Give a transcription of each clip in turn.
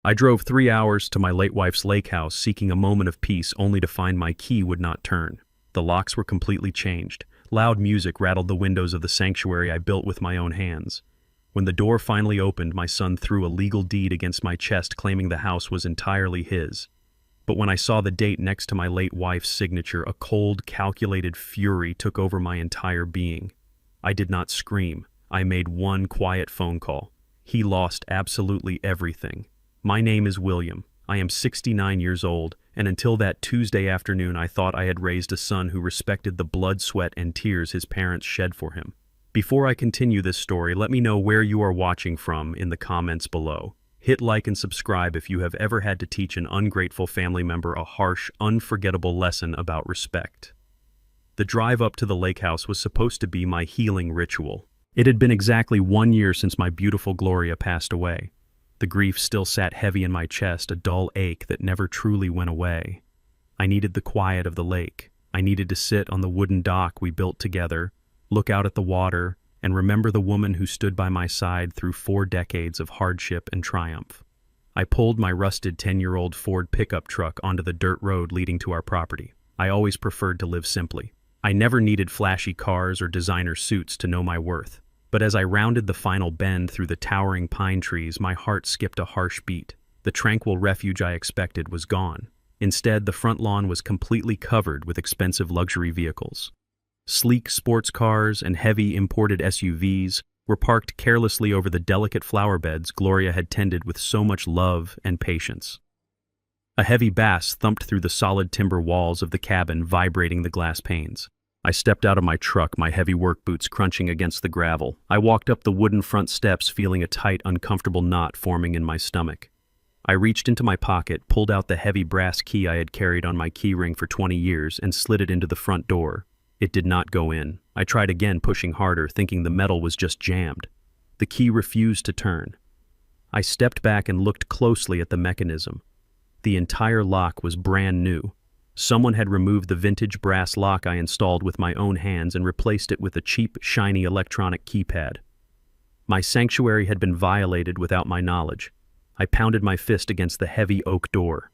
I drove 3 hours to my late wife's Lakehouse seeking a moment of peace only to find my key would not turn. The locks were completely changed. Loud music rattled the windows of the sanctuary I built with my own hands. When the door finally opened, my son threw a legal deed against my chest claiming the house was entirely his. But when I saw the date next to my late wife's signature, a cold, calculated fury took over my entire being. I did not scream. I made one quiet phone call. He lost absolutely everything. My name is William. I am 69 years old, and until that Tuesday afternoon I thought I had raised a son who respected the blood, sweat, and tears his parents shed for him. Before I continue this story, let me know where you are watching from in the comments below. Hit like and subscribe if you have ever had to teach an ungrateful family member a harsh, unforgettable lesson about respect. The drive up to the lake house was supposed to be my healing ritual. It had been exactly 1 year since my beautiful Gloria passed away. The grief still sat heavy in my chest, a dull ache that never truly went away. I needed the quiet of the lake. I needed to sit on the wooden dock we built together, look out at the water, and remember the woman who stood by my side through 4 decades of hardship and triumph. I pulled my rusted 10-year-old Ford pickup truck onto the dirt road leading to our property. I always preferred to live simply. I never needed flashy cars or designer suits to know my worth. But as I rounded the final bend through the towering pine trees, my heart skipped a harsh beat. The tranquil refuge I expected was gone. Instead, the front lawn was completely covered with expensive luxury vehicles. Sleek sports cars and heavy imported SUVs were parked carelessly over the delicate flower beds Gloria had tended with so much love and patience. A heavy bass thumped through the solid timber walls of the cabin, vibrating the glass panes. I stepped out of my truck, my heavy work boots crunching against the gravel. I walked up the wooden front steps, feeling a tight, uncomfortable knot forming in my stomach. I reached into my pocket, pulled out the heavy brass key I had carried on my key ring for 20 years, and slid it into the front door. It did not go in. I tried again, pushing harder, thinking the metal was just jammed. The key refused to turn. I stepped back and looked closely at the mechanism. The entire lock was brand new. Someone had removed the vintage brass lock I installed with my own hands and replaced it with a cheap, shiny electronic keypad. My sanctuary had been violated without my knowledge. I pounded my fist against the heavy oak door.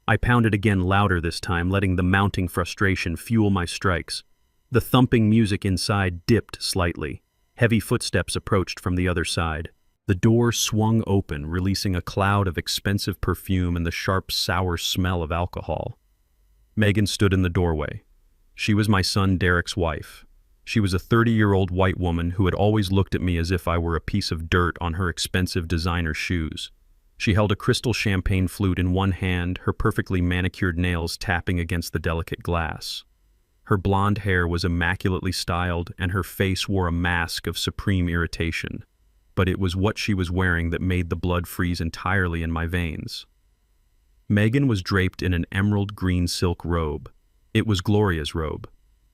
I pounded again, louder this time, letting the mounting frustration fuel my strikes. The thumping music inside dipped slightly. Heavy footsteps approached from the other side. The door swung open, releasing a cloud of expensive perfume and the sharp, sour smell of alcohol. Megan stood in the doorway. She was my son Derek's wife. She was a 30-year-old white woman who had always looked at me as if I were a piece of dirt on her expensive designer shoes. She held a crystal champagne flute in one hand, her perfectly manicured nails tapping against the delicate glass. Her blonde hair was immaculately styled, and her face wore a mask of supreme irritation. But it was what she was wearing that made the blood freeze entirely in my veins. Megan was draped in an emerald green silk robe. It was Gloria's robe.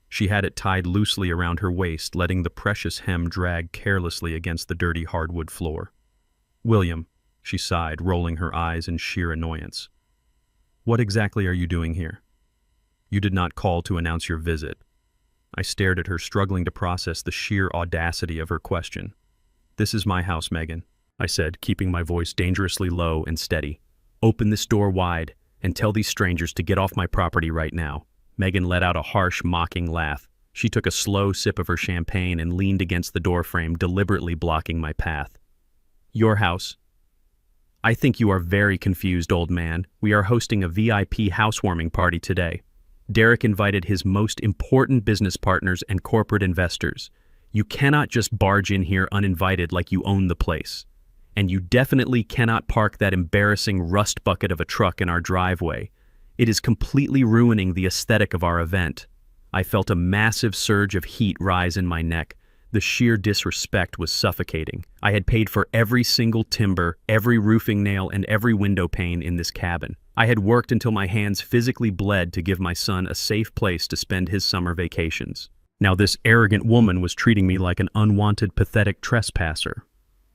She had it tied loosely around her waist, letting the precious hem drag carelessly against the dirty hardwood floor. "William," she sighed, rolling her eyes in sheer annoyance. "What exactly are you doing here? You did not call to announce your visit." I stared at her, struggling to process the sheer audacity of her question. "This is my house, Megan," I said, keeping my voice dangerously low and steady. "Open this door wide and tell these strangers to get off my property right now." Megan let out a harsh, mocking laugh. She took a slow sip of her champagne and leaned against the doorframe, deliberately blocking my path. "Your house? I think you are very confused, old man. We are hosting a VIP housewarming party today. Derek invited his most important business partners and corporate investors. You cannot just barge in here uninvited like you own the place. And you definitely cannot park that embarrassing rust bucket of a truck in our driveway. It is completely ruining the aesthetic of our event." I felt a massive surge of heat rise in my neck. The sheer disrespect was suffocating. I had paid for every single timber, every roofing nail, and every window pane in this cabin. I had worked until my hands physically bled to give my son a safe place to spend his summer vacations. Now this arrogant woman was treating me like an unwanted, pathetic trespasser.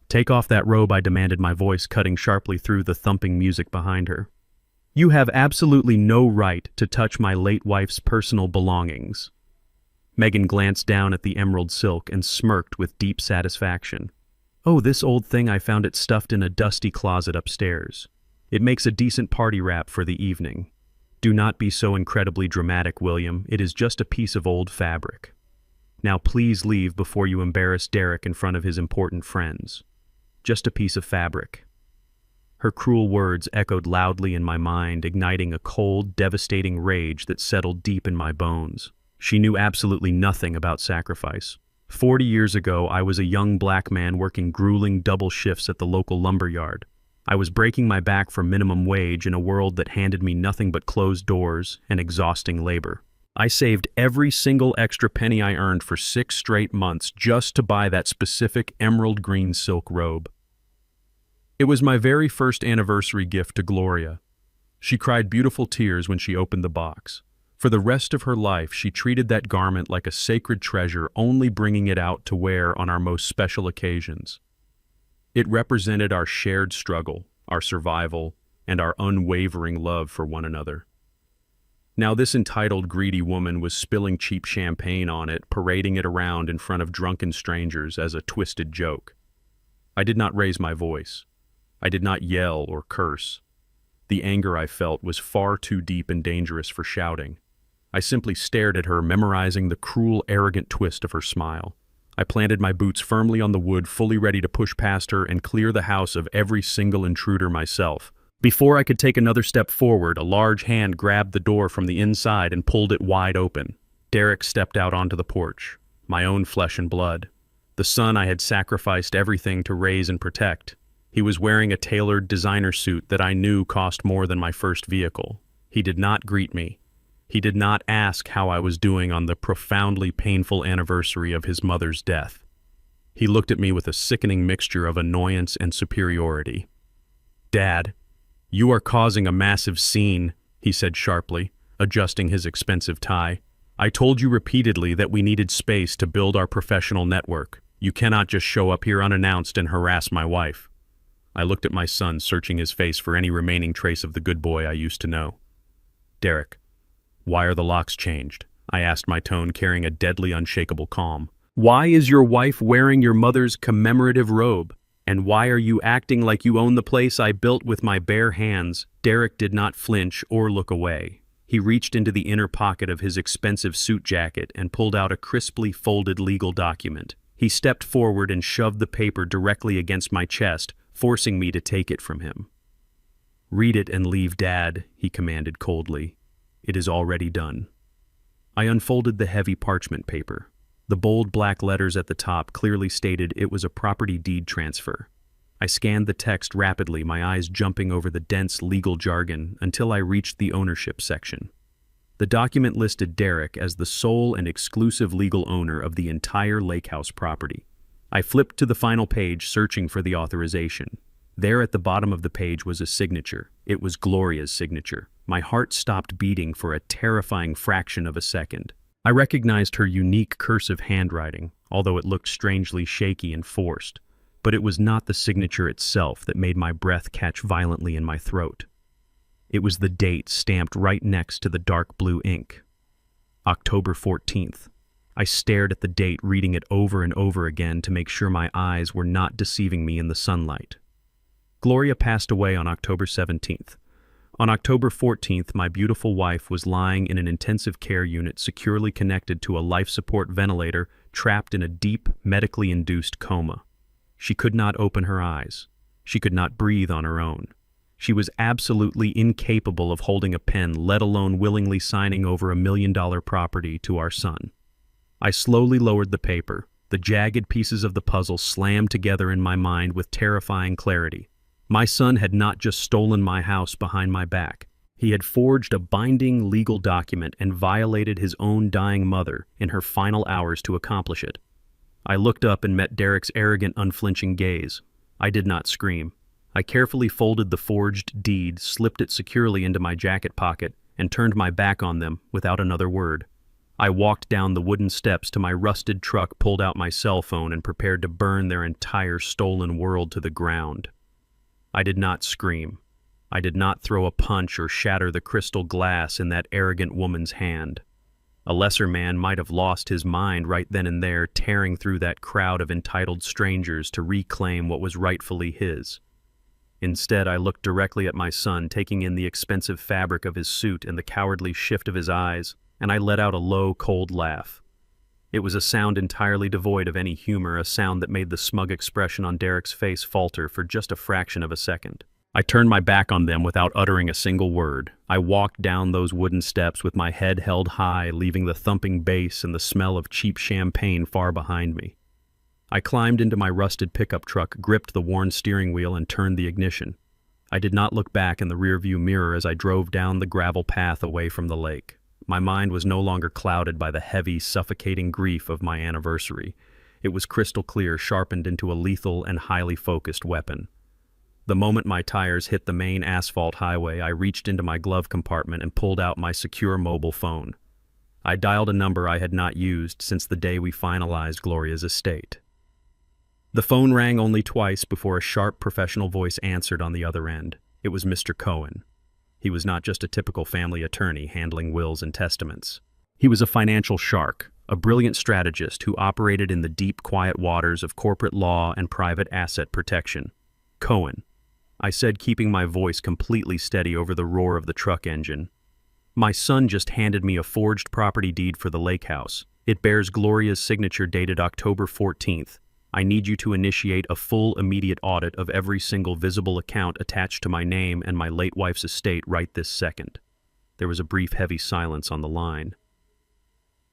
"Take off that robe," I demanded, my voice cutting sharply through the thumping music behind her. "You have absolutely no right to touch my late wife's personal belongings." Megan glanced down at the emerald silk and smirked with deep satisfaction. "Oh, this old thing, I found it stuffed in a dusty closet upstairs. It makes a decent party wrap for the evening." "Do not be so incredibly dramatic, William. It is just a piece of old fabric. Now please leave before you embarrass Derek in front of his important friends. Just a piece of fabric." Her cruel words echoed loudly in my mind, igniting a cold, devastating rage that settled deep in my bones. She knew absolutely nothing about sacrifice. 40 years ago, I was a young black man working grueling double shifts at the local lumber yard. I was breaking my back for minimum wage in a world that handed me nothing but closed doors and exhausting labor. I saved every single extra penny I earned for 6 straight months just to buy that specific emerald green silk robe. It was my very first anniversary gift to Gloria. She cried beautiful tears when she opened the box. For the rest of her life, she treated that garment like a sacred treasure, only bringing it out to wear on our most special occasions. It represented our shared struggle, our survival, and our unwavering love for one another. Now this entitled, greedy woman was spilling cheap champagne on it, parading it around in front of drunken strangers as a twisted joke. I did not raise my voice. I did not yell or curse. The anger I felt was far too deep and dangerous for shouting. I simply stared at her, memorizing the cruel, arrogant twist of her smile. I planted my boots firmly on the wood, fully ready to push past her and clear the house of every single intruder myself. Before I could take another step forward, a large hand grabbed the door from the inside and pulled it wide open. Derek stepped out onto the porch, my own flesh and blood. The son I had sacrificed everything to raise and protect. He was wearing a tailored designer suit that I knew cost more than my first vehicle. He did not greet me. He did not ask how I was doing on the profoundly painful anniversary of his mother's death. He looked at me with a sickening mixture of annoyance and superiority. "Dad, you are causing a massive scene," he said sharply, adjusting his expensive tie. "I told you repeatedly that we needed space to build our professional network. You cannot just show up here unannounced and harass my wife." I looked at my son, searching his face for any remaining trace of the good boy I used to know. "Derek, why are the locks changed?" I asked, my tone carrying a deadly, unshakable calm. "Why is your wife wearing your mother's commemorative robe? And why are you acting like you own the place I built with my bare hands?" Derek did not flinch or look away. He reached into the inner pocket of his expensive suit jacket and pulled out a crisply folded legal document. He stepped forward and shoved the paper directly against my chest, forcing me to take it from him. "Read it and leave, Dad," he commanded coldly. "It is already done." I unfolded the heavy parchment paper. The bold black letters at the top clearly stated it was a property deed transfer. I scanned the text rapidly, my eyes jumping over the dense legal jargon until I reached the ownership section. The document listed Derek as the sole and exclusive legal owner of the entire Lakehouse property. I flipped to the final page, searching for the authorization. There at the bottom of the page was a signature. It was Gloria's signature. My heart stopped beating for a terrifying fraction of a second. I recognized her unique cursive handwriting, although it looked strangely shaky and forced. But it was not the signature itself that made my breath catch violently in my throat. It was the date stamped right next to the dark blue ink. October 14th. I stared at the date, reading it over and over again to make sure my eyes were not deceiving me in the sunlight. Gloria passed away on October 17th. On October 14th, my beautiful wife was lying in an intensive care unit securely connected to a life support ventilator, trapped in a deep, medically induced coma. She could not open her eyes. She could not breathe on her own. She was absolutely incapable of holding a pen, let alone willingly signing over $1 million property to our son. I slowly lowered the paper. The jagged pieces of the puzzle slammed together in my mind with terrifying clarity. My son had not just stolen my house behind my back. He had forged a binding legal document and violated his own dying mother in her final hours to accomplish it. I looked up and met Derek's arrogant, unflinching gaze. I did not scream. I carefully folded the forged deed, slipped it securely into my jacket pocket, and turned my back on them without another word. I walked down the wooden steps to my rusted truck, pulled out my cell phone, and prepared to burn their entire stolen world to the ground. I did not scream. I did not throw a punch or shatter the crystal glass in that arrogant woman's hand. A lesser man might have lost his mind right then and there, tearing through that crowd of entitled strangers to reclaim what was rightfully his. Instead, I looked directly at my son, taking in the expensive fabric of his suit and the cowardly shift of his eyes, and I let out a low, cold laugh. It was a sound entirely devoid of any humor, a sound that made the smug expression on Derek's face falter for just a fraction of a second. I turned my back on them without uttering a single word. I walked down those wooden steps with my head held high, leaving the thumping bass and the smell of cheap champagne far behind me. I climbed into my rusted pickup truck, gripped the worn steering wheel, and turned the ignition. I did not look back in the rearview mirror as I drove down the gravel path away from the lake. My mind was no longer clouded by the heavy, suffocating grief of my anniversary. It was crystal clear, sharpened into a lethal and highly focused weapon. The moment my tires hit the main asphalt highway, I reached into my glove compartment and pulled out my secure mobile phone. I dialed a number I had not used since the day we finalized Gloria's estate. The phone rang only twice before a sharp professional voice answered on the other end. It was Mr. Cohen. He was not just a typical family attorney handling wills and testaments. He was a financial shark, a brilliant strategist who operated in the deep, quiet waters of corporate law and private asset protection. Cohen, I said, keeping my voice completely steady over the roar of the truck engine. My son just handed me a forged property deed for the Lakehouse. It bears Gloria's signature dated October 14th. I need you to initiate a full, immediate audit of every single visible account attached to my name and my late wife's estate right this second. There was a brief, heavy silence on the line.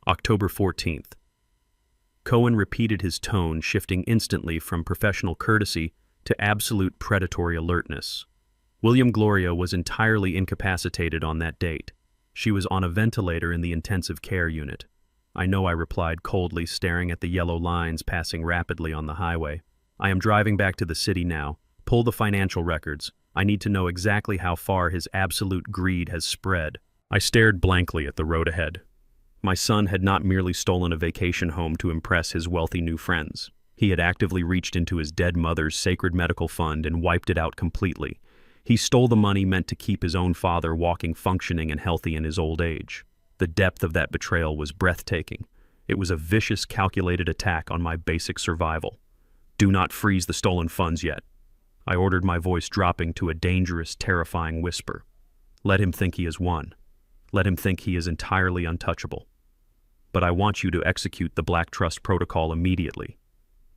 October 14th. Cohen repeated his tone, shifting instantly from professional courtesy to absolute predatory alertness. William Gloria was entirely incapacitated on that date. She was on a ventilator in the intensive care unit. I know, I replied coldly, staring at the yellow lines passing rapidly on the highway. I am driving back to the city now. Pull the financial records. I need to know exactly how far his absolute greed has spread. I stared blankly at the road ahead. My son had not merely stolen a vacation home to impress his wealthy new friends. He had actively reached into his dead mother's sacred medical fund and wiped it out completely. He stole the money meant to keep his own father walking, functioning, and healthy in his old age. The depth of that betrayal was breathtaking. It was a vicious, calculated attack on my basic survival. Do not freeze the stolen funds yet. I ordered, my voice dropping to a dangerous, terrifying whisper. Let him think he has won. Let him think he is entirely untouchable. But I want you to execute the Black Trust Protocol immediately.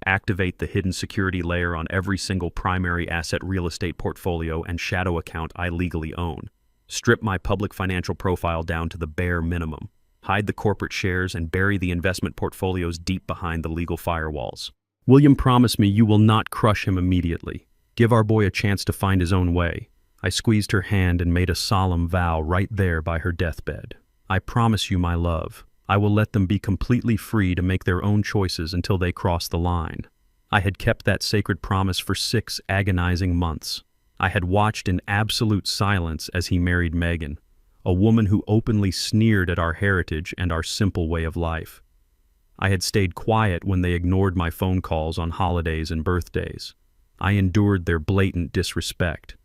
Activate the hidden security layer on every single primary asset real estate portfolio and shadow account I legally own. Strip my public financial profile down to the bare minimum. Hide the corporate shares and bury the investment portfolios deep behind the legal firewalls. William, promise me you will not crush him immediately. Give our boy a chance to find his own way. I squeezed her hand and made a solemn vow right there by her deathbed. I promise you, my love, I will let them be completely free to make their own choices until they cross the line. I had kept that sacred promise for 6 agonizing months. I had watched in absolute silence as he married Megan, a woman who openly sneered at our heritage and our simple way of life. I had stayed quiet when they ignored my phone calls on holidays and birthdays. I endured their blatant disrespect.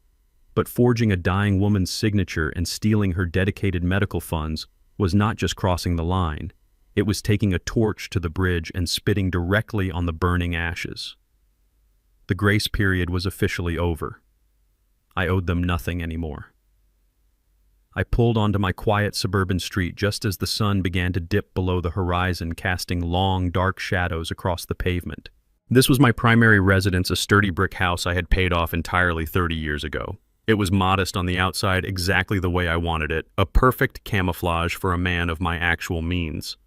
But forging a dying woman's signature and stealing her dedicated medical funds was not just crossing the line. It was taking a torch to the bridge and spitting directly on the burning ashes. The grace period was officially over. I owed them nothing anymore. I pulled onto my quiet suburban street just as the sun began to dip below the horizon, casting long, dark shadows across the pavement. This was my primary residence, a sturdy brick house I had paid off entirely 30 years ago. It was modest on the outside, exactly the way I wanted it, a perfect camouflage for a man of my actual means.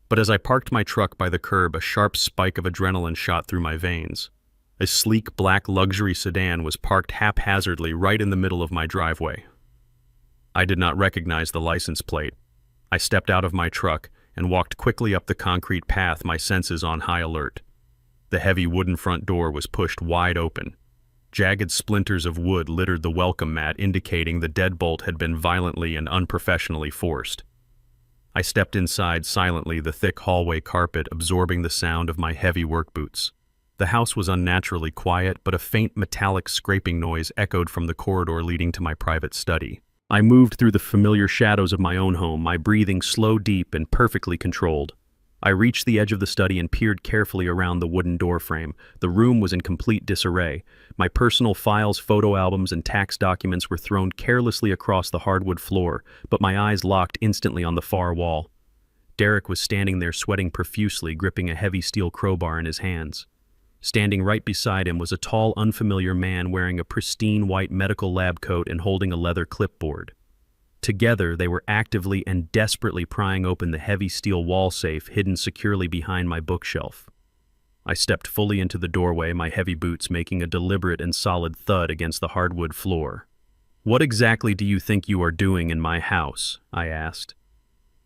But as I parked my truck by the curb, a sharp spike of adrenaline shot through my veins. A sleek black luxury sedan was parked haphazardly right in the middle of my driveway. I did not recognize the license plate. I stepped out of my truck and walked quickly up the concrete path, my senses on high alert. The heavy wooden front door was pushed wide open. Jagged splinters of wood littered the welcome mat, indicating the deadbolt had been violently and unprofessionally forced. I stepped inside silently, the thick hallway carpet absorbing the sound of my heavy work boots. The house was unnaturally quiet, but a faint metallic scraping noise echoed from the corridor leading to my private study. I moved through the familiar shadows of my own home, my breathing slow, deep, and perfectly controlled. I reached the edge of the study and peered carefully around the wooden doorframe. The room was in complete disarray. My personal files, photo albums, and tax documents were thrown carelessly across the hardwood floor, but my eyes locked instantly on the far wall. Derek was standing there sweating profusely, gripping a heavy steel crowbar in his hands. Standing right beside him was a tall, unfamiliar man wearing a pristine white medical lab coat and holding a leather clipboard. Together, they were actively and desperately prying open the heavy steel wall safe hidden securely behind my bookshelf. I stepped fully into the doorway, my heavy boots making a deliberate and solid thud against the hardwood floor. "What exactly do you think you are doing in my house?" I asked.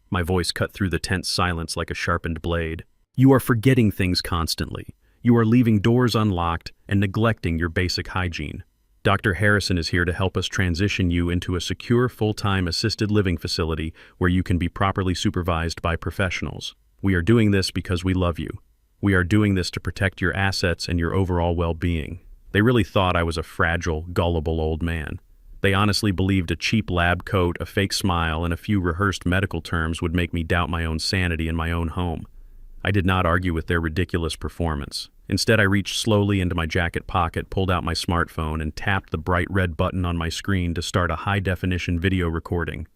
My voice cut through the tense silence like a sharpened blade. "You are forgetting things constantly. You are leaving doors unlocked and neglecting your basic hygiene. Dr. Harrison is here to help us transition you into a secure, full-time assisted living facility where you can be properly supervised by professionals. We are doing this because we love you. We are doing this to protect your assets and your overall well-being." They really thought I was a fragile, gullible old man. They honestly believed a cheap lab coat, a fake smile, and a few rehearsed medical terms would make me doubt my own sanity in my own home. I did not argue with their ridiculous performance. Instead, I reached slowly into my jacket pocket, pulled out my smartphone, and tapped the bright red button on my screen to start a high-definition video recording.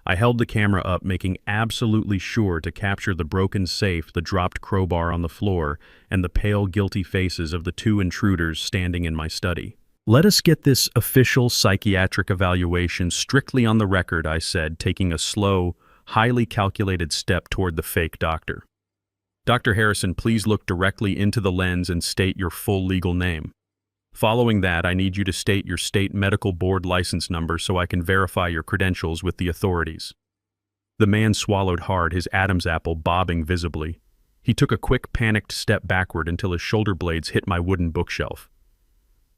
I held the camera up, making absolutely sure to capture the broken safe, the dropped crowbar on the floor, and the pale, guilty faces of the two intruders standing in my study. "Let us get this official psychiatric evaluation strictly on the record," I said, taking a slow, highly calculated step toward the fake doctor. "Dr. Harrison, please look directly into the lens and state your full legal name. Following that, I need you to state your state medical board license number so I can verify your credentials with the authorities." The man swallowed hard, his Adam's apple bobbing visibly. He took a quick, panicked step backward until his shoulder blades hit my wooden bookshelf.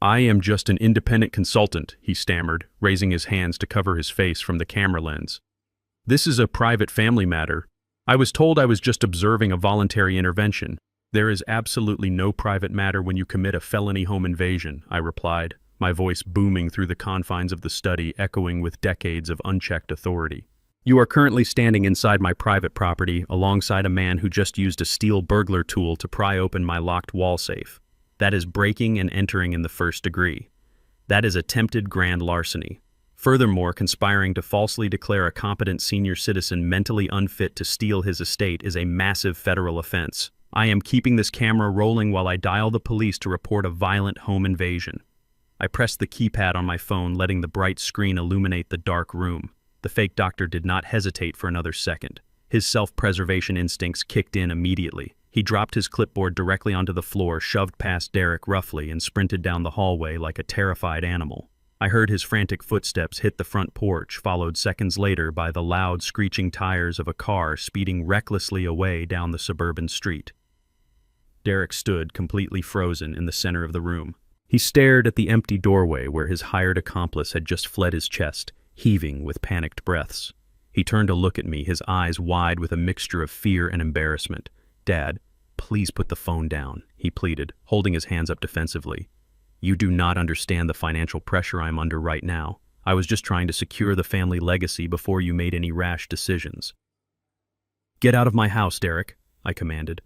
"I am just an independent consultant," he stammered, raising his hands to cover his face from the camera lens. "This is a private family matter. I was told I was just observing a voluntary intervention. There is absolutely no private matter when you commit a felony home invasion," I replied, my voice booming through the confines of the study, echoing with decades of unchecked authority. "You are currently standing inside my private property alongside a man who just used a steel burglar tool to pry open my locked wall safe. That is breaking and entering in the first degree. That is attempted grand larceny. Furthermore, conspiring to falsely declare a competent senior citizen mentally unfit to steal his estate is a massive federal offense. I am keeping this camera rolling while I dial the police to report a violent home invasion." I pressed the keypad on my phone, letting the bright screen illuminate the dark room. The fake doctor did not hesitate for another second. His self-preservation instincts kicked in immediately. He dropped his clipboard directly onto the floor, shoved past Derek roughly, and sprinted down the hallway like a terrified animal. I heard his frantic footsteps hit the front porch, followed seconds later by the loud, screeching tires of a car speeding recklessly away down the suburban street. Derek stood, completely frozen, in the center of the room. He stared at the empty doorway where his hired accomplice had just fled his chest, heaving with panicked breaths. He turned to look at me, his eyes wide with a mixture of fear and embarrassment. "Dad, please put the phone down," he pleaded, holding his hands up defensively. "You do not understand the financial pressure I'm under right now. I was just trying to secure the family legacy before you made any rash decisions." "Get out of my house, Derek," I commanded,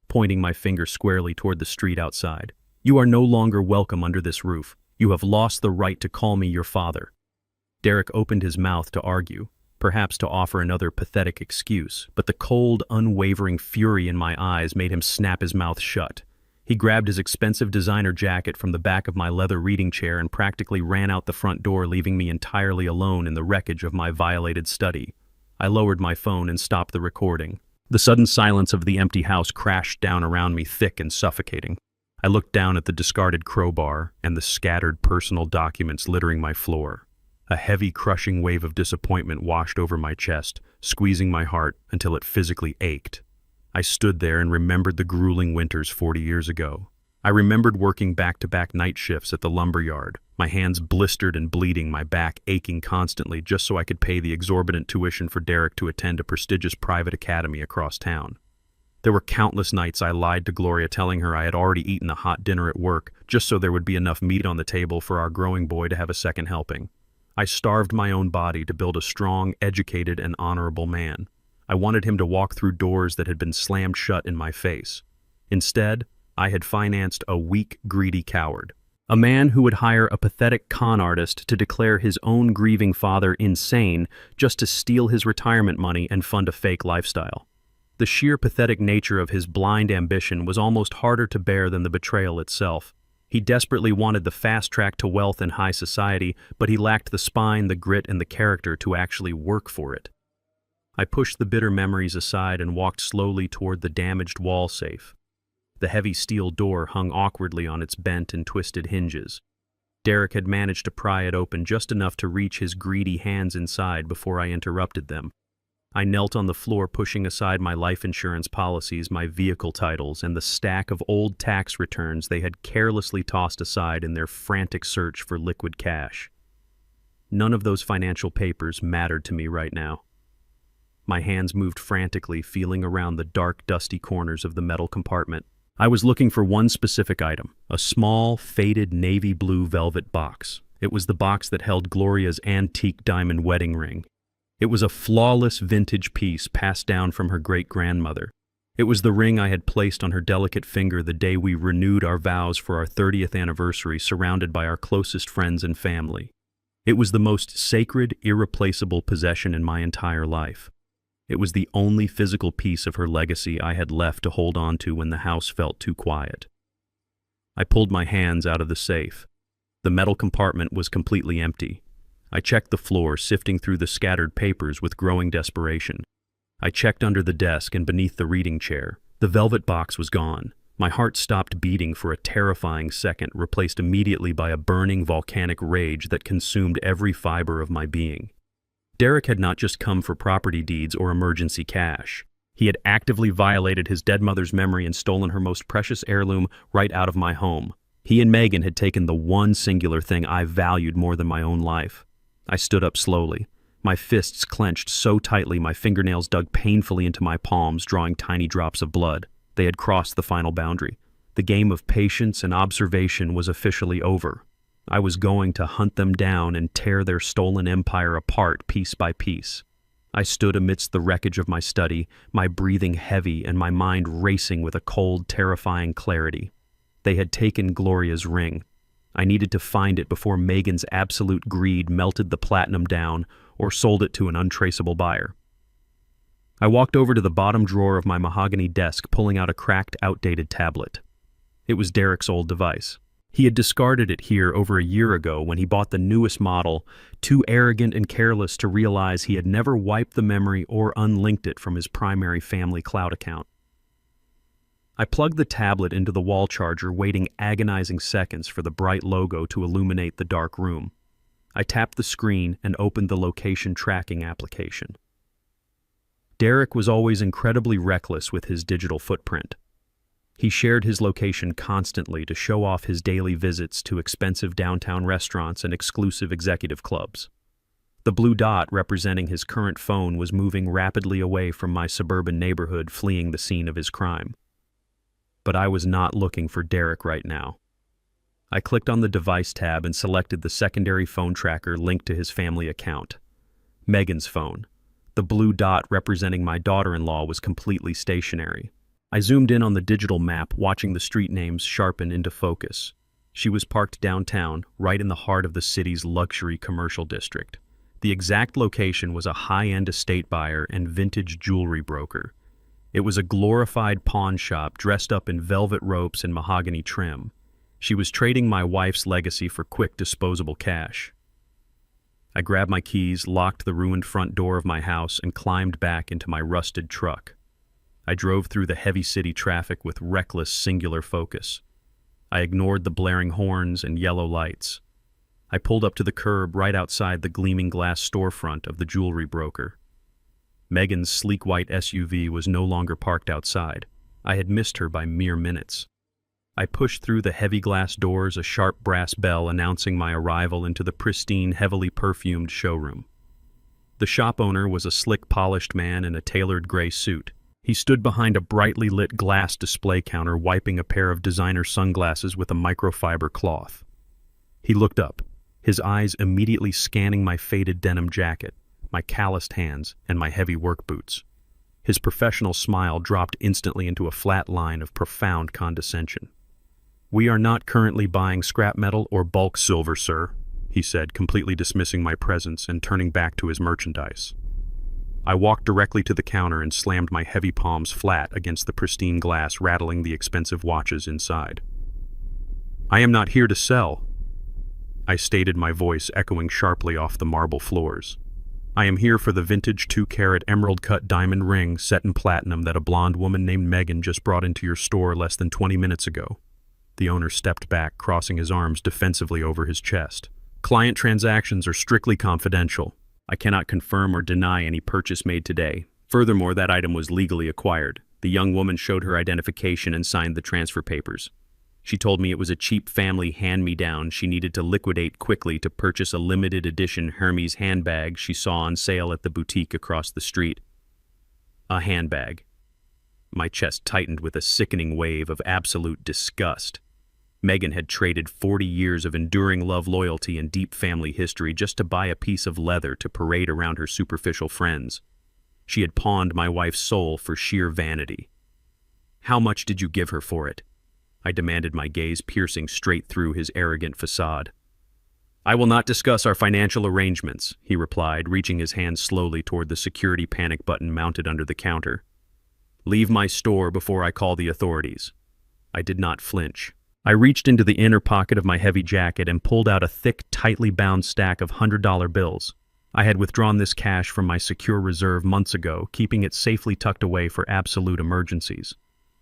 pointing my finger squarely toward the street outside. "You are no longer welcome under this roof. You have lost the right to call me your father." Derek opened his mouth to argue, perhaps to offer another pathetic excuse, but the cold, unwavering fury in my eyes made him snap his mouth shut. He grabbed his expensive designer jacket from the back of my leather reading chair and practically ran out the front door, leaving me entirely alone in the wreckage of my violated study. I lowered my phone and stopped the recording. The sudden silence of the empty house crashed down around me, thick and suffocating. I looked down at the discarded crowbar and the scattered personal documents littering my floor. A heavy, crushing wave of disappointment washed over my chest, squeezing my heart until it physically ached. I stood there and remembered the grueling winters 40 years ago. I remembered working back-to-back night shifts at the lumber yard, my hands blistered and bleeding, my back aching constantly just so I could pay the exorbitant tuition for Derek to attend a prestigious private academy across town. There were countless nights I lied to Gloria, telling her I had already eaten a hot dinner at work just so there would be enough meat on the table for our growing boy to have a second helping. I starved my own body to build a strong, educated, and honorable man. I wanted him to walk through doors that had been slammed shut in my face. Instead, I had financed a weak, greedy coward. A man who would hire a pathetic con artist to declare his own grieving father insane just to steal his retirement money and fund a fake lifestyle. The sheer pathetic nature of his blind ambition was almost harder to bear than the betrayal itself. He desperately wanted the fast track to wealth and high society, but he lacked the spine, the grit, and the character to actually work for it. I pushed the bitter memories aside and walked slowly toward the damaged wall safe. The heavy steel door hung awkwardly on its bent and twisted hinges. Derek had managed to pry it open just enough to reach his greedy hands inside before I interrupted them. I knelt on the floor, pushing aside my life insurance policies, my vehicle titles, and the stack of old tax returns they had carelessly tossed aside in their frantic search for liquid cash. None of those financial papers mattered to me right now. My hands moved frantically, feeling around the dark, dusty corners of the metal compartment. I was looking for one specific item, a small, faded navy blue velvet box. It was the box that held Gloria's antique diamond wedding ring. It was a flawless vintage piece passed down from her great-grandmother. It was the ring I had placed on her delicate finger the day we renewed our vows for our 30th anniversary, surrounded by our closest friends and family. It was the most sacred, irreplaceable possession in my entire life. It was the only physical piece of her legacy I had left to hold on to when the house felt too quiet. I pulled my hands out of the safe. The metal compartment was completely empty. I checked the floor, sifting through the scattered papers with growing desperation. I checked under the desk and beneath the reading chair. The velvet box was gone. My heart stopped beating for a terrifying second, replaced immediately by a burning volcanic rage that consumed every fiber of my being. Derek had not just come for property deeds or emergency cash. He had actively violated his dead mother's memory and stolen her most precious heirloom right out of my home. He and Megan had taken the one singular thing I valued more than my own life. I stood up slowly. My fists clenched so tightly my fingernails dug painfully into my palms, drawing tiny drops of blood. They had crossed the final boundary. The game of patience and observation was officially over. I was going to hunt them down and tear their stolen empire apart piece by piece. I stood amidst the wreckage of my study, my breathing heavy and my mind racing with a cold, terrifying clarity. They had taken Gloria's ring. I needed to find it before Megan's absolute greed melted the platinum down or sold it to an untraceable buyer. I walked over to the bottom drawer of my mahogany desk, pulling out a cracked, outdated tablet. It was Derek's old device. He had discarded it here over a year ago when he bought the newest model, too arrogant and careless to realize he had never wiped the memory or unlinked it from his primary family cloud account. I plugged the tablet into the wall charger, waiting agonizing seconds for the bright logo to illuminate the dark room. I tapped the screen and opened the location tracking application. Derek was always incredibly reckless with his digital footprint. He shared his location constantly to show off his daily visits to expensive downtown restaurants and exclusive executive clubs. The blue dot representing his current phone was moving rapidly away from my suburban neighborhood, fleeing the scene of his crime. But I was not looking for Derek right now. I clicked on the device tab and selected the secondary phone tracker linked to his family account. Megan's phone. The blue dot representing my daughter-in-law was completely stationary. I zoomed in on the digital map, watching the street names sharpen into focus. She was parked downtown, right in the heart of the city's luxury commercial district. The exact location was a high-end estate buyer and vintage jewelry broker. It was a glorified pawn shop dressed up in velvet ropes and mahogany trim. She was trading my wife's legacy for quick, disposable cash. I grabbed my keys, locked the ruined front door of my house, and climbed back into my rusted truck. I drove through the heavy city traffic with reckless, singular focus. I ignored the blaring horns and yellow lights. I pulled up to the curb right outside the gleaming glass storefront of the jewelry broker. Megan's sleek white SUV was no longer parked outside. I had missed her by mere minutes. I pushed through the heavy glass doors, a sharp brass bell announcing my arrival into the pristine, heavily perfumed showroom. The shop owner was a slick, polished man in a tailored gray suit. He stood behind a brightly lit glass display counter, wiping a pair of designer sunglasses with a microfiber cloth. He looked up. his eyes immediately scanning my faded denim jacket, my calloused hands, and my heavy work boots. His professional smile dropped instantly into a flat line of profound condescension. "We are not currently buying scrap metal or bulk silver, sir," he said, completely dismissing my presence and turning back to his merchandise. I walked directly to the counter and slammed my heavy palms flat against the pristine glass, rattling the expensive watches inside. "I am not here to sell," I stated, my voice echoing sharply off the marble floors. "I am here for the vintage 2-carat emerald-cut diamond ring set in platinum that a blonde woman named Megan just brought into your store less than 20 minutes ago." The owner stepped back, crossing his arms defensively over his chest. "Client transactions are strictly confidential. I cannot confirm or deny any purchase made today. Furthermore, that item was legally acquired." The young woman showed her identification and signed the transfer papers. She told me it was a cheap family hand-me-down she needed to liquidate quickly to purchase a limited edition Hermes handbag she saw on sale at the boutique across the street. A handbag. My chest tightened with a sickening wave of absolute disgust. Megan had traded 40 years of enduring love, loyalty, and deep family history just to buy a piece of leather to parade around her superficial friends. She had pawned my wife's soul for sheer vanity. "How much did you give her for it?" I demanded, my gaze piercing straight through his arrogant facade. "I will not discuss our financial arrangements," he replied, reaching his hand slowly toward the security panic button mounted under the counter. "Leave my store before I call the authorities." I did not flinch. I reached into the inner pocket of my heavy jacket and pulled out a thick, tightly bound stack of $100 bills. I had withdrawn this cash from my secure reserve months ago, keeping it safely tucked away for absolute emergencies.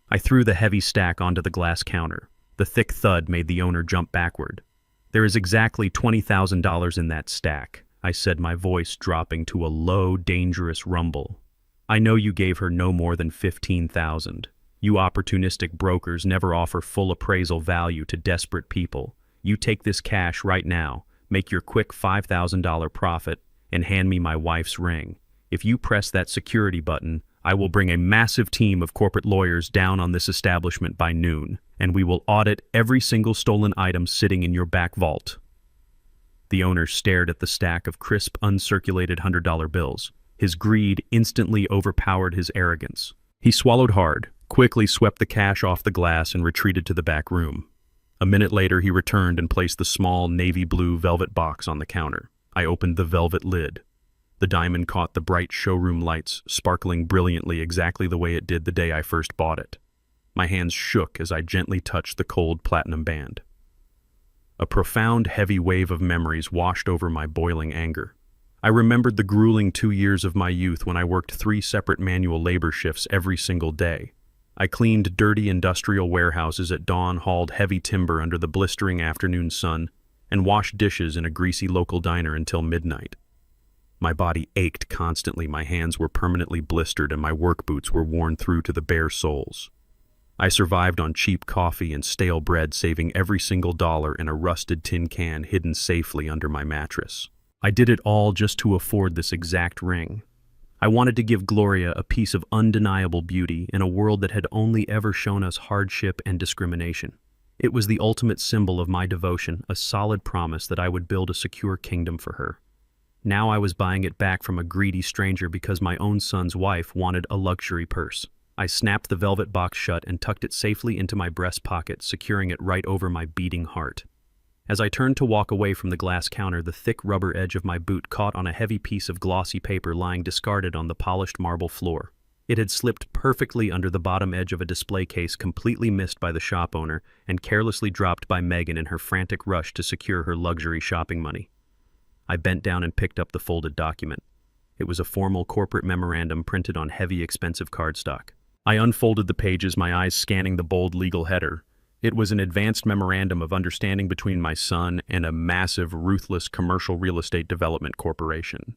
I threw the heavy stack onto the glass counter. The thick thud made the owner jump backward. "There is exactly $20,000 in that stack," I said, my voice dropping to a low, dangerous rumble. "I know you gave her no more than $15,000. You opportunistic brokers never offer full appraisal value to desperate people. You take this cash right now, make your quick $5,000 profit, and hand me my wife's ring. If you press that security button, I will bring a massive team of corporate lawyers down on this establishment by noon, and we will audit every single stolen item sitting in your back vault." The owner stared at the stack of crisp, uncirculated $100 bills. His greed instantly overpowered his arrogance. He swallowed hard, quickly swept the cash off the glass, and retreated to the back room. A minute later, he returned and placed the small navy blue velvet box on the counter. I opened the velvet lid. The diamond caught the bright showroom lights, sparkling brilliantly exactly the way it did the day I first bought it. My hands shook as I gently touched the cold platinum band. A profound, heavy wave of memories washed over my boiling anger. I remembered the grueling 2 years of my youth when I worked 3 separate manual labor shifts every single day. I cleaned dirty industrial warehouses at dawn, hauled heavy timber under the blistering afternoon sun, and washed dishes in a greasy local diner until midnight. My body ached constantly, my hands were permanently blistered, and my work boots were worn through to the bare soles. I survived on cheap coffee and stale bread, saving every single dollar in a rusted tin can hidden safely under my mattress. I did it all just to afford this exact ring. I wanted to give Gloria a piece of undeniable beauty in a world that had only ever shown us hardship and discrimination. It was the ultimate symbol of my devotion, a solid promise that I would build a secure kingdom for her. Now I was buying it back from a greedy stranger because my own son's wife wanted a luxury purse. I snapped the velvet box shut and tucked it safely into my breast pocket, securing it right over my beating heart. As I turned to walk away from the glass counter, the thick rubber edge of my boot caught on a heavy piece of glossy paper lying discarded on the polished marble floor. It had slipped perfectly under the bottom edge of a display case, completely missed by the shop owner and carelessly dropped by Megan in her frantic rush to secure her luxury shopping money. I bent down and picked up the folded document. It was a formal corporate memorandum printed on heavy, expensive cardstock. I unfolded the pages, my eyes scanning the bold legal header. It was an advanced memorandum of understanding between my son and a massive, ruthless commercial real estate development corporation.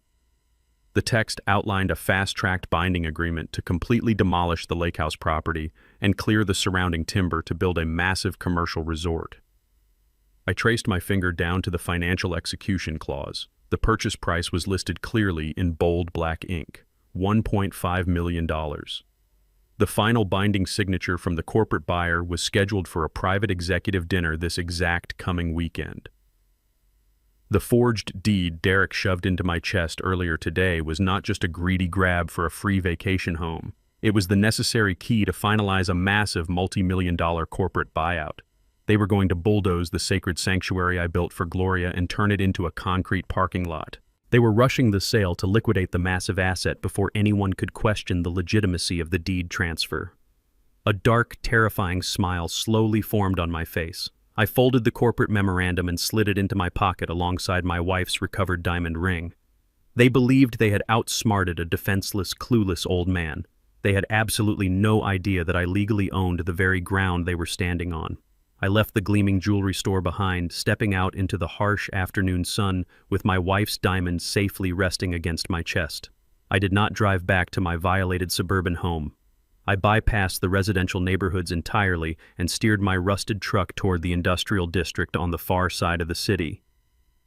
The text outlined a fast-tracked binding agreement to completely demolish the Lakehouse property and clear the surrounding timber to build a massive commercial resort. I traced my finger down to the financial execution clause. The purchase price was listed clearly in bold black ink, $1.5 million. The final binding signature from the corporate buyer was scheduled for a private executive dinner this exact coming weekend. The forged deed Derek shoved into my chest earlier today was not just a greedy grab for a free vacation home. It was the necessary key to finalize a massive multi-million-dollar corporate buyout. They were going to bulldoze the sacred sanctuary I built for Gloria and turn it into a concrete parking lot. They were rushing the sale to liquidate the massive asset before anyone could question the legitimacy of the deed transfer. A dark, terrifying smile slowly formed on my face. I folded the corporate memorandum and slid it into my pocket alongside my wife's recovered diamond ring. They believed they had outsmarted a defenseless, clueless old man. They had absolutely no idea that I legally owned the very ground they were standing on. I left the gleaming jewelry store behind, stepping out into the harsh afternoon sun with my wife's diamonds safely resting against my chest. I did not drive back to my violated suburban home. I bypassed the residential neighborhoods entirely and steered my rusted truck toward the industrial district on the far side of the city.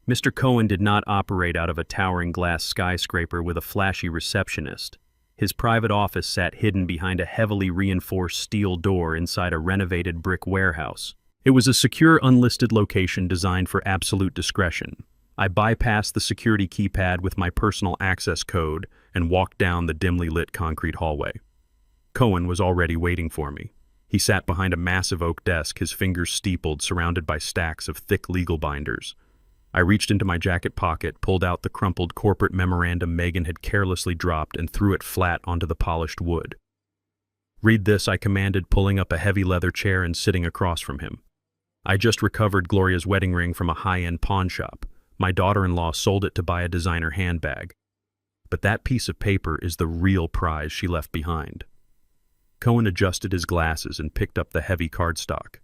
Mr. Cohen did not operate out of a towering glass skyscraper with a flashy receptionist. His private office sat hidden behind a heavily reinforced steel door inside a renovated brick warehouse. It was a secure, unlisted location designed for absolute discretion. I bypassed the security keypad with my personal access code and walked down the dimly lit concrete hallway. Cohen was already waiting for me. He sat behind a massive oak desk, his fingers steepled, surrounded by stacks of thick legal binders. I reached into my jacket pocket, pulled out the crumpled corporate memorandum Megan had carelessly dropped, and threw it flat onto the polished wood. "Read this," I commanded, pulling up a heavy leather chair and sitting across from him. I just recovered Gloria's wedding ring from a high-end pawn shop. My daughter-in-law sold it to buy a designer handbag. But that piece of paper is the real prize she left behind. Cohen adjusted his glasses and picked up the heavy cardstock.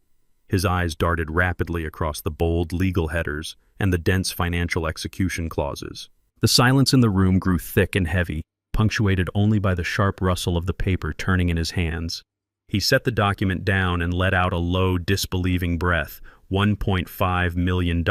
His eyes darted rapidly across the bold legal headers and the dense financial execution clauses. The silence in the room grew thick and heavy, punctuated only by the sharp rustle of the paper turning in his hands. He set the document down and let out a low, disbelieving breath. $1.5 million.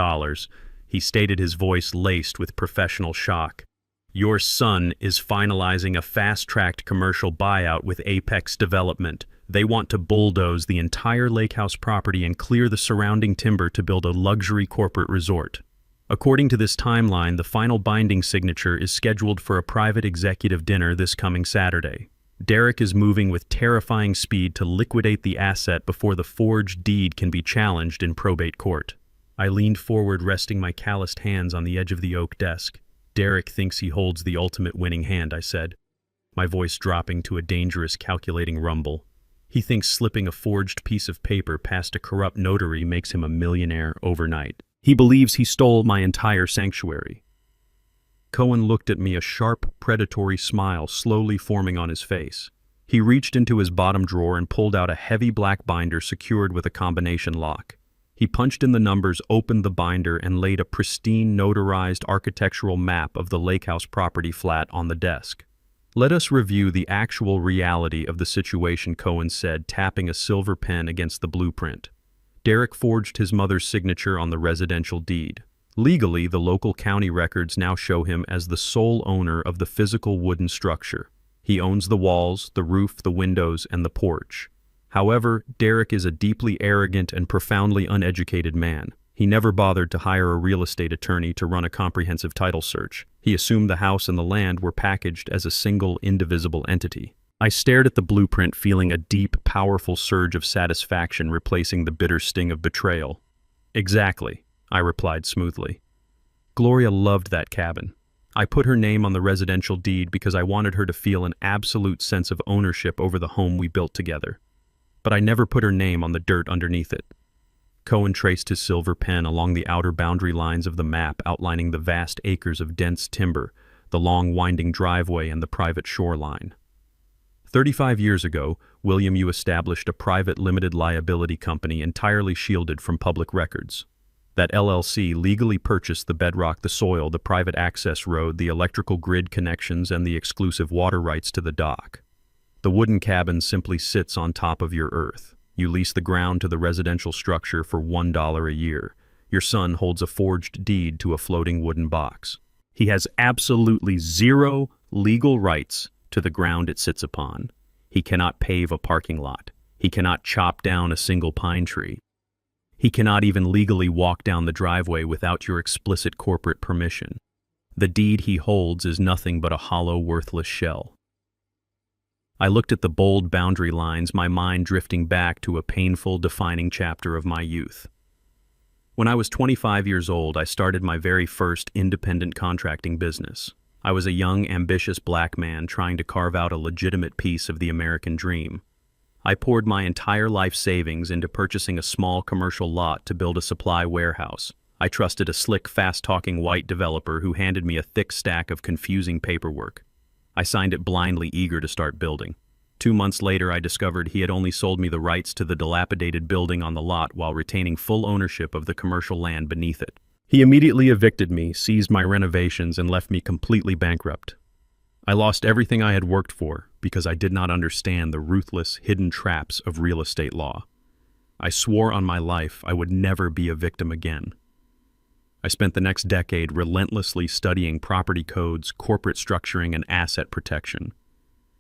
He stated, his voice laced with professional shock. "Your son is finalizing a fast-tracked commercial buyout with Apex Development. They want to bulldoze the entire Lakehouse property and clear the surrounding timber to build a luxury corporate resort. According to this timeline, the final binding signature is scheduled for a private executive dinner this coming Saturday. Derek is moving with terrifying speed to liquidate the asset before the forged deed can be challenged in probate court." I leaned forward, resting my calloused hands on the edge of the oak desk. "Derek thinks he holds the ultimate winning hand," I said, my voice dropping to a dangerous, calculating rumble. "He thinks slipping a forged piece of paper past a corrupt notary makes him a millionaire overnight. He believes he stole my entire sanctuary." Cohen looked at me, a sharp, predatory smile slowly forming on his face. He reached into his bottom drawer and pulled out a heavy black binder secured with a combination lock. He punched in the numbers, opened the binder, and laid a pristine, notarized architectural map of the Lakehouse property flat on the desk. "Let us review the actual reality of the situation," Cohen said, tapping a silver pen against the blueprint. Derek forged his mother's signature on the residential deed. Legally, the local county records now show him as the sole owner of the physical wooden structure. He owns the walls, the roof, the windows, and the porch. However, Derek is a deeply arrogant and profoundly uneducated man. He never bothered to hire a real estate attorney to run a comprehensive title search. He assumed the house and the land were packaged as a single, indivisible entity. I stared at the blueprint, feeling a deep, powerful surge of satisfaction replacing the bitter sting of betrayal. "Exactly," I replied smoothly. "Gloria loved that cabin. I put her name on the residential deed because I wanted her to feel an absolute sense of ownership over the home we built together. But I never put her name on the dirt underneath it." Cohen traced his silver pen along the outer boundary lines of the map, outlining the vast acres of dense timber, the long winding driveway, and the private shoreline. 35 years ago, William U. established a private limited liability company entirely shielded from public records. That LLC legally purchased the bedrock, the soil, the private access road, the electrical grid connections, and the exclusive water rights to the dock. The wooden cabin simply sits on top of your earth. You lease the ground to the residential structure for $1 a year. Your son holds a forged deed to a floating wooden box. He has absolutely zero legal rights to the ground it sits upon. He cannot pave a parking lot. He cannot chop down a single pine tree. He cannot even legally walk down the driveway without your explicit corporate permission. The deed he holds is nothing but a hollow, worthless shell. I looked at the bold boundary lines, my mind drifting back to a painful, defining chapter of my youth. When I was 25 years old, I started my very first independent contracting business. I was a young, ambitious black man trying to carve out a legitimate piece of the American dream. I poured my entire life savings into purchasing a small commercial lot to build a supply warehouse. I trusted a slick, fast-talking white developer who handed me a thick stack of confusing paperwork. I signed it blindly, eager to start building. 2 months later, I discovered he had only sold me the rights to the dilapidated building on the lot while retaining full ownership of the commercial land beneath it. He immediately evicted me, seized my renovations, and left me completely bankrupt. I lost everything I had worked for because I did not understand the ruthless, hidden traps of real estate law. I swore on my life I would never be a victim again. I spent the next decade relentlessly studying property codes, corporate structuring, and asset protection.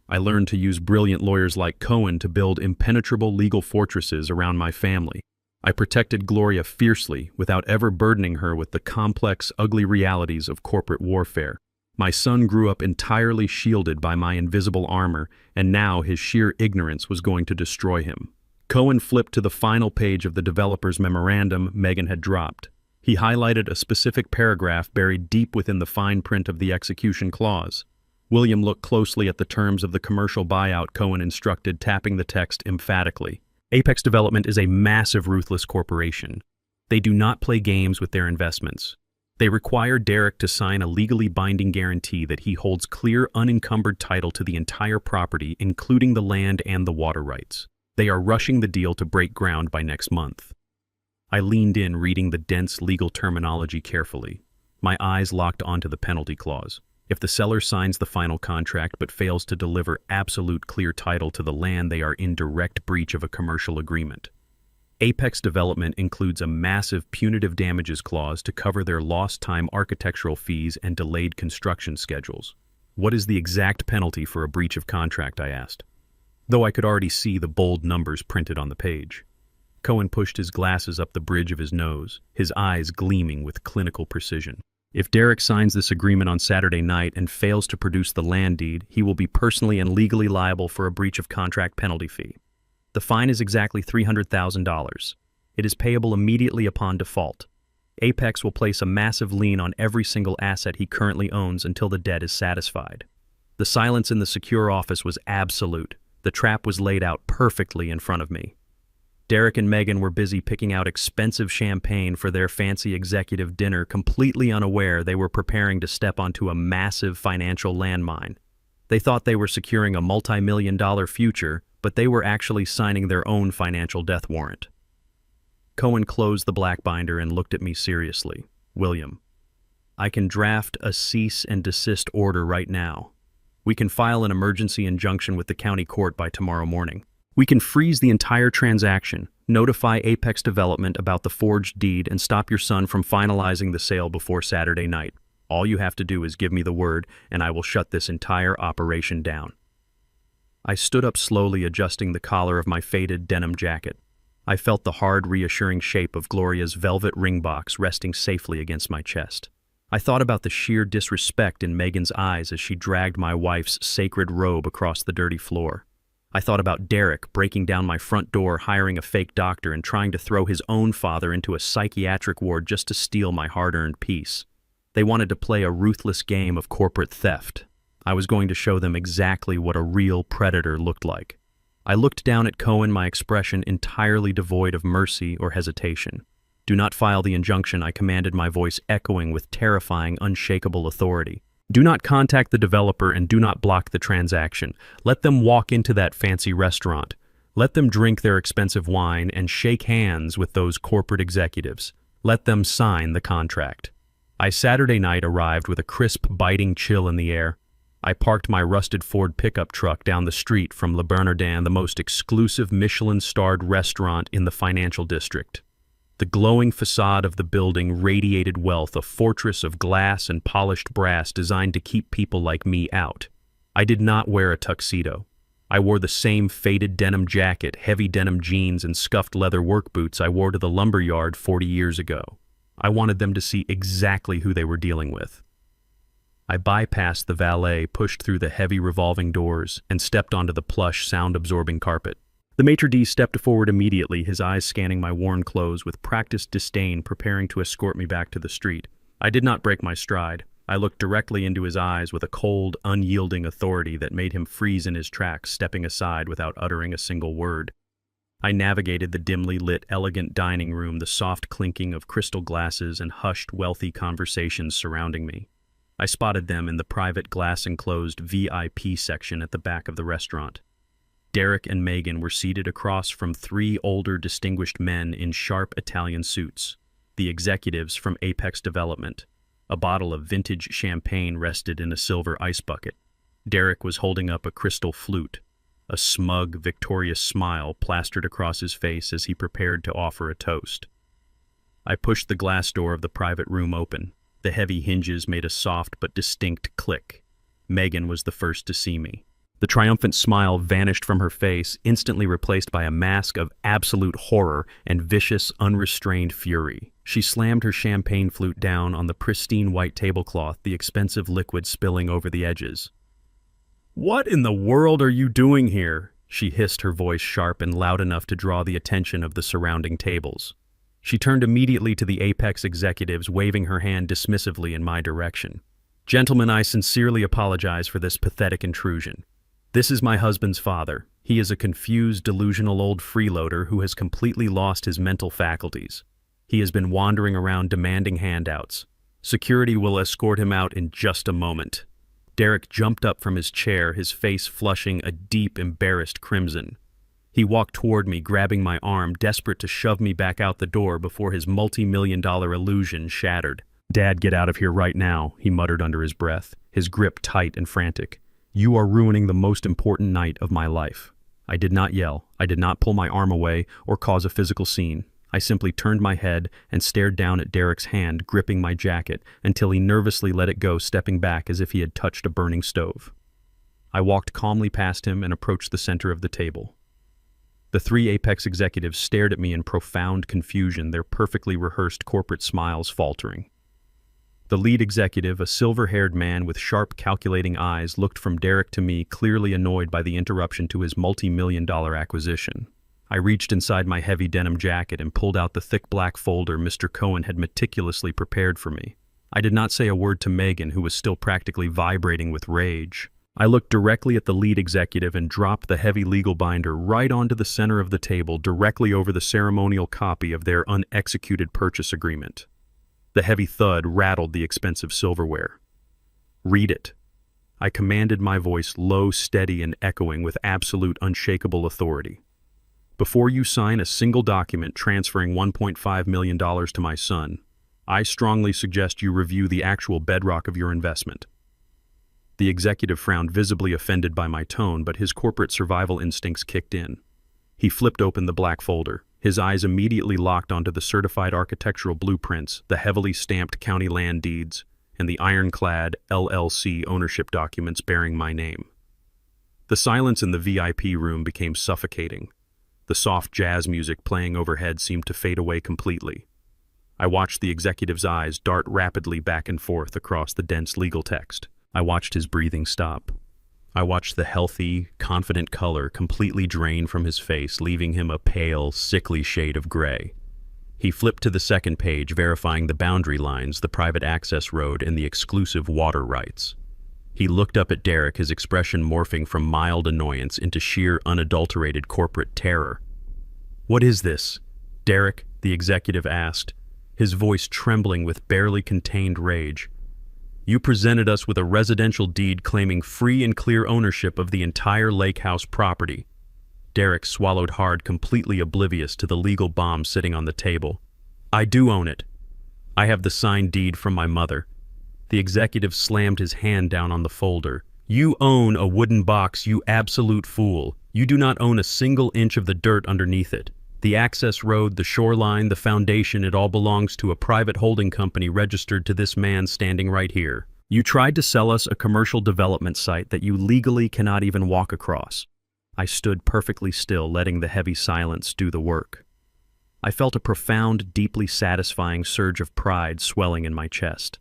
I learned to use brilliant lawyers like Cohen to build impenetrable legal fortresses around my family. I protected Gloria fiercely without ever burdening her with the complex, ugly realities of corporate warfare. My son grew up entirely shielded by my invisible armor, and now his sheer ignorance was going to destroy him. Cohen flipped to the final page of the developer's memorandum Megan had dropped. He highlighted a specific paragraph buried deep within the fine print of the execution clause. William looked closely at the terms of the commercial buyout, Cohen instructed, tapping the text emphatically. Apex Development is a massive, ruthless corporation. They do not play games with their investments. They require Derek to sign a legally binding guarantee that he holds clear, unencumbered title to the entire property, including the land and the water rights. They are rushing the deal to break ground by next month. I leaned in, reading the dense legal terminology carefully. My eyes locked onto the penalty clause. If the seller signs the final contract but fails to deliver absolute clear title to the land, they are in direct breach of a commercial agreement. Apex Development includes a massive punitive damages clause to cover their lost time architectural fees and delayed construction schedules. What is the exact penalty for a breach of contract, I asked, though I could already see the bold numbers printed on the page. Cohen pushed his glasses up the bridge of his nose, his eyes gleaming with clinical precision. If Derek signs this agreement on Saturday night and fails to produce the land deed, he will be personally and legally liable for a breach of contract penalty fee. The fine is exactly $300,000. It is payable immediately upon default. Apex will place a massive lien on every single asset he currently owns until the debt is satisfied. The silence in the secure office was absolute. The trap was laid out perfectly in front of me. Derek and Megan were busy picking out expensive champagne for their fancy executive dinner, completely unaware they were preparing to step onto a massive financial landmine. They thought they were securing a multi-million-dollar future, but they were actually signing their own financial death warrant. Cohen closed the black binder and looked at me seriously. William, I can draft a cease and desist order right now. We can file an emergency injunction with the county court by tomorrow morning. We can freeze the entire transaction, notify Apex Development about the forged deed, and stop your son from finalizing the sale before Saturday night. All you have to do is give me the word, and I will shut this entire operation down. I stood up slowly, adjusting the collar of my faded denim jacket. I felt the hard, reassuring shape of Gloria's velvet ring box resting safely against my chest. I thought about the sheer disrespect in Megan's eyes as she dragged my wife's sacred robe across the dirty floor. I thought about Derek breaking down my front door, hiring a fake doctor, and trying to throw his own father into a psychiatric ward just to steal my hard-earned peace. They wanted to play a ruthless game of corporate theft. I was going to show them exactly what a real predator looked like. I looked down at Cohen, my expression entirely devoid of mercy or hesitation. Do not file the injunction, I commanded, my voice echoing with terrifying, unshakable authority. Do not contact the developer and do not block the transaction. Let them walk into that fancy restaurant. Let them drink their expensive wine and shake hands with those corporate executives. Let them sign the contract. Saturday night arrived with a crisp, biting chill in the air. I parked my rusted Ford pickup truck down the street from Le Bernardin, the most exclusive Michelin-starred restaurant in the financial district. The glowing facade of the building radiated wealth, a fortress of glass and polished brass designed to keep people like me out. I did not wear a tuxedo. I wore the same faded denim jacket, heavy denim jeans, and scuffed leather work boots I wore to the lumber yard 40 years ago. I wanted them to see exactly who they were dealing with. I bypassed the valet, pushed through the heavy revolving doors, and stepped onto the plush, sound-absorbing carpet. The maitre d' stepped forward immediately, his eyes scanning my worn clothes with practiced disdain, preparing to escort me back to the street. I did not break my stride. I looked directly into his eyes with a cold, unyielding authority that made him freeze in his tracks, stepping aside without uttering a single word. I navigated the dimly lit, elegant dining room, the soft clinking of crystal glasses and hushed, wealthy conversations surrounding me. I spotted them in the private glass-enclosed VIP section at the back of the restaurant. Derek and Megan were seated across from three older, distinguished men in sharp Italian suits, the executives from Apex Development. A bottle of vintage champagne rested in a silver ice bucket. Derek was holding up a crystal flute, a smug, victorious smile plastered across his face as he prepared to offer a toast. I pushed the glass door of the private room open. The heavy hinges made a soft but distinct click. Megan was the first to see me. The triumphant smile vanished from her face, instantly replaced by a mask of absolute horror and vicious, unrestrained fury. She slammed her champagne flute down on the pristine white tablecloth, the expensive liquid spilling over the edges. "What in the world are you doing here?" she hissed, her voice sharp and loud enough to draw the attention of the surrounding tables. She turned immediately to the Apex executives, waving her hand dismissively in my direction. "Gentlemen, I sincerely apologize for this pathetic intrusion. This is my husband's father. He is a confused, delusional old freeloader who has completely lost his mental faculties. He has been wandering around demanding handouts. Security will escort him out in just a moment." Derek jumped up from his chair, his face flushing a deep, embarrassed crimson. He walked toward me, grabbing my arm, desperate to shove me back out the door before his multi-million-dollar illusion shattered. "Dad, get out of here right now," he muttered under his breath, his grip tight and frantic. "You are ruining the most important night of my life." I did not yell. I did not pull my arm away or cause a physical scene. I simply turned my head and stared down at Derek's hand, gripping my jacket, until he nervously let it go, stepping back as if he had touched a burning stove. I walked calmly past him and approached the center of the table. The three Apex executives stared at me in profound confusion, their perfectly rehearsed corporate smiles faltering. The lead executive, a silver-haired man with sharp, calculating eyes, looked from Derek to me, clearly annoyed by the interruption to his multi-million-dollar acquisition. I reached inside my heavy denim jacket and pulled out the thick black folder Mr. Cohen had meticulously prepared for me. I did not say a word to Megan, who was still practically vibrating with rage. I looked directly at the lead executive and dropped the heavy legal binder right onto the center of the table, directly over the ceremonial copy of their unexecuted purchase agreement. The heavy thud rattled the expensive silverware. "Read it." I commanded, my voice low, steady, and echoing with absolute, unshakable authority. "Before you sign a single document transferring $1.5 million to my son, I strongly suggest you review the actual bedrock of your investment." The executive frowned, visibly offended by my tone, but his corporate survival instincts kicked in. He flipped open the black folder. His eyes immediately locked onto the certified architectural blueprints, the heavily stamped county land deeds, and the ironclad LLC ownership documents bearing my name. The silence in the VIP room became suffocating. The soft jazz music playing overhead seemed to fade away completely. I watched the executive's eyes dart rapidly back and forth across the dense legal text. I watched his breathing stop. I watched the healthy, confident color completely drain from his face, leaving him a pale, sickly shade of gray. He flipped to the second page, verifying the boundary lines, the private access road, and the exclusive water rights. He looked up at Derek, his expression morphing from mild annoyance into sheer, unadulterated corporate terror. "What is this?" Derek, the executive, asked, his voice trembling with barely contained rage. "You presented us with a residential deed claiming free and clear ownership of the entire Lakehouse property." Derek swallowed hard, completely oblivious to the legal bomb sitting on the table. "I do own it. I have the signed deed from my mother." The executive slammed his hand down on the folder. "You own a wooden box, you absolute fool. You do not own a single inch of the dirt underneath it. The access road, the shoreline, the foundation, it all belongs to a private holding company registered to this man standing right here. You tried to sell us a commercial development site that you legally cannot even walk across. I stood perfectly still, letting the heavy silence do the work. I felt a profound, deeply satisfying surge of pride swelling in my chest.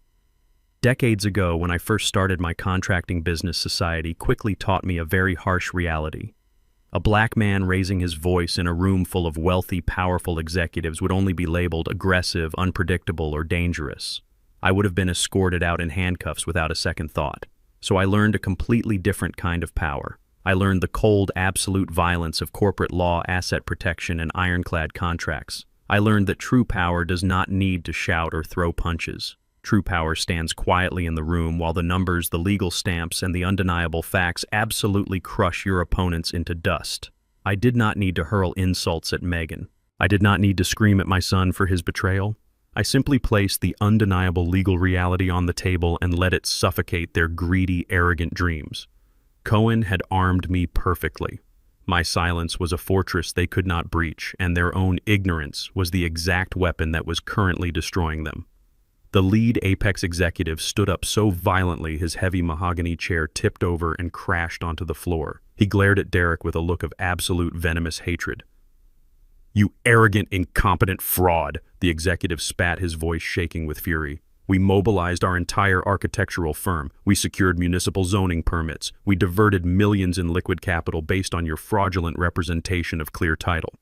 Decades ago, when I first started my contracting business, society quickly taught me a very harsh reality. A black man raising his voice in a room full of wealthy, powerful executives would only be labeled aggressive, unpredictable, or dangerous. I would have been escorted out in handcuffs without a second thought. So I learned a completely different kind of power. I learned the cold, absolute violence of corporate law, asset protection, and ironclad contracts. I learned that true power does not need to shout or throw punches. True power stands quietly in the room while the numbers, the legal stamps, and the undeniable facts absolutely crush your opponents into dust. I did not need to hurl insults at Megan. I did not need to scream at my son for his betrayal. I simply placed the undeniable legal reality on the table and let it suffocate their greedy, arrogant dreams. Cohen had armed me perfectly. My silence was a fortress they could not breach, and their own ignorance was the exact weapon that was currently destroying them. The lead Apex executive stood up so violently his heavy mahogany chair tipped over and crashed onto the floor. He glared at Derek with a look of absolute venomous hatred. "You arrogant, incompetent fraud," the executive spat, his voice shaking with fury. "We mobilized our entire architectural firm. We secured municipal zoning permits. We diverted millions in liquid capital based on your fraudulent representation of clear title."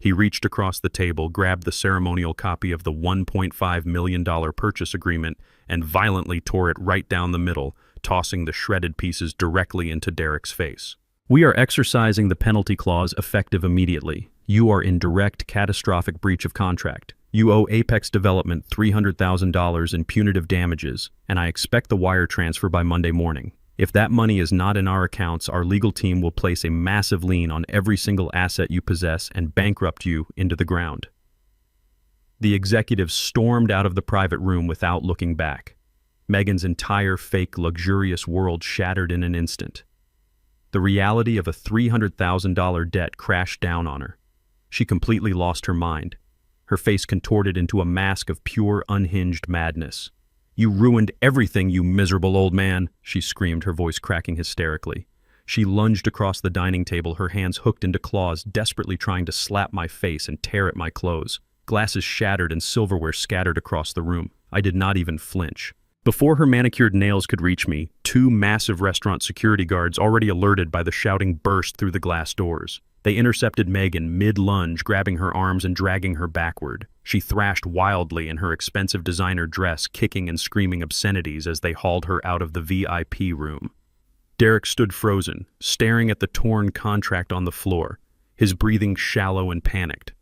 He reached across the table, grabbed the ceremonial copy of the $1.5 million purchase agreement, and violently tore it right down the middle, tossing the shredded pieces directly into Derek's face. "We are exercising the penalty clause effective immediately. You are in direct, catastrophic breach of contract. You owe Apex Development $300,000 in punitive damages, and I expect the wire transfer by Monday morning. If that money is not in our accounts, our legal team will place a massive lien on every single asset you possess and bankrupt you into the ground." The executive stormed out of the private room without looking back. Megan's entire fake, luxurious world shattered in an instant. The reality of a $300,000 debt crashed down on her. She completely lost her mind. Her face contorted into a mask of pure, unhinged madness. "You ruined everything, you miserable old man," she screamed, her voice cracking hysterically. She lunged across the dining table, her hands hooked into claws, desperately trying to slap my face and tear at my clothes. Glasses shattered and silverware scattered across the room. I did not even flinch. Before her manicured nails could reach me, two massive restaurant security guards, already alerted by the shouting, burst through the glass doors. They intercepted Megan mid-lunge, grabbing her arms and dragging her backward. She thrashed wildly in her expensive designer dress, kicking and screaming obscenities as they hauled her out of the VIP room. Derek stood frozen, staring at the torn contract on the floor, his breathing shallow and panicked.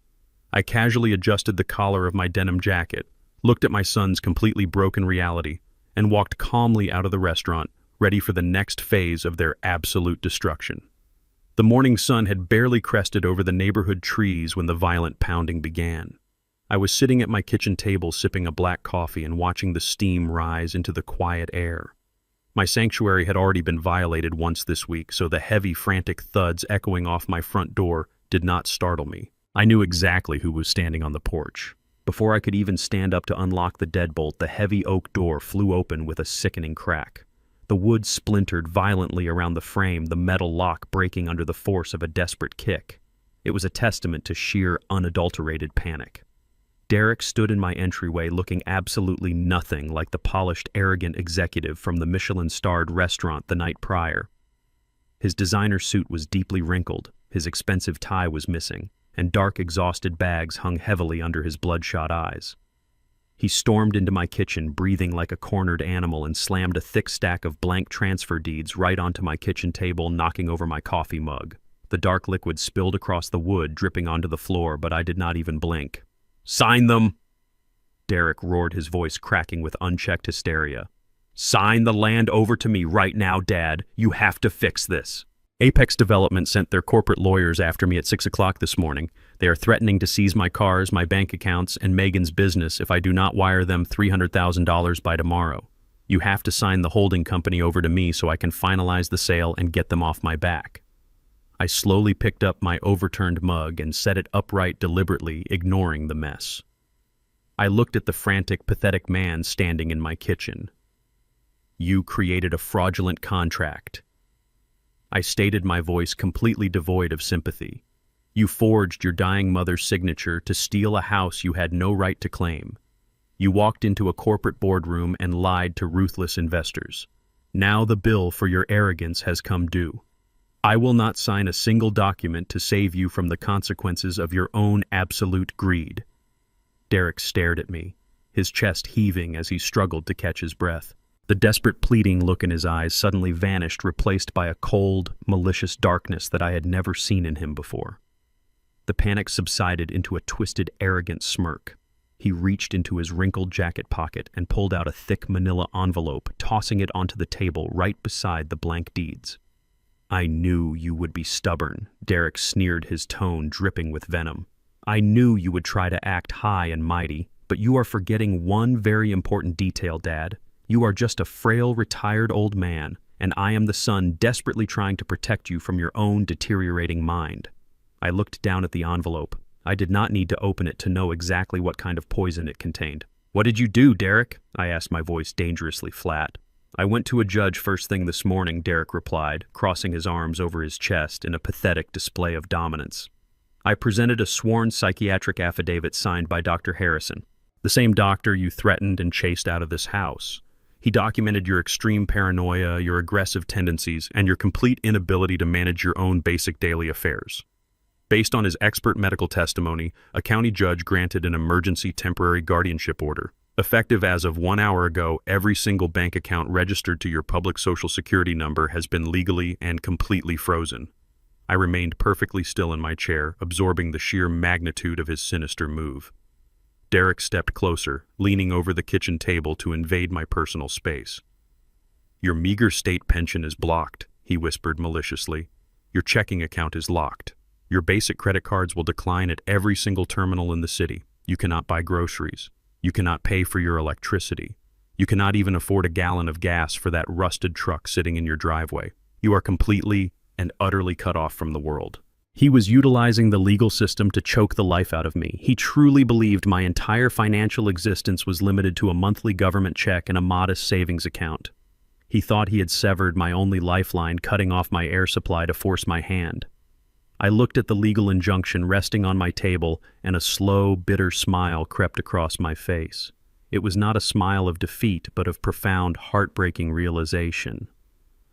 I casually adjusted the collar of my denim jacket, looked at my son's completely broken reality, and walked calmly out of the restaurant, ready for the next phase of their absolute destruction. The morning sun had barely crested over the neighborhood trees when the violent pounding began. I was sitting at my kitchen table sipping a black coffee and watching the steam rise into the quiet air. My sanctuary had already been violated once this week, so the heavy, frantic thuds echoing off my front door did not startle me. I knew exactly who was standing on the porch. Before I could even stand up to unlock the deadbolt, the heavy oak door flew open with a sickening crack. The wood splintered violently around the frame, the metal lock breaking under the force of a desperate kick. It was a testament to sheer, unadulterated panic. Derek stood in my entryway looking absolutely nothing like the polished, arrogant executive from the Michelin-starred restaurant the night prior. His designer suit was deeply wrinkled, his expensive tie was missing, and dark, exhausted bags hung heavily under his bloodshot eyes. He stormed into my kitchen, breathing like a cornered animal, and slammed a thick stack of blank transfer deeds right onto my kitchen table, knocking over my coffee mug. The dark liquid spilled across the wood, dripping onto the floor, but I did not even blink. "Sign them!" Derek roared, his voice cracking with unchecked hysteria. "Sign the land over to me right now, Dad. You have to fix this." Apex Development sent their corporate lawyers after me at 6 o'clock this morning. They are threatening to seize my cars, my bank accounts, and Megan's business if I do not wire them $300,000 by tomorrow. You have to sign the holding company over to me so I can finalize the sale and get them off my back. I slowly picked up my overturned mug and set it upright deliberately, ignoring the mess. I looked at the frantic, pathetic man standing in my kitchen. "You created a fraudulent contract. I stated, my voice completely devoid of sympathy. You forged your dying mother's signature to steal a house you had no right to claim. You walked into a corporate boardroom and lied to ruthless investors. Now the bill for your arrogance has come due. I will not sign a single document to save you from the consequences of your own absolute greed. Derek stared at me, his chest heaving as he struggled to catch his breath. The desperate pleading look in his eyes suddenly vanished, replaced by a cold, malicious darkness that I had never seen in him before. The panic subsided into a twisted, arrogant smirk. He reached into his wrinkled jacket pocket and pulled out a thick manila envelope, tossing it onto the table right beside the blank deeds. I knew you would be stubborn, Derek sneered, his tone dripping with venom. I knew you would try to act high and mighty, but you are forgetting one very important detail, Dad. You are just a frail, retired old man, and I am the son desperately trying to protect you from your own deteriorating mind. I looked down at the envelope. I did not need to open it to know exactly what kind of poison it contained. What did you do, Derek? I asked, my voice dangerously flat. I went to a judge first thing this morning, Derek replied, crossing his arms over his chest in a pathetic display of dominance. I presented a sworn psychiatric affidavit signed by Dr. Harrison, the same doctor you threatened and chased out of this house. He documented your extreme paranoia, your aggressive tendencies, and your complete inability to manage your own basic daily affairs. Based on his expert medical testimony, a county judge granted an emergency temporary guardianship order. Effective as of 1 hour ago, every single bank account registered to your public Social Security number has been legally and completely frozen. I remained perfectly still in my chair, absorbing the sheer magnitude of his sinister move. Derek stepped closer, leaning over the kitchen table to invade my personal space. Your meager state pension is blocked, he whispered maliciously. Your checking account is locked. Your basic credit cards will decline at every single terminal in the city. You cannot buy groceries. You cannot pay for your electricity. You cannot even afford a gallon of gas for that rusted truck sitting in your driveway. You are completely and utterly cut off from the world. He was utilizing the legal system to choke the life out of me. He truly believed my entire financial existence was limited to a monthly government check and a modest savings account. He thought he had severed my only lifeline, cutting off my air supply to force my hand. I looked at the legal injunction resting on my table, and a slow, bitter smile crept across my face. It was not a smile of defeat, but of profound, heartbreaking realization.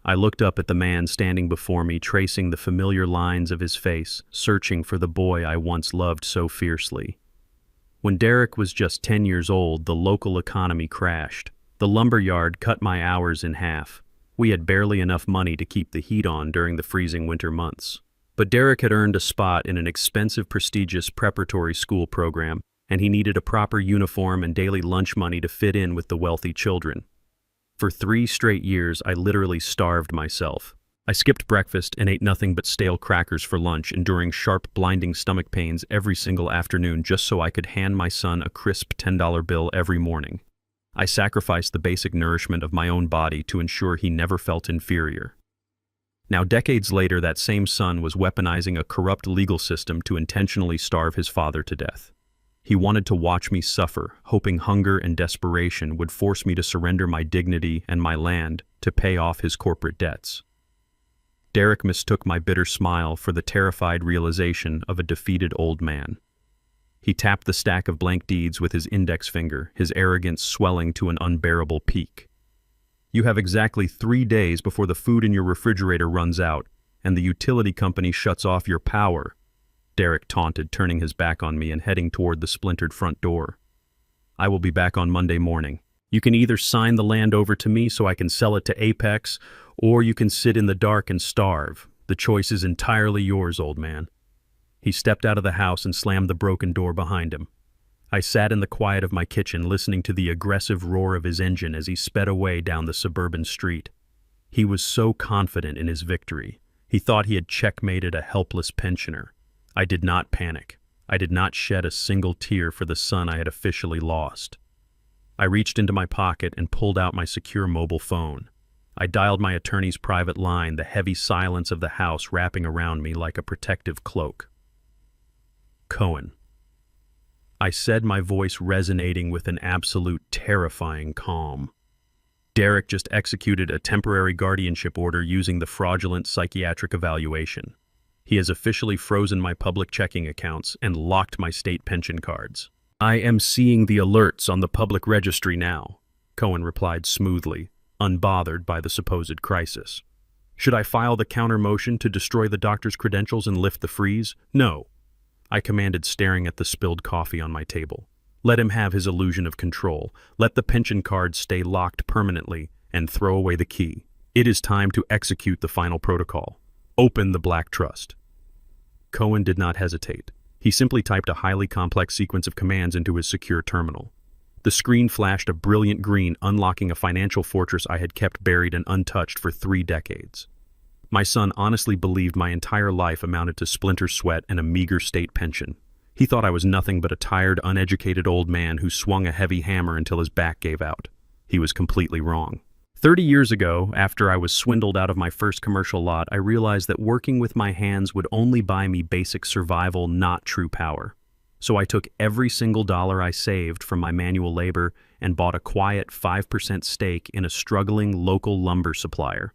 I looked up at the man standing before me, tracing the familiar lines of his face, searching for the boy I once loved so fiercely. When Derek was just 10 years old, the local economy crashed. The lumberyard cut my hours in half. We had barely enough money to keep the heat on during the freezing winter months. But Derek had earned a spot in an expensive, prestigious preparatory school program, and he needed a proper uniform and daily lunch money to fit in with the wealthy children. For 3 straight years, I literally starved myself. I skipped breakfast and ate nothing but stale crackers for lunch, enduring sharp, blinding stomach pains every single afternoon just so I could hand my son a crisp $10 bill every morning. I sacrificed the basic nourishment of my own body to ensure he never felt inferior. Now, decades later, that same son was weaponizing a corrupt legal system to intentionally starve his father to death. He wanted to watch me suffer, hoping hunger and desperation would force me to surrender my dignity and my land to pay off his corporate debts. Derek mistook my bitter smile for the terrified realization of a defeated old man. He tapped the stack of blank deeds with his index finger, his arrogance swelling to an unbearable peak. You have exactly 3 days before the food in your refrigerator runs out and the utility company shuts off your power, Derek taunted, turning his back on me and heading toward the splintered front door. I will be back on Monday morning. You can either sign the land over to me so I can sell it to Apex, or you can sit in the dark and starve. The choice is entirely yours, old man. He stepped out of the house and slammed the broken door behind him. I sat in the quiet of my kitchen, listening to the aggressive roar of his engine as he sped away down the suburban street. He was so confident in his victory. He thought he had checkmated a helpless pensioner. I did not panic. I did not shed a single tear for the son I had officially lost. I reached into my pocket and pulled out my secure mobile phone. I dialed my attorney's private line, the heavy silence of the house wrapping around me like a protective cloak. Cohen. I said, my voice resonating with an absolute terrifying calm. Derek just executed a temporary guardianship order using the fraudulent psychiatric evaluation. He has officially frozen my public checking accounts and locked my state pension cards. I am seeing the alerts on the public registry now, Cohen replied smoothly, unbothered by the supposed crisis. Should I file the counter motion to destroy the doctor's credentials and lift the freeze? No, I commanded, staring at the spilled coffee on my table. Let him have his illusion of control. Let the pension cards stay locked permanently and throw away the key. It is time to execute the final protocol. Open the Black Trust. Cohen did not hesitate. He simply typed a highly complex sequence of commands into his secure terminal. The screen flashed a brilliant green, unlocking a financial fortress I had kept buried and untouched for 3 decades. My son honestly believed my entire life amounted to splinter sweat and a meager state pension. He thought I was nothing but a tired, uneducated old man who swung a heavy hammer until his back gave out. He was completely wrong. 30 years ago, after I was swindled out of my first commercial lot, I realized that working with my hands would only buy me basic survival, not true power. So I took every single dollar I saved from my manual labor and bought a quiet 5% stake in a struggling local lumber supplier.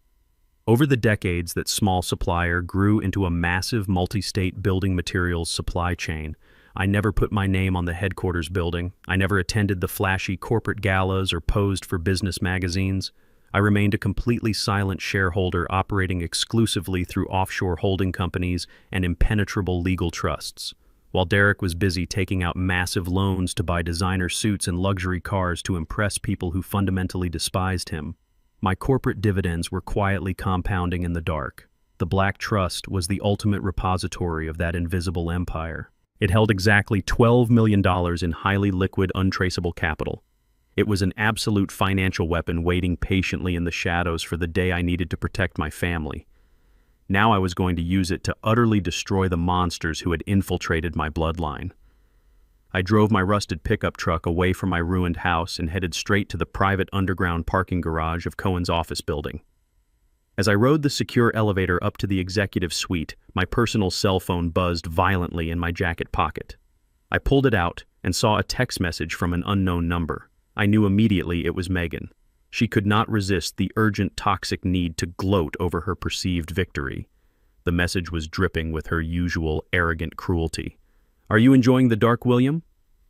Over the decades, that small supplier grew into a massive multi-state building materials supply chain. I never put my name on the headquarters building. I never attended the flashy corporate galas or posed for business magazines. I remained a completely silent shareholder, operating exclusively through offshore holding companies and impenetrable legal trusts. While Derek was busy taking out massive loans to buy designer suits and luxury cars to impress people who fundamentally despised him, my corporate dividends were quietly compounding in the dark. The Black Trust was the ultimate repository of that invisible empire. It held exactly $12 million in highly liquid, untraceable capital. It was an absolute financial weapon waiting patiently in the shadows for the day I needed to protect my family. Now I was going to use it to utterly destroy the monsters who had infiltrated my bloodline. I drove my rusted pickup truck away from my ruined house and headed straight to the private underground parking garage of Cohen's office building. As I rode the secure elevator up to the executive suite, my personal cell phone buzzed violently in my jacket pocket. I pulled it out and saw a text message from an unknown number. I knew immediately it was Megan. She could not resist the urgent, toxic need to gloat over her perceived victory. The message was dripping with her usual arrogant cruelty. "Are you enjoying the dark, William?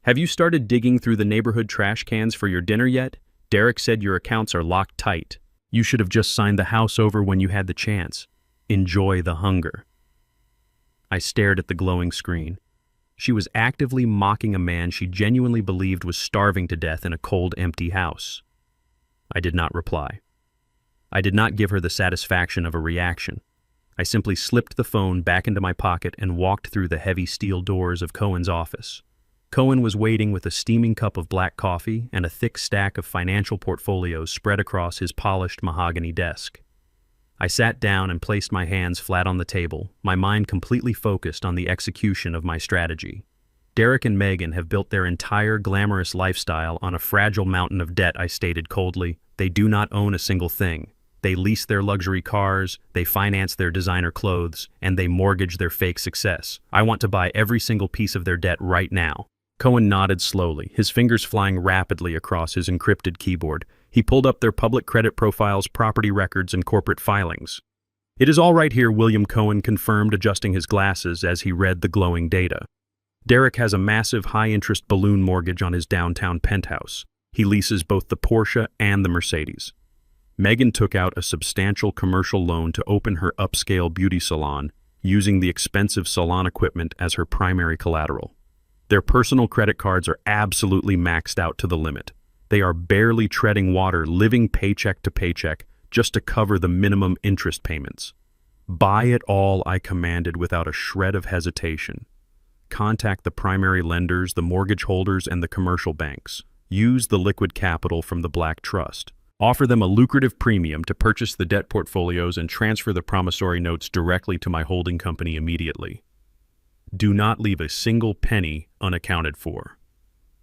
Have you started digging through the neighborhood trash cans for your dinner yet? Derek said your accounts are locked tight. You should have just signed the house over when you had the chance. Enjoy the hunger." I stared at the glowing screen. She was actively mocking a man she genuinely believed was starving to death in a cold, empty house. I did not reply. I did not give her the satisfaction of a reaction. I simply slipped the phone back into my pocket and walked through the heavy steel doors of Cohen's office. Cohen was waiting with a steaming cup of black coffee and a thick stack of financial portfolios spread across his polished mahogany desk. I sat down and placed my hands flat on the table, my mind completely focused on the execution of my strategy. Derek and Megan have built their entire glamorous lifestyle on a fragile mountain of debt, I stated coldly. They do not own a single thing. They lease their luxury cars, they finance their designer clothes, and they mortgage their fake success. I want to buy every single piece of their debt right now. Cohen nodded slowly, his fingers flying rapidly across his encrypted keyboard. He pulled up their public credit profiles, property records, and corporate filings. "It is all right here," William Cohen confirmed, adjusting his glasses as he read the glowing data. Derek has a massive high-interest balloon mortgage on his downtown penthouse. He leases both the Porsche and the Mercedes. Megan took out a substantial commercial loan to open her upscale beauty salon, using the expensive salon equipment as her primary collateral. Their personal credit cards are absolutely maxed out to the limit. They are barely treading water, living paycheck to paycheck, just to cover the minimum interest payments. "Buy it all," I commanded without a shred of hesitation. Contact the primary lenders, the mortgage holders, and the commercial banks. Use the liquid capital from the Black Trust. Offer them a lucrative premium to purchase the debt portfolios and transfer the promissory notes directly to my holding company immediately. Do not leave a single penny unaccounted for.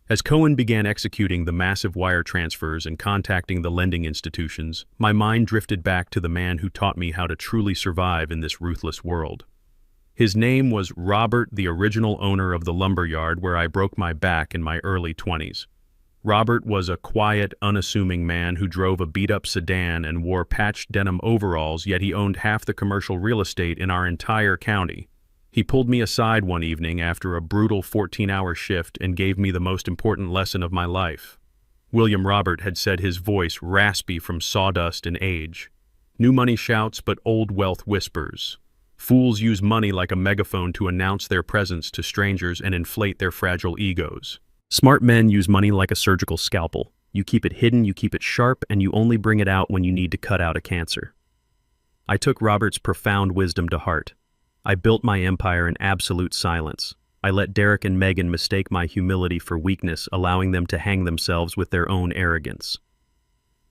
As Cohen began executing the massive wire transfers and contacting the lending institutions, my mind drifted back to the man who taught me how to truly survive in this ruthless world. His name was Robert, the original owner of the lumber yard where I broke my back in my early 20s. Robert was a quiet, unassuming man who drove a beat-up sedan and wore patched denim overalls, yet he owned half the commercial real estate in our entire county. He pulled me aside one evening after a brutal 14-hour shift and gave me the most important lesson of my life. William Robert had said, his voice raspy from sawdust and age. New money shouts, but old wealth whispers. Fools use money like a megaphone to announce their presence to strangers and inflate their fragile egos. Smart men use money like a surgical scalpel. You keep it hidden, you keep it sharp, and you only bring it out when you need to cut out a cancer. I took Robert's profound wisdom to heart. I built my empire in absolute silence. I let Derek and Megan mistake my humility for weakness, allowing them to hang themselves with their own arrogance.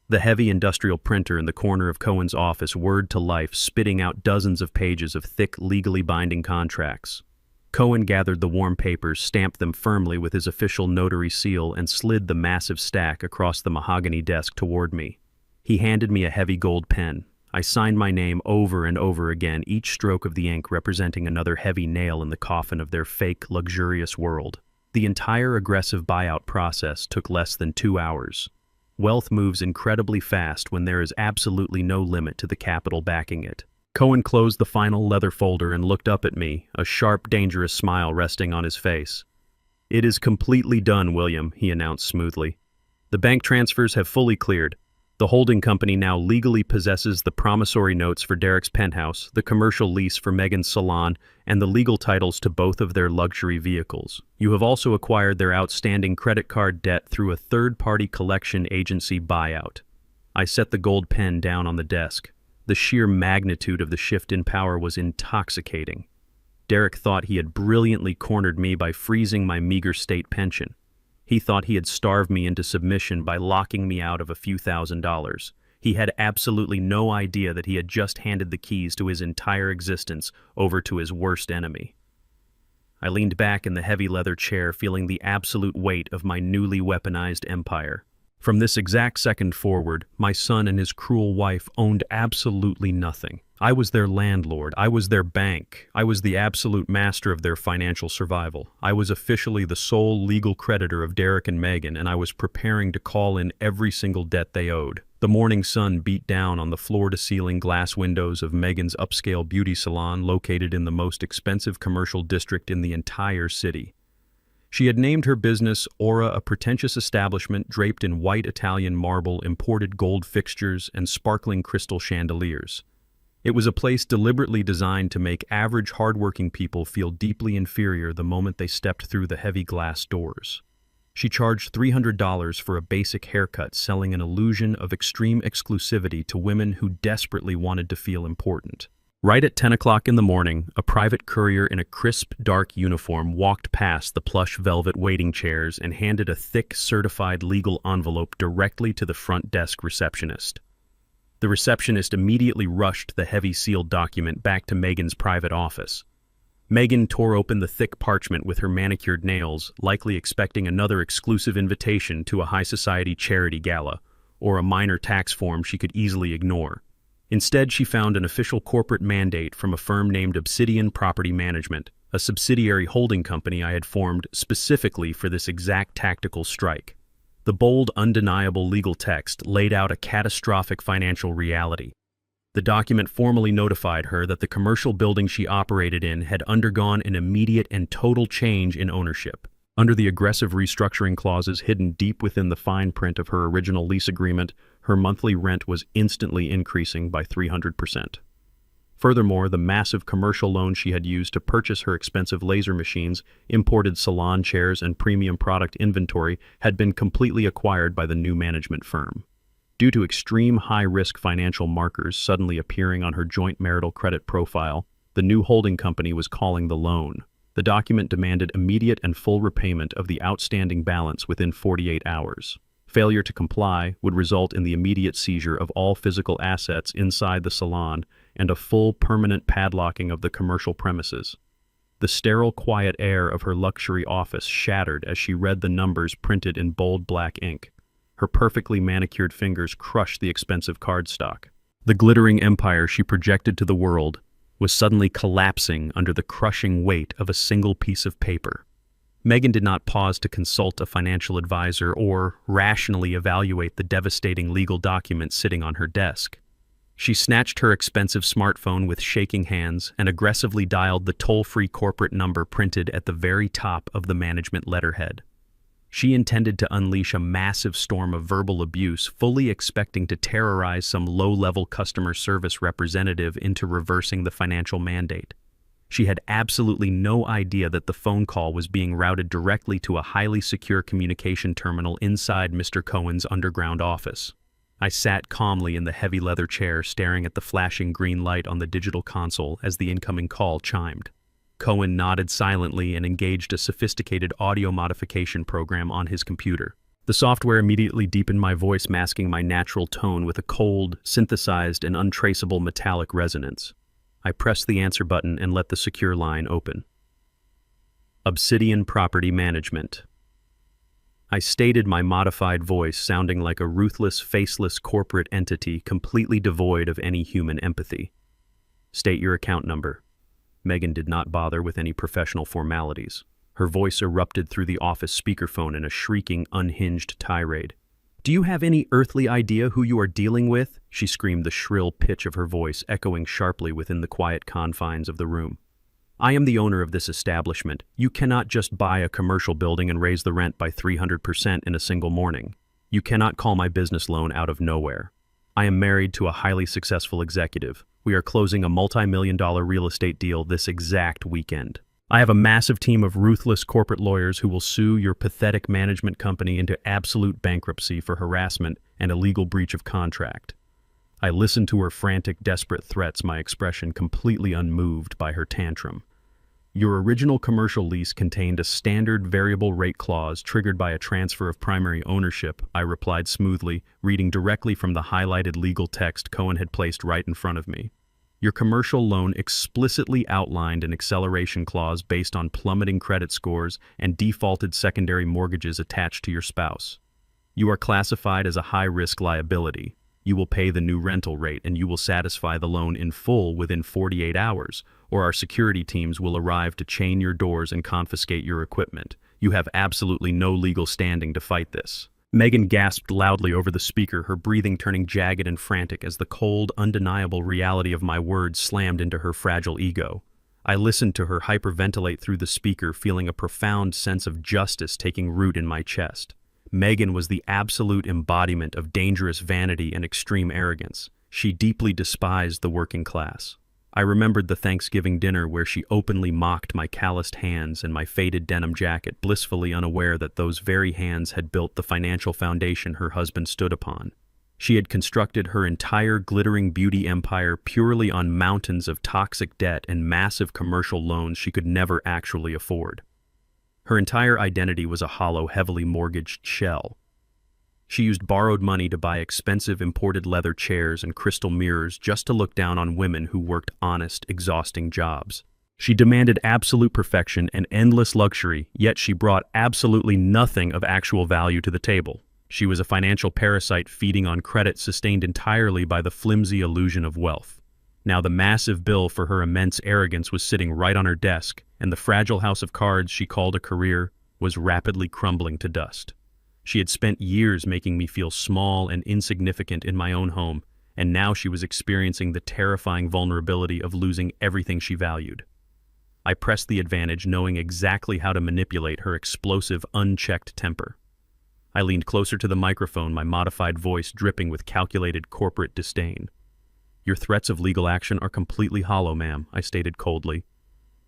The heavy industrial printer in the corner of Cohen's office whirred to life, spitting out dozens of pages of thick, legally binding contracts. Cohen gathered the warm papers, stamped them firmly with his official notary seal, and slid the massive stack across the mahogany desk toward me. He handed me a heavy gold pen. I signed my name over and over again, each stroke of the ink representing another heavy nail in the coffin of their fake, luxurious world. The entire aggressive buyout process took less than 2 hours. Wealth moves incredibly fast when there is absolutely no limit to the capital backing it. Cohen closed the final leather folder and looked up at me, a sharp, dangerous smile resting on his face. "It is completely done, William," he announced smoothly. "The bank transfers have fully cleared. The holding company now legally possesses the promissory notes for Derek's penthouse, the commercial lease for Megan's salon, and the legal titles to both of their luxury vehicles. You have also acquired their outstanding credit card debt through a third-party collection agency buyout." I set the gold pen down on the desk. The sheer magnitude of the shift in power was intoxicating. Derek thought he had brilliantly cornered me by freezing my meager state pension. He thought he had starved me into submission by locking me out of a few $1,000s. He had absolutely no idea that he had just handed the keys to his entire existence over to his worst enemy. I leaned back in the heavy leather chair, feeling the absolute weight of my newly weaponized empire. From this exact second forward, my son and his cruel wife owned absolutely nothing. I was their landlord. I was their bank. I was the absolute master of their financial survival. I was officially the sole legal creditor of Derek and Megan, and I was preparing to call in every single debt they owed. The morning sun beat down on the floor-to-ceiling glass windows of Megan's upscale beauty salon located in the most expensive commercial district in the entire city. She had named her business Aura, a pretentious establishment draped in white Italian marble, imported gold fixtures, and sparkling crystal chandeliers. It was a place deliberately designed to make average, hardworking people feel deeply inferior the moment they stepped through the heavy glass doors. She charged $300 for a basic haircut, selling an illusion of extreme exclusivity to women who desperately wanted to feel important. Right at 10 o'clock in the morning, a private courier in a crisp, dark uniform walked past the plush velvet waiting chairs and handed a thick, certified legal envelope directly to the front desk receptionist. The receptionist immediately rushed the heavy sealed document back to Megan's private office. Megan tore open the thick parchment with her manicured nails, likely expecting another exclusive invitation to a high society charity gala, or a minor tax form she could easily ignore. Instead, she found an official corporate mandate from a firm named Obsidian Property Management, a subsidiary holding company I had formed specifically for this exact tactical strike. The bold, undeniable legal text laid out a catastrophic financial reality. The document formally notified her that the commercial building she operated in had undergone an immediate and total change in ownership. Under the aggressive restructuring clauses hidden deep within the fine print of her original lease agreement, her monthly rent was instantly increasing by 300%. Furthermore, the massive commercial loan she had used to purchase her expensive laser machines, imported salon chairs, and premium product inventory had been completely acquired by the new management firm. Due to extreme high-risk financial markers suddenly appearing on her joint marital credit profile, the new holding company was calling the loan. The document demanded immediate and full repayment of the outstanding balance within 48 hours. Failure to comply would result in the immediate seizure of all physical assets inside the salon and a full permanent padlocking of the commercial premises. The sterile, quiet air of her luxury office shattered as she read the numbers printed in bold black ink. Her perfectly manicured fingers crushed the expensive cardstock. The glittering empire she projected to the world was suddenly collapsing under the crushing weight of a single piece of paper. Megan did not pause to consult a financial advisor or rationally evaluate the devastating legal documents sitting on her desk. She snatched her expensive smartphone with shaking hands and aggressively dialed the toll-free corporate number printed at the very top of the management letterhead. She intended to unleash a massive storm of verbal abuse, fully expecting to terrorize some low-level customer service representative into reversing the financial mandate. She had absolutely no idea that the phone call was being routed directly to a highly secure communication terminal inside Mr. Cohen's underground office. I sat calmly in the heavy leather chair, staring at the flashing green light on the digital console as the incoming call chimed. Cohen nodded silently and engaged a sophisticated audio modification program on his computer. The software immediately deepened my voice, masking my natural tone with a cold, synthesized, and untraceable metallic resonance. I pressed the answer button and let the secure line open. Obsidian Property Management. I stated, my modified voice sounding like a ruthless, faceless corporate entity completely devoid of any human empathy. State your account number. Megan did not bother with any professional formalities. Her voice erupted through the office speakerphone in a shrieking, unhinged tirade. "Do you have any earthly idea who you are dealing with?" she screamed, the shrill pitch of her voice echoing sharply within the quiet confines of the room. "I am the owner of this establishment. You cannot just buy a commercial building and raise the rent by 300% in a single morning. You cannot call my business loan out of nowhere. I am married to a highly successful executive. We are closing a multi-million-dollar real estate deal this exact weekend. I have a massive team of ruthless corporate lawyers who will sue your pathetic management company into absolute bankruptcy for harassment and illegal breach of contract." I listened to her frantic, desperate threats, my expression completely unmoved by her tantrum. "Your original commercial lease contained a standard variable rate clause triggered by a transfer of primary ownership," I replied smoothly, reading directly from the highlighted legal text Cohen had placed right in front of me. "Your commercial loan explicitly outlined an acceleration clause based on plummeting credit scores and defaulted secondary mortgages attached to your spouse. You are classified as a high-risk liability. You will pay the new rental rate and you will satisfy the loan in full within 48 hours, or our security teams will arrive to chain your doors and confiscate your equipment. You have absolutely no legal standing to fight this." Megan gasped loudly over the speaker, her breathing turning jagged and frantic as the cold, undeniable reality of my words slammed into her fragile ego. I listened to her hyperventilate through the speaker, feeling a profound sense of justice taking root in my chest. Megan was the absolute embodiment of dangerous vanity and extreme arrogance. She deeply despised the working class. I remembered the Thanksgiving dinner where she openly mocked my calloused hands and my faded denim jacket, blissfully unaware that those very hands had built the financial foundation her husband stood upon. She had constructed her entire glittering beauty empire purely on mountains of toxic debt and massive commercial loans she could never actually afford. Her entire identity was a hollow, heavily mortgaged shell. She used borrowed money to buy expensive imported leather chairs and crystal mirrors just to look down on women who worked honest, exhausting jobs. She demanded absolute perfection and endless luxury, yet she brought absolutely nothing of actual value to the table. She was a financial parasite feeding on credit sustained entirely by the flimsy illusion of wealth. Now the massive bill for her immense arrogance was sitting right on her desk, and the fragile house of cards she called a career was rapidly crumbling to dust. She had spent years making me feel small and insignificant in my own home, and now she was experiencing the terrifying vulnerability of losing everything she valued. I pressed the advantage, knowing exactly how to manipulate her explosive, unchecked temper. I leaned closer to the microphone, my modified voice dripping with calculated corporate disdain. "Your threats of legal action are completely hollow, ma'am," I stated coldly.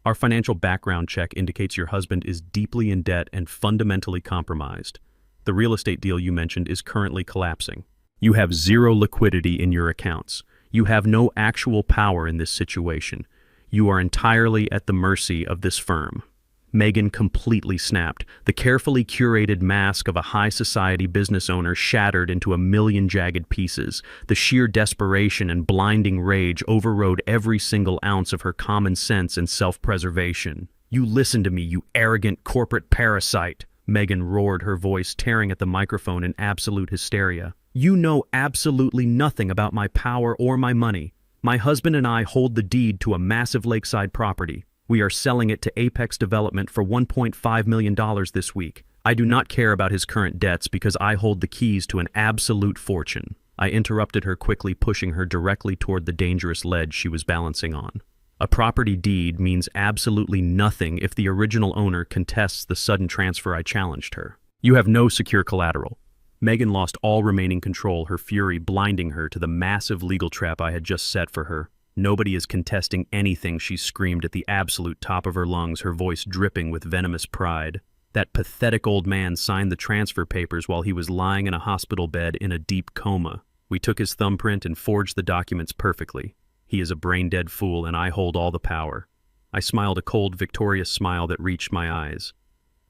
"Our financial background check indicates your husband is deeply in debt and fundamentally compromised. The real estate deal you mentioned is currently collapsing. You have zero liquidity in your accounts. You have no actual power in this situation. You are entirely at the mercy of this firm." Megan completely snapped. The carefully curated mask of a high society business owner shattered into a million jagged pieces. The sheer desperation and blinding rage overrode every single ounce of her common sense and self-preservation. "You listen to me, you arrogant corporate parasite," Megan roared, her voice tearing at the microphone in absolute hysteria. "You know absolutely nothing about my power or my money. My husband and I hold the deed to a massive lakeside property. We are selling it to Apex Development for $1.5 million this week. I do not care about his current debts because I hold the keys to an absolute fortune." I interrupted her quickly, pushing her directly toward the dangerous ledge she was balancing on. "A property deed means absolutely nothing if the original owner contests the sudden transfer," I challenged her. "You have no secure collateral." Megan lost all remaining control, her fury blinding her to the massive legal trap I had just set for her. "Nobody is contesting anything," she screamed at the absolute top of her lungs, her voice dripping with venomous pride. "That pathetic old man signed the transfer papers while he was lying in a hospital bed in a deep coma. We took his thumbprint and forged the documents perfectly. He is a brain-dead fool, and I hold all the power." I smiled a cold, victorious smile that reached my eyes.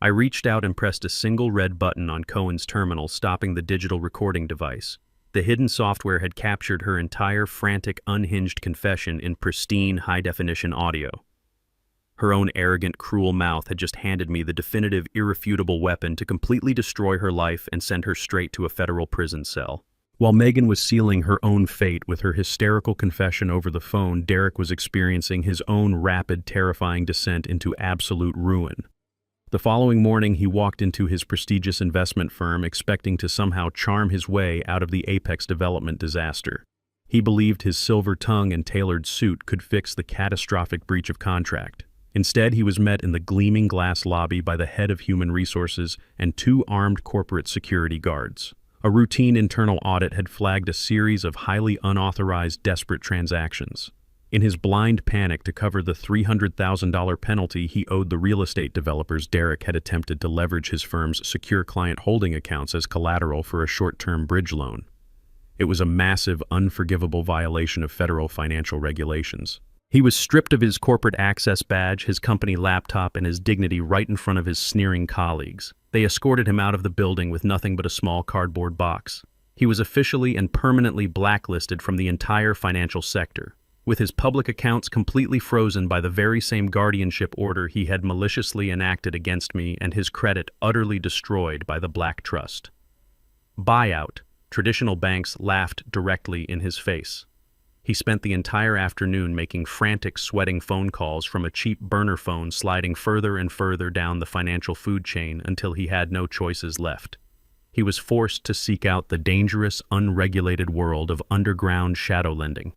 I reached out and pressed a single red button on Cohen's terminal, stopping the digital recording device. The hidden software had captured her entire frantic, unhinged confession in pristine, high-definition audio. Her own arrogant, cruel mouth had just handed me the definitive, irrefutable weapon to completely destroy her life and send her straight to a federal prison cell. While Megan was sealing her own fate with her hysterical confession over the phone, Derek was experiencing his own rapid, terrifying descent into absolute ruin. The following morning, he walked into his prestigious investment firm expecting to somehow charm his way out of the Apex Development disaster. He believed his silver tongue and tailored suit could fix the catastrophic breach of contract. Instead, he was met in the gleaming glass lobby by the head of human resources and 2 armed corporate security guards. A routine internal audit had flagged a series of highly unauthorized, desperate transactions. In his blind panic to cover the $300,000 penalty he owed the real estate developers, Derek had attempted to leverage his firm's secure client holding accounts as collateral for a short-term bridge loan. It was a massive, unforgivable violation of federal financial regulations. He was stripped of his corporate access badge, his company laptop, and his dignity right in front of his sneering colleagues. They escorted him out of the building with nothing but a small cardboard box. He was officially and permanently blacklisted from the entire financial sector, with his public accounts completely frozen by the very same guardianship order he had maliciously enacted against me, and his credit utterly destroyed by the Black Trust. Buyout. Traditional banks laughed directly in his face. He spent the entire afternoon making frantic, sweating phone calls from a cheap burner phone, sliding further and further down the financial food chain until he had no choices left. He was forced to seek out the dangerous, unregulated world of underground shadow lending.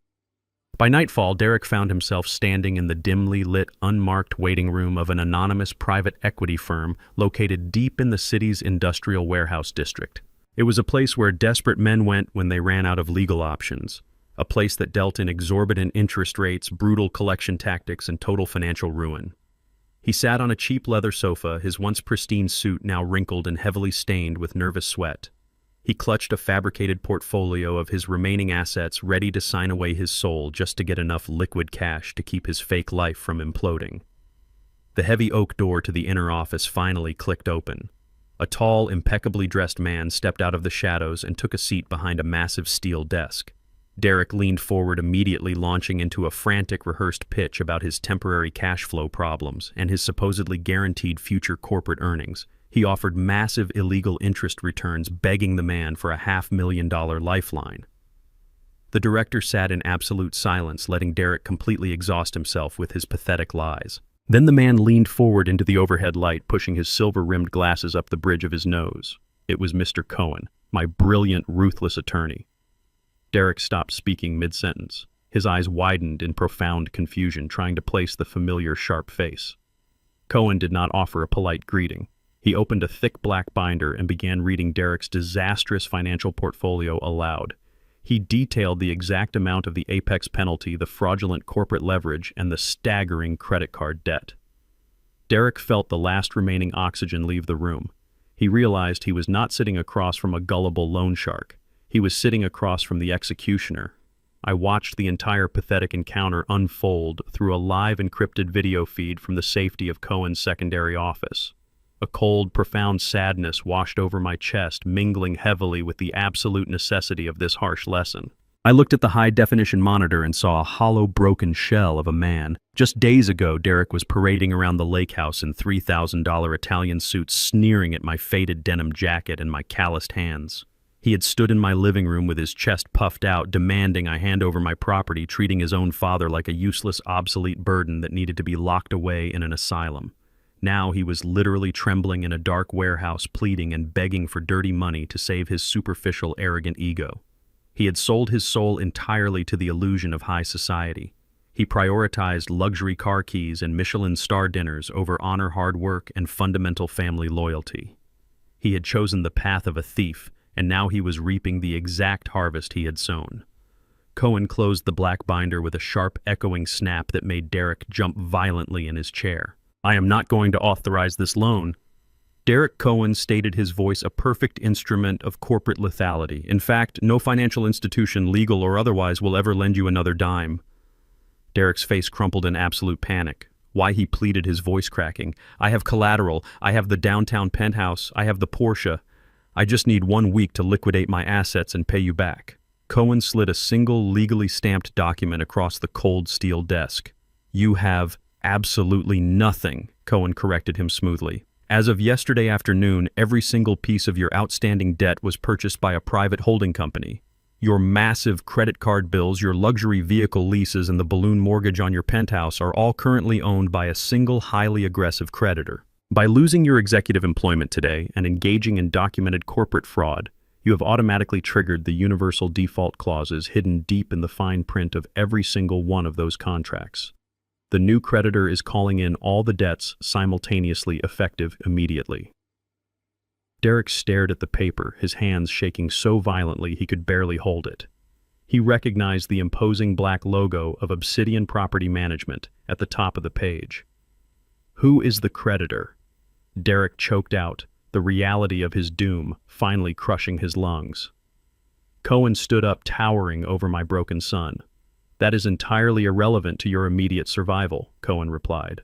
By nightfall, Derek found himself standing in the dimly lit, unmarked waiting room of an anonymous private equity firm located deep in the city's industrial warehouse district. It was a place where desperate men went when they ran out of legal options, a place that dealt in exorbitant interest rates, brutal collection tactics, and total financial ruin. He sat on a cheap leather sofa, his once pristine suit now wrinkled and heavily stained with nervous sweat. He clutched a fabricated portfolio of his remaining assets, ready to sign away his soul just to get enough liquid cash to keep his fake life from imploding. The heavy oak door to the inner office finally clicked open. A tall, impeccably dressed man stepped out of the shadows and took a seat behind a massive steel desk. Derek leaned forward, immediately launching into a frantic, rehearsed pitch about his temporary cash flow problems and his supposedly guaranteed future corporate earnings. He offered massive illegal interest returns, begging the man for a $500,000 lifeline. The director sat in absolute silence, letting Derek completely exhaust himself with his pathetic lies. Then the man leaned forward into the overhead light, pushing his silver-rimmed glasses up the bridge of his nose. It was Mr. Cohen, my brilliant, ruthless attorney. Derek stopped speaking mid-sentence. His eyes widened in profound confusion, trying to place the familiar, sharp face. Cohen did not offer a polite greeting. He opened a thick black binder and began reading Derek's disastrous financial portfolio aloud. He detailed the exact amount of the Apex penalty, the fraudulent corporate leverage, and the staggering credit card debt. Derek felt the last remaining oxygen leave the room. He realized he was not sitting across from a gullible loan shark. He was sitting across from the executioner. I watched the entire pathetic encounter unfold through a live encrypted video feed from the safety of Cohen's secondary office. A cold, profound sadness washed over my chest, mingling heavily with the absolute necessity of this harsh lesson. I looked at the high-definition monitor and saw a hollow, broken shell of a man. Just days ago, Derek was parading around the Lakehouse in $3,000 Italian suits, sneering at my faded denim jacket and my calloused hands. He had stood in my living room with his chest puffed out, demanding I hand over my property, treating his own father like a useless, obsolete burden that needed to be locked away in an asylum. Now he was literally trembling in a dark warehouse, pleading and begging for dirty money to save his superficial, arrogant ego. He had sold his soul entirely to the illusion of high society. He prioritized luxury car keys and Michelin star dinners over honor, hard work, and fundamental family loyalty. He had chosen the path of a thief, and now he was reaping the exact harvest he had sown. Cohen closed the black binder with a sharp, echoing snap that made Derek jump violently in his chair. "I am not going to authorize this loan." Derek Cohen stated, his voice a perfect instrument of corporate lethality. "In fact, no financial institution, legal or otherwise, will ever lend you another dime." Derek's face crumpled in absolute panic. Why, he pleaded, his voice cracking. "I have collateral. I have the downtown penthouse. I have the Porsche. I just need 1 week to liquidate my assets and pay you back." Cohen slid a single legally stamped document across the cold steel desk. "You have absolutely nothing," Cohen corrected him smoothly. "As of yesterday afternoon, every single piece of your outstanding debt was purchased by a private holding company. Your massive credit card bills, your luxury vehicle leases, and the balloon mortgage on your penthouse are all currently owned by a single highly aggressive creditor. By losing your executive employment today and engaging in documented corporate fraud, you have automatically triggered the universal default clauses hidden deep in the fine print of every single one of those contracts. The new creditor is calling in all the debts simultaneously, effective immediately." Derek stared at the paper, his hands shaking so violently he could barely hold it. He recognized the imposing black logo of Obsidian Property Management at the top of the page. "Who is the creditor?" Derek choked out, the reality of his doom finally crushing his lungs. Cohen stood up, towering over my broken son. "That is entirely irrelevant to your immediate survival," Cohen replied.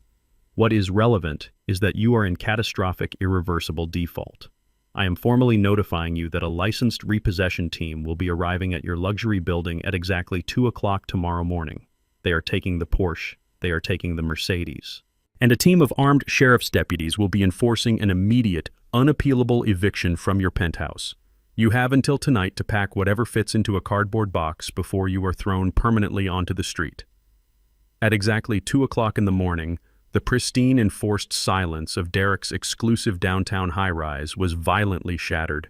"What is relevant is that you are in catastrophic, irreversible default. I am formally notifying you that a licensed repossession team will be arriving at your luxury building at exactly 2 o'clock tomorrow morning. They are taking the Porsche, they are taking the Mercedes. And a team of armed sheriff's deputies will be enforcing an immediate, unappealable eviction from your penthouse. You have until tonight to pack whatever fits into a cardboard box before you are thrown permanently onto the street." At exactly 2 o'clock in the morning, the pristine enforced silence of Derek's exclusive downtown high-rise was violently shattered.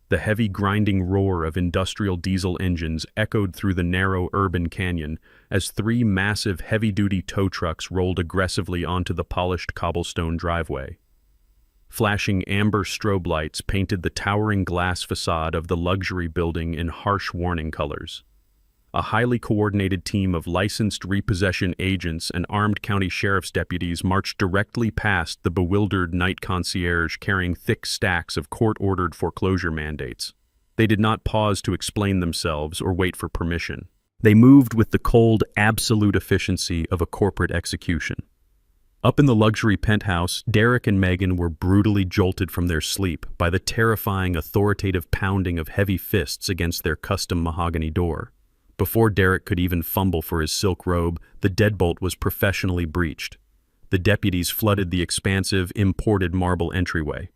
The heavy grinding roar of industrial diesel engines echoed through the narrow urban canyon as 3 massive heavy-duty tow trucks rolled aggressively onto the polished cobblestone driveway. Flashing amber strobe lights painted the towering glass facade of the luxury building in harsh warning colors. A highly coordinated team of licensed repossession agents and armed county sheriff's deputies marched directly past the bewildered night concierge carrying thick stacks of court-ordered foreclosure mandates. They did not pause to explain themselves or wait for permission. They moved with the cold, absolute efficiency of a corporate execution. Up in the luxury penthouse, Derek and Megan were brutally jolted from their sleep by the terrifying, authoritative pounding of heavy fists against their custom mahogany door. Before Derek could even fumble for his silk robe, the deadbolt was professionally breached. The deputies flooded the expansive, imported marble entryway.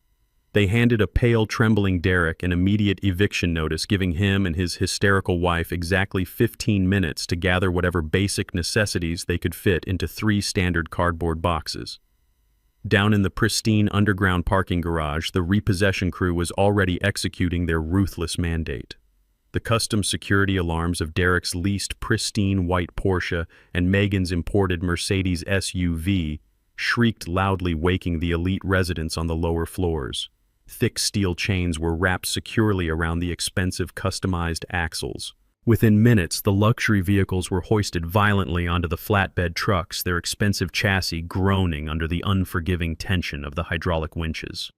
They handed a pale, trembling Derek an immediate eviction notice, giving him and his hysterical wife exactly 15 minutes to gather whatever basic necessities they could fit into 3 standard cardboard boxes. Down in the pristine underground parking garage, the repossession crew was already executing their ruthless mandate. The custom security alarms of Derek's leased pristine white Porsche and Megan's imported Mercedes SUV shrieked loudly, waking the elite residents on the lower floors. Thick steel chains were wrapped securely around the expensive customized axles. Within minutes, the luxury vehicles were hoisted violently onto the flatbed trucks, their expensive chassis groaning under the unforgiving tension of the hydraulic winches.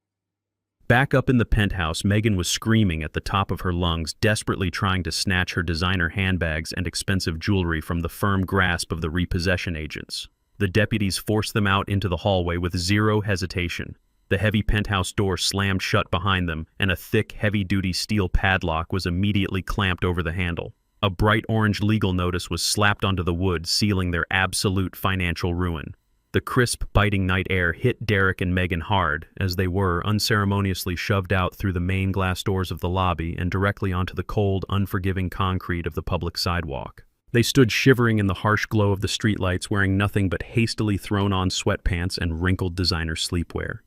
Back up in the penthouse, Megan was screaming at the top of her lungs, desperately trying to snatch her designer handbags and expensive jewelry from the firm grasp of the repossession agents. The deputies forced them out into the hallway with zero hesitation. The heavy penthouse door slammed shut behind them, and a thick, heavy-duty steel padlock was immediately clamped over the handle. A bright orange legal notice was slapped onto the wood, sealing their absolute financial ruin. The The crisp, biting night air hit Derek and Megan hard as they were unceremoniously shoved out through the main glass doors of the lobby and directly onto the cold, unforgiving concrete of the public sidewalk. They stood shivering in the harsh glow of the streetlights, wearing nothing but hastily thrown-on sweatpants and wrinkled designer sleepwear.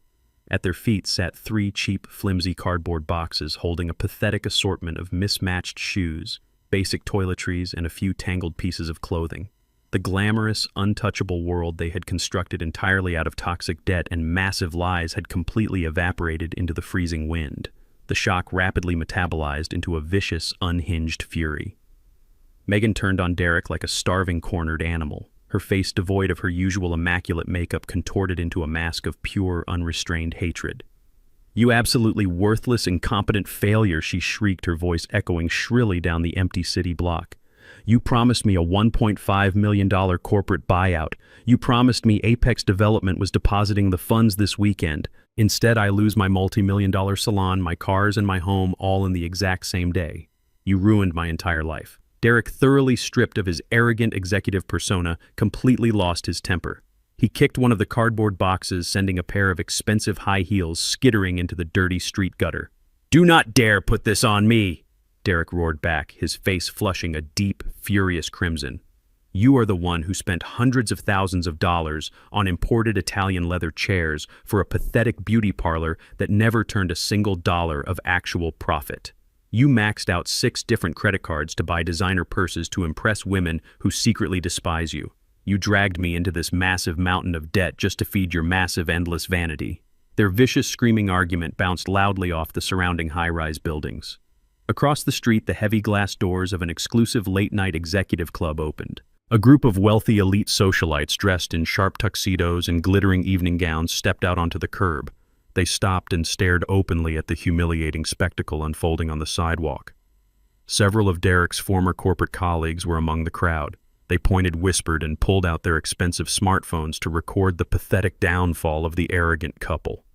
At their feet sat 3 cheap, flimsy cardboard boxes holding a pathetic assortment of mismatched shoes, basic toiletries, and a few tangled pieces of clothing. The glamorous, untouchable world they had constructed entirely out of toxic debt and massive lies had completely evaporated into the freezing wind. The shock rapidly metabolized into a vicious, unhinged fury. Megan turned on Derek like a starving, cornered animal, her face devoid of her usual immaculate makeup contorted into a mask of pure, unrestrained hatred. "You absolutely worthless, incompetent failure," she shrieked, her voice echoing shrilly down the empty city block. "You promised me a $1.5 million corporate buyout. You promised me Apex Development was depositing the funds this weekend. Instead, I lose my multi-million-dollar salon, my cars, and my home all in the exact same day. You ruined my entire life." Derek, thoroughly stripped of his arrogant executive persona, completely lost his temper. He kicked one of the cardboard boxes, sending a pair of expensive high heels skittering into the dirty street gutter. "Do not dare put this on me!" Derek roared back, his face flushing a deep, furious crimson. "You are the one who spent hundreds of thousands of dollars on imported Italian leather chairs for a pathetic beauty parlor that never turned a single dollar of actual profit. You maxed out 6 different credit cards to buy designer purses to impress women who secretly despise you. You dragged me into this massive mountain of debt just to feed your massive, endless vanity." Their vicious, screaming argument bounced loudly off the surrounding high-rise buildings. Across the street, the heavy glass doors of an exclusive late-night executive club opened. A group of wealthy elite socialites dressed in sharp tuxedos and glittering evening gowns stepped out onto the curb. They stopped and stared openly at the humiliating spectacle unfolding on the sidewalk. Several of Derek's former corporate colleagues were among the crowd. They pointed, whispered, and pulled out their expensive smartphones to record the pathetic downfall of the arrogant couple.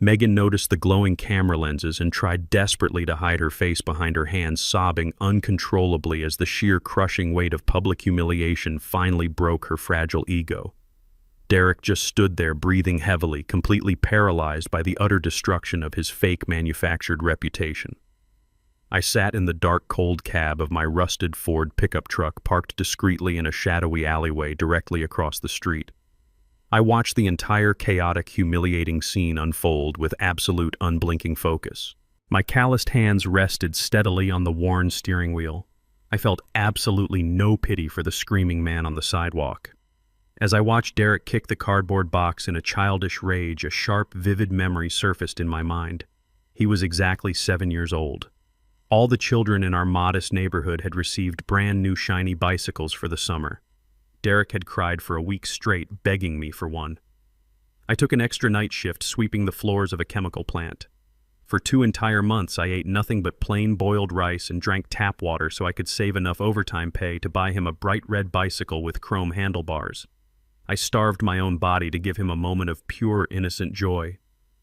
Megan noticed the glowing camera lenses and tried desperately to hide her face behind her hands, sobbing uncontrollably as the sheer crushing weight of public humiliation finally broke her fragile ego. Derek just stood there, breathing heavily, completely paralyzed by the utter destruction of his fake manufactured reputation. I sat in the dark, cold cab of my rusted Ford pickup truck parked discreetly in a shadowy alleyway directly across the street. I watched the entire chaotic, humiliating scene unfold with absolute, unblinking focus. My calloused hands rested steadily on the worn steering wheel. I felt absolutely no pity for the screaming man on the sidewalk. As I watched Derek kick the cardboard box in a childish rage, a sharp, vivid memory surfaced in my mind. He was exactly 7 years old. All the children in our modest neighborhood had received brand new shiny bicycles for the summer. Derek had cried for a week straight, begging me for one. I took an extra night shift sweeping the floors of a chemical plant. For 2 entire months, I ate nothing but plain boiled rice and drank tap water so I could save enough overtime pay to buy him a bright red bicycle with chrome handlebars. I starved my own body to give him a moment of pure, innocent joy.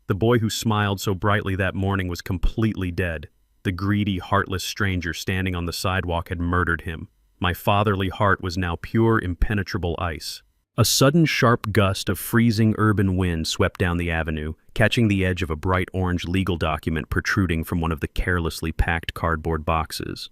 The boy who smiled so brightly that morning was completely dead. The greedy, heartless stranger standing on the sidewalk had murdered him. My fatherly heart was now pure, impenetrable ice. A sudden, sharp gust of freezing urban wind swept down the avenue, catching the edge of a bright orange legal document protruding from one of the carelessly packed cardboard boxes.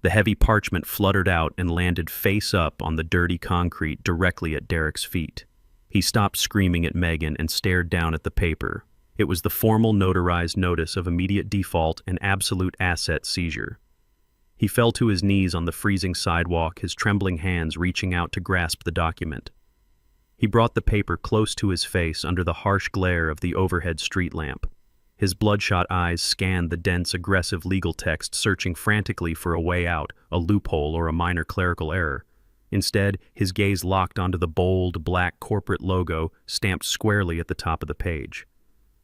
The heavy parchment fluttered out and landed face up on the dirty concrete directly at Derek's feet. He stopped screaming at Megan and stared down at the paper. It was the formal notarized notice of immediate default and absolute asset seizure. He fell to his knees on the freezing sidewalk, his trembling hands reaching out to grasp the document. He brought the paper close to his face under the harsh glare of the overhead street lamp. His bloodshot eyes scanned the dense, aggressive legal text, searching frantically for a way out, a loophole, or a minor clerical error. Instead, his gaze locked onto the bold, black corporate logo stamped squarely at the top of the page.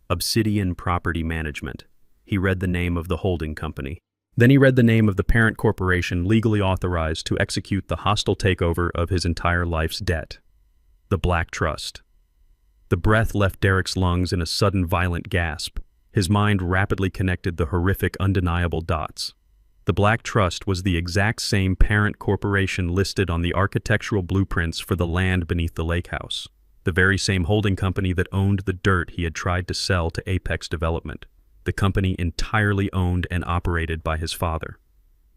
Obsidian Property Management. He read the name of the holding company. Then he read the name of the parent corporation legally authorized to execute the hostile takeover of his entire life's debt. The Black Trust. The breath left Derek's lungs in a sudden, violent gasp. His mind rapidly connected the horrific, undeniable dots. The Black Trust was the exact same parent corporation listed on the architectural blueprints for the land beneath the Lakehouse. the very same holding company that owned the dirt he had tried to sell to Apex Development, the company entirely owned and operated by his father.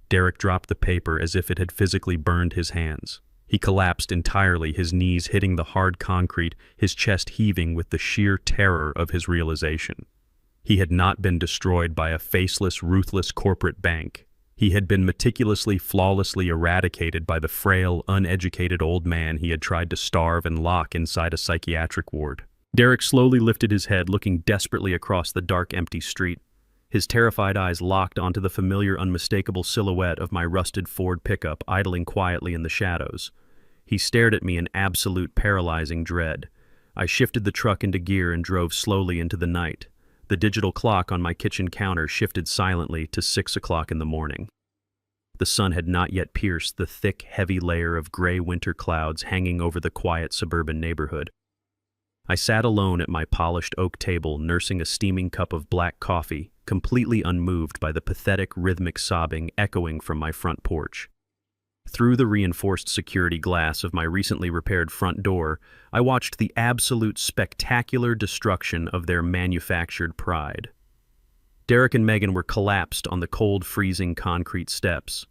Derek dropped the paper as if it had physically burned his hands. He collapsed entirely, his knees hitting the hard concrete, his chest heaving with the sheer terror of his realization. He had not been destroyed by a faceless, ruthless corporate bank. He had been meticulously, flawlessly eradicated by the frail, uneducated old man he had tried to starve and lock inside a psychiatric ward. Derek slowly lifted his head, looking desperately across the dark, empty street. His terrified eyes locked onto the familiar, unmistakable silhouette of my rusted Ford pickup idling quietly in the shadows. He stared at me in absolute paralyzing dread. I shifted the truck into gear and drove slowly into the night. The digital clock on my kitchen counter shifted silently to 6 o'clock in the morning. The sun had not yet pierced the thick, heavy layer of gray winter clouds hanging over the quiet suburban neighborhood. I sat alone at my polished oak table, nursing a steaming cup of black coffee, completely unmoved by the pathetic, rhythmic sobbing echoing from my front porch. Through the reinforced security glass of my recently repaired front door, I watched the absolute spectacular destruction of their manufactured pride. Derek and Megan were collapsed on the cold, freezing concrete steps.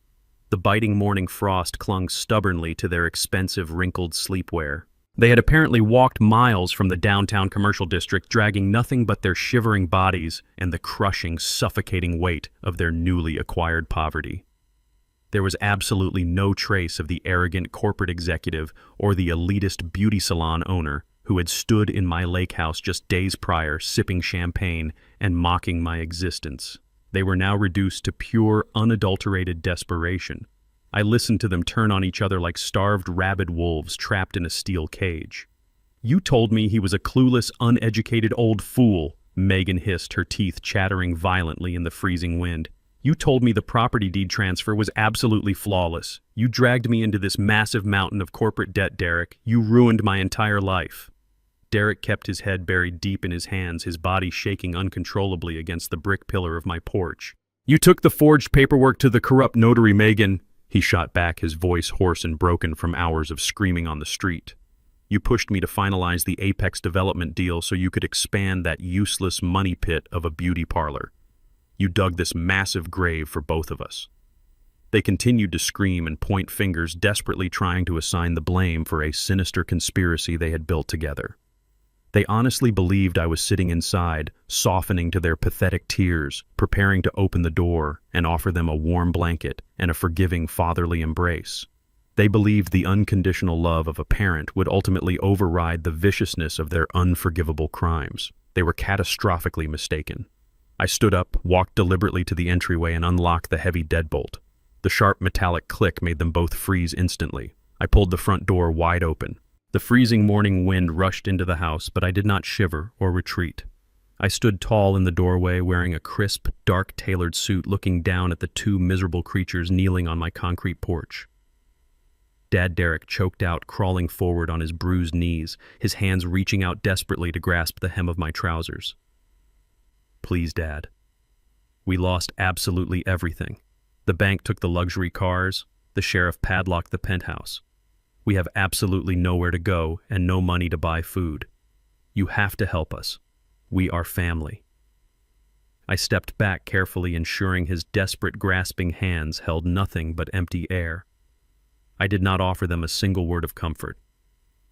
The biting morning frost clung stubbornly to their expensive, wrinkled sleepwear. They had apparently walked miles from the downtown commercial district, dragging nothing but their shivering bodies and the crushing, suffocating weight of their newly acquired poverty. There was absolutely no trace of the arrogant corporate executive or the elitist beauty salon owner who had stood in my lake house just days prior, sipping champagne and mocking my existence. They were now reduced to pure, unadulterated desperation. I listened to them turn on each other like starved, rabid wolves trapped in a steel cage. "You told me he was a clueless, uneducated old fool," Megan hissed, her teeth chattering violently in the freezing wind. "You told me the property deed transfer was absolutely flawless. You dragged me into this massive mountain of corporate debt, Derek. You ruined my entire life." Derek kept his head buried deep in his hands, his body shaking uncontrollably against the brick pillar of my porch. "You took the forged paperwork to the corrupt notary, Megan," he shot back, his voice hoarse and broken from hours of screaming on the street. "You pushed me to finalize the Apex Development deal so you could expand that useless money pit of a beauty parlor. You dug this massive grave for both of us." They continued to scream and point fingers, desperately trying to assign the blame for a sinister conspiracy they had built together. They honestly believed I was sitting inside, softening to their pathetic tears, preparing to open the door and offer them a warm blanket and a forgiving fatherly embrace. They believed the unconditional love of a parent would ultimately override the viciousness of their unforgivable crimes. They were catastrophically mistaken. I stood up, walked deliberately to the entryway, and unlocked the heavy deadbolt. The sharp metallic click made them both freeze instantly. I pulled the front door wide open. The freezing morning wind rushed into the house, but I did not shiver or retreat. I stood tall in the doorway, wearing a crisp, dark-tailored suit, looking down at the two miserable creatures kneeling on my concrete porch. Dad Derek choked out, crawling forward on his bruised knees, his hands reaching out desperately to grasp the hem of my trousers. "Please, Dad. We lost absolutely everything. The bank took the luxury cars, the sheriff padlocked the penthouse. We have absolutely nowhere to go and no money to buy food. You have to help us. We are family." I stepped back carefully, ensuring his desperate, grasping hands held nothing but empty air. I did not offer them a single word of comfort.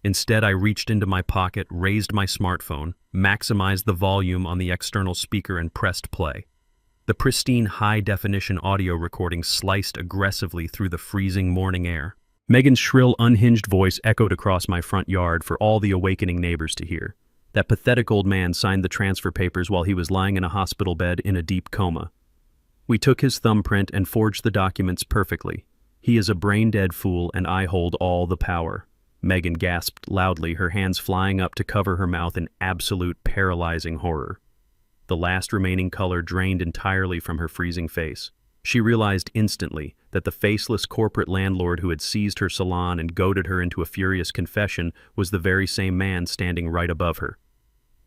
Instead, I reached into my pocket, raised my smartphone, maximized the volume on the external speaker, and pressed play. The pristine, high-definition audio recording sliced aggressively through the freezing morning air. Megan's shrill, unhinged voice echoed across my front yard for all the awakening neighbors to hear. That pathetic old man signed the transfer papers while he was lying in a hospital bed in a deep coma. We took his thumbprint and forged the documents perfectly. He is a brain-dead fool, and I hold all the power. Megan gasped loudly, her hands flying up to cover her mouth in absolute paralyzing horror. The last remaining color drained entirely from her freezing face. She realized instantly that the faceless corporate landlord who had seized her salon and goaded her into a furious confession was the very same man standing right above her.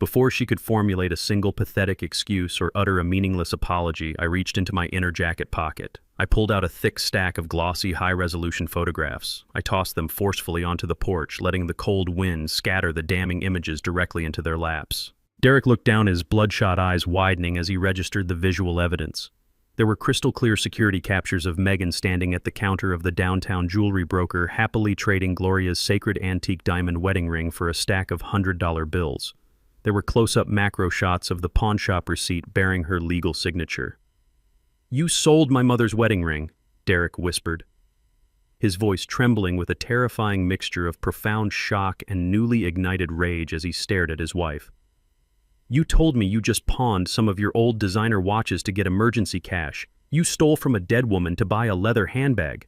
Before she could formulate a single pathetic excuse or utter a meaningless apology, I reached into my inner jacket pocket. I pulled out a thick stack of glossy, high-resolution photographs. I tossed them forcefully onto the porch, letting the cold wind scatter the damning images directly into their laps. Derek looked down, his bloodshot eyes widening as he registered the visual evidence. There were crystal-clear security captures of Megan standing at the counter of the downtown jewelry broker, happily trading Gloria's sacred antique diamond wedding ring for a stack of $100 bills. There were close-up macro shots of the pawnshop receipt bearing her legal signature. "You sold my mother's wedding ring," Derek whispered, his voice trembling with a terrifying mixture of profound shock and newly ignited rage as he stared at his wife. "You told me you just pawned some of your old designer watches to get emergency cash. You stole from a dead woman to buy a leather handbag."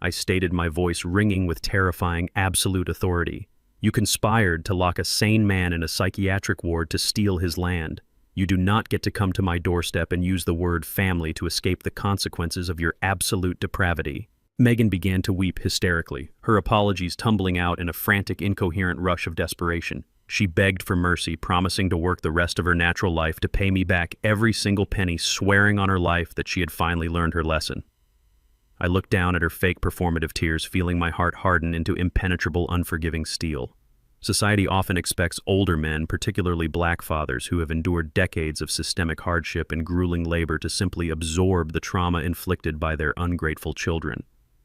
I stated, my voice ringing with terrifying, absolute authority. "You conspired to lock a sane man in a psychiatric ward to steal his land. You do not get to come to my doorstep and use the word family to escape the consequences of your absolute depravity." Megan began to weep hysterically, her apologies tumbling out in a frantic, incoherent rush of desperation. She begged for mercy, promising to work the rest of her natural life to pay me back every single penny, swearing on her life that she had finally learned her lesson. I looked down at her fake performative tears, feeling my heart harden into impenetrable, unforgiving steel. Society often expects older men, particularly black fathers who have endured decades of systemic hardship and grueling labor, to simply absorb the trauma inflicted by their ungrateful children.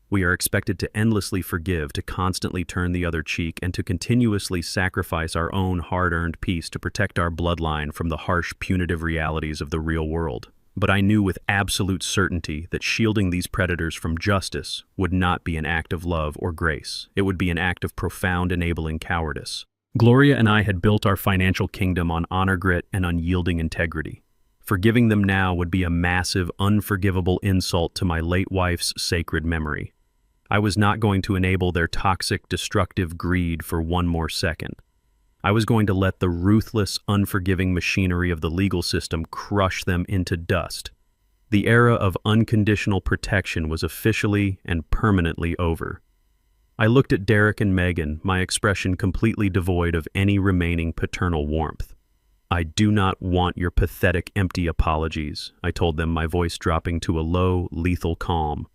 We are expected to endlessly forgive, to constantly turn the other cheek, and to continuously sacrifice our own hard-earned peace to protect our bloodline from the harsh, punitive realities of the real world. But I knew with absolute certainty that shielding these predators from justice would not be an act of love or grace. It would be an act of profound, enabling cowardice. Gloria and I had built our financial kingdom on honor, grit, and unyielding integrity. Forgiving them now would be a massive, unforgivable insult to my late wife's sacred memory. I was not going to enable their toxic, destructive greed for one more second. I was going to let the ruthless, unforgiving machinery of the legal system crush them into dust. The era of unconditional protection was officially and permanently over. I looked at Derek and Megan, my expression completely devoid of any remaining paternal warmth. "I do not want your pathetic, empty apologies," I told them, my voice dropping to a low, lethal calm.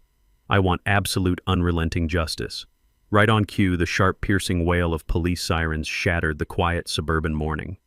"I want absolute, unrelenting justice." Right on cue, the sharp, piercing wail of police sirens shattered the quiet suburban morning.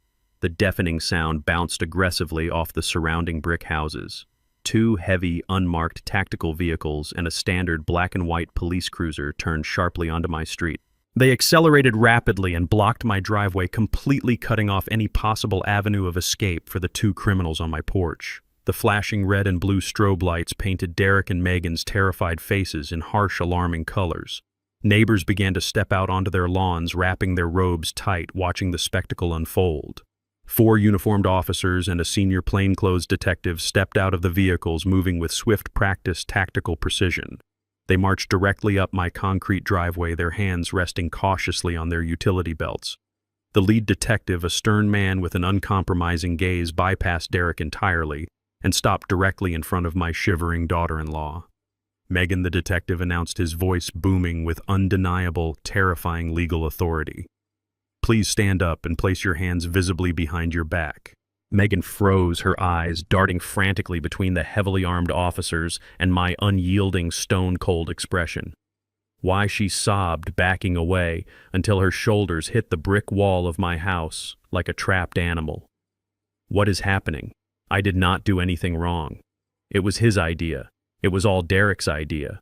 The deafening sound bounced aggressively off the surrounding brick houses. Two heavy, unmarked tactical vehicles and a standard black and white police cruiser turned sharply onto my street. They accelerated rapidly and blocked my driveway, completely cutting off any possible avenue of escape for the two criminals on my porch. The flashing red and blue strobe lights painted Derek and Megan's terrified faces in harsh, alarming colors. Neighbors began to step out onto their lawns, wrapping their robes tight, watching the spectacle unfold. 4 uniformed officers and a senior plainclothes detective stepped out of the vehicles, moving with swift, practiced, tactical precision. They marched directly up my concrete driveway, their hands resting cautiously on their utility belts. The lead detective, a stern man with an uncompromising gaze, bypassed Derek entirely and stopped directly in front of my shivering daughter-in-law. Megan, the detective, announced, his voice booming with undeniable, terrifying legal authority. "Please stand up and place your hands visibly behind your back." Megan froze, her eyes darting frantically between the heavily armed officers and my unyielding, stone-cold expression. Why, she sobbed, backing away until her shoulders hit the brick wall of my house like a trapped animal. "What is happening? I did not do anything wrong. It was his idea. It was all Derek's idea."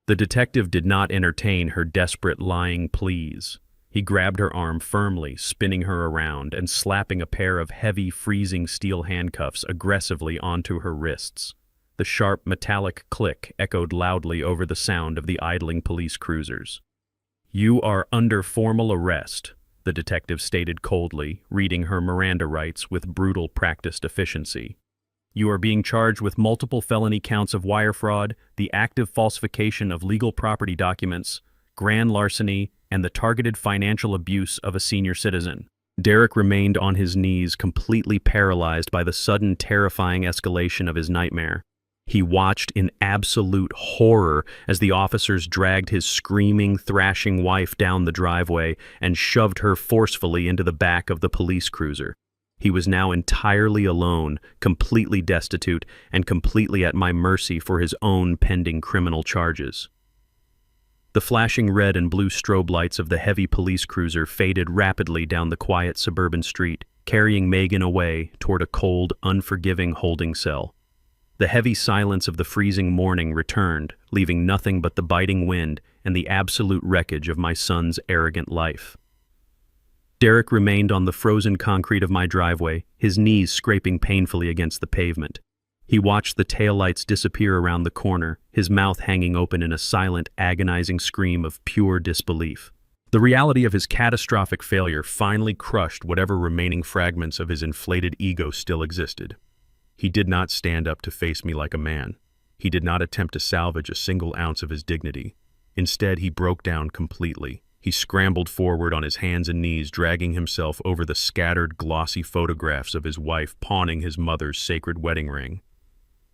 The detective did not entertain her desperate, lying pleas. He grabbed her arm firmly, spinning her around and slapping a pair of heavy, freezing steel handcuffs aggressively onto her wrists. The sharp, metallic click echoed loudly over the sound of the idling police cruisers. "You are under formal arrest," the detective stated coldly, reading her Miranda rights with brutal, practiced efficiency. "You are being charged with multiple felony counts of wire fraud, the active falsification of legal property documents, grand larceny, and the targeted financial abuse of a senior citizen." Derek remained on his knees, completely paralyzed by the sudden, terrifying escalation of his nightmare. He watched in absolute horror as the officers dragged his screaming, thrashing wife down the driveway and shoved her forcefully into the back of the police cruiser. He was now entirely alone, completely destitute, and completely at my mercy for his own pending criminal charges. The flashing red and blue strobe lights of the heavy police cruiser faded rapidly down the quiet suburban street, carrying Megan away toward a cold, unforgiving holding cell. The heavy silence of the freezing morning returned, leaving nothing but the biting wind and the absolute wreckage of my son's arrogant life. Derek remained on the frozen concrete of my driveway, his knees scraping painfully against the pavement. He watched the taillights disappear around the corner, his mouth hanging open in a silent, agonizing scream of pure disbelief. The reality of his catastrophic failure finally crushed whatever remaining fragments of his inflated ego still existed. He did not stand up to face me like a man. He did not attempt to salvage a single ounce of his dignity. Instead, he broke down completely. He scrambled forward on his hands and knees, dragging himself over the scattered, glossy photographs of his wife pawning his mother's sacred wedding ring.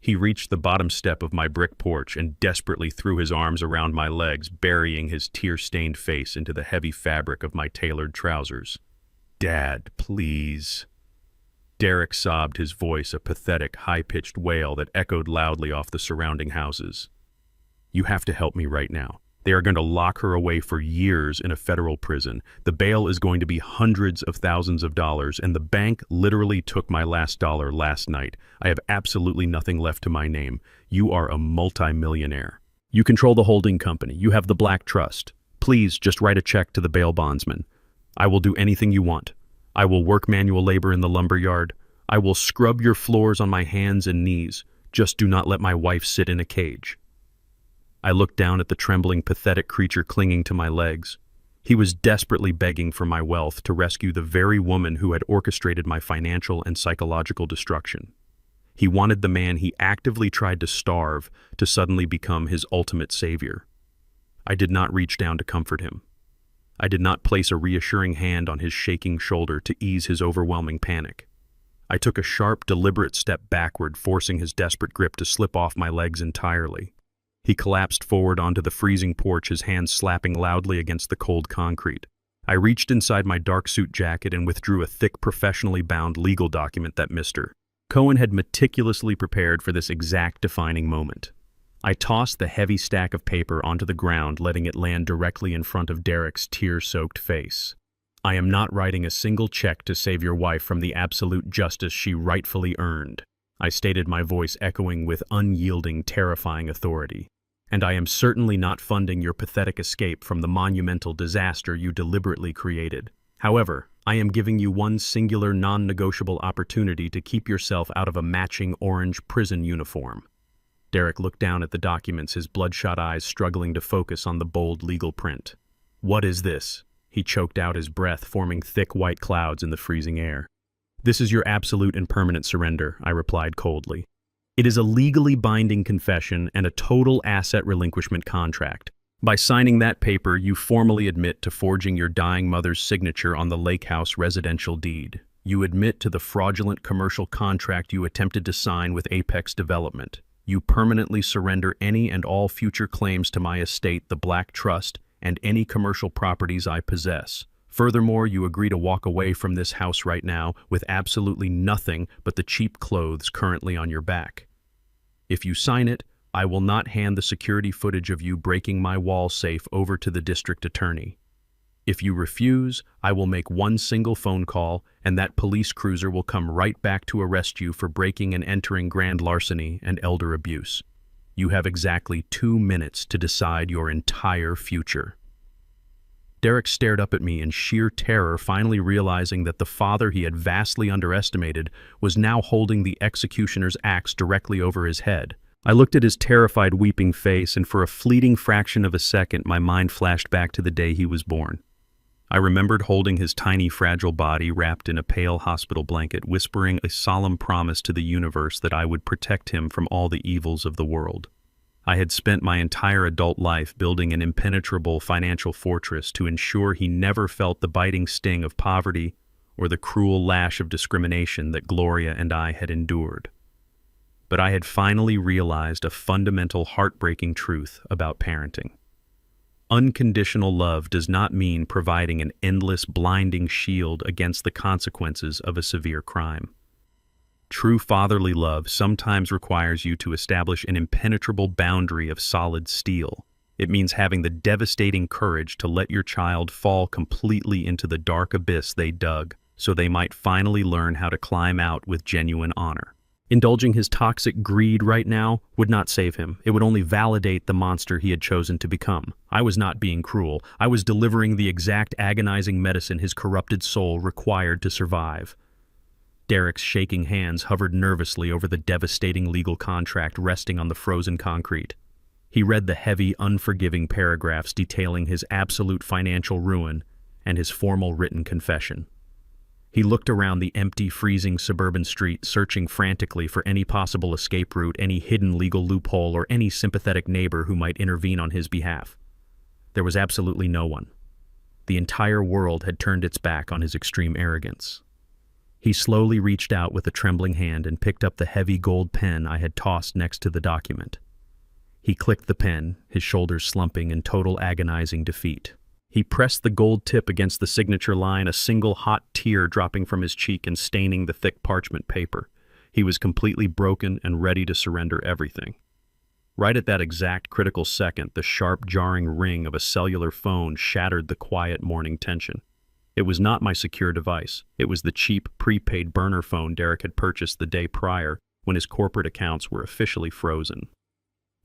He reached the bottom step of my brick porch and desperately threw his arms around my legs, burying his tear-stained face into the heavy fabric of my tailored trousers. "Dad, please." Derek sobbed, his voice a pathetic, high-pitched wail that echoed loudly off the surrounding houses. "You have to help me right now. They are going to lock her away for years in a federal prison. The bail is going to be hundreds of thousands of dollars, and the bank literally took my last dollar last night. I have absolutely nothing left to my name. You are a multimillionaire. You control the holding company. You have the Black Trust. Please just write a check to the bail bondsman. I will do anything you want. I will work manual labor in the lumber yard. I will scrub your floors on my hands and knees. Just do not let my wife sit in a cage." I looked down at the trembling, pathetic creature clinging to my legs. He was desperately begging for my wealth to rescue the very woman who had orchestrated my financial and psychological destruction. He wanted the man he actively tried to starve to suddenly become his ultimate savior. I did not reach down to comfort him. I did not place a reassuring hand on his shaking shoulder to ease his overwhelming panic. I took a sharp, deliberate step backward, forcing his desperate grip to slip off my legs entirely. He collapsed forward onto the freezing porch, his hands slapping loudly against the cold concrete. I reached inside my dark suit jacket and withdrew a thick, professionally bound legal document that Mr. Cohen had meticulously prepared for this exact defining moment. I tossed the heavy stack of paper onto the ground, letting it land directly in front of Derek's tear-soaked face. "I am not writing a single check to save your wife from the absolute justice she rightfully earned," I stated, my voice echoing with unyielding, terrifying authority. "And I am certainly not funding your pathetic escape from the monumental disaster you deliberately created. However, I am giving you one singular, non-negotiable opportunity to keep yourself out of a matching orange prison uniform." Derek looked down at the documents, his bloodshot eyes struggling to focus on the bold legal print. "What is this?" He choked out his breath, forming thick white clouds in the freezing air. "This is your absolute and permanent surrender," I replied coldly. "It is a legally binding confession and a total asset relinquishment contract. By signing that paper, you formally admit to forging your dying mother's signature on the Lakehouse residential deed. You admit to the fraudulent commercial contract you attempted to sign with Apex Development. You permanently surrender any and all future claims to my estate, the Black Trust, and any commercial properties I possess. Furthermore, you agree to walk away from this house right now with absolutely nothing but the cheap clothes currently on your back. If you sign it, I will not hand the security footage of you breaking my wall safe over to the district attorney. If you refuse, I will make one single phone call, and that police cruiser will come right back to arrest you for breaking and entering grand larceny and elder abuse. You have exactly 2 minutes to decide your entire future." Derek stared up at me in sheer terror, finally realizing that the father he had vastly underestimated was now holding the executioner's axe directly over his head. I looked at his terrified, weeping face, and for a fleeting fraction of a second, my mind flashed back to the day he was born. I remembered holding his tiny, fragile body wrapped in a pale hospital blanket, whispering a solemn promise to the universe that I would protect him from all the evils of the world. I had spent my entire adult life building an impenetrable financial fortress to ensure he never felt the biting sting of poverty or the cruel lash of discrimination that Gloria and I had endured. but I had finally realized a fundamental heartbreaking truth about parenting. Unconditional love does not mean providing an endless, blinding shield against the consequences of a severe crime. True fatherly love sometimes requires you to establish an impenetrable boundary of solid steel. It means having the devastating courage to let your child fall completely into the dark abyss they dug, so they might finally learn how to climb out with genuine honor. Indulging his toxic greed right now would not save him. It would only validate the monster he had chosen to become. I was not being cruel. I was delivering the exact agonizing medicine his corrupted soul required to survive. Derek's shaking hands hovered nervously over the devastating legal contract resting on the frozen concrete. He read the heavy, unforgiving paragraphs detailing his absolute financial ruin and his formal written confession. He looked around the empty, freezing suburban street, searching frantically for any possible escape route, any hidden legal loophole, or any sympathetic neighbor who might intervene on his behalf. There was absolutely no one. The entire world had turned its back on his extreme arrogance. He slowly reached out with a trembling hand and picked up the heavy gold pen I had tossed next to the document. He clicked the pen, his shoulders slumping in total agonizing defeat. He pressed the gold tip against the signature line, a single hot tear dropping from his cheek and staining the thick parchment paper. He was completely broken and ready to surrender everything. Right at that exact critical second, the sharp, jarring ring of a cellular phone shattered the quiet morning tension. It was not my secure device. It was the cheap, prepaid burner phone Derek had purchased the day prior when his corporate accounts were officially frozen.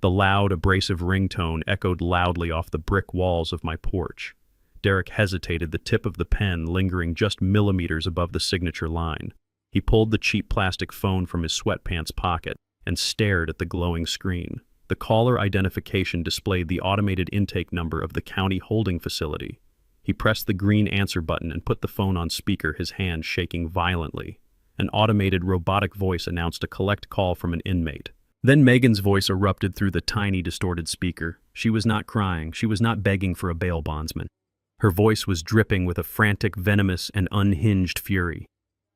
The loud, abrasive ringtone echoed loudly off the brick walls of my porch. Derek hesitated, the tip of the pen lingering just millimeters above the signature line. He pulled the cheap plastic phone from his sweatpants pocket and stared at the glowing screen. The caller identification displayed the automated intake number of the county holding facility. He pressed the green answer button and put the phone on speaker, his hand shaking violently. An automated robotic voice announced a collect call from an inmate. Then Megan's voice erupted through the tiny, distorted speaker. She was not crying. She was not begging for a bail bondsman. Her voice was dripping with a frantic, venomous, and unhinged fury.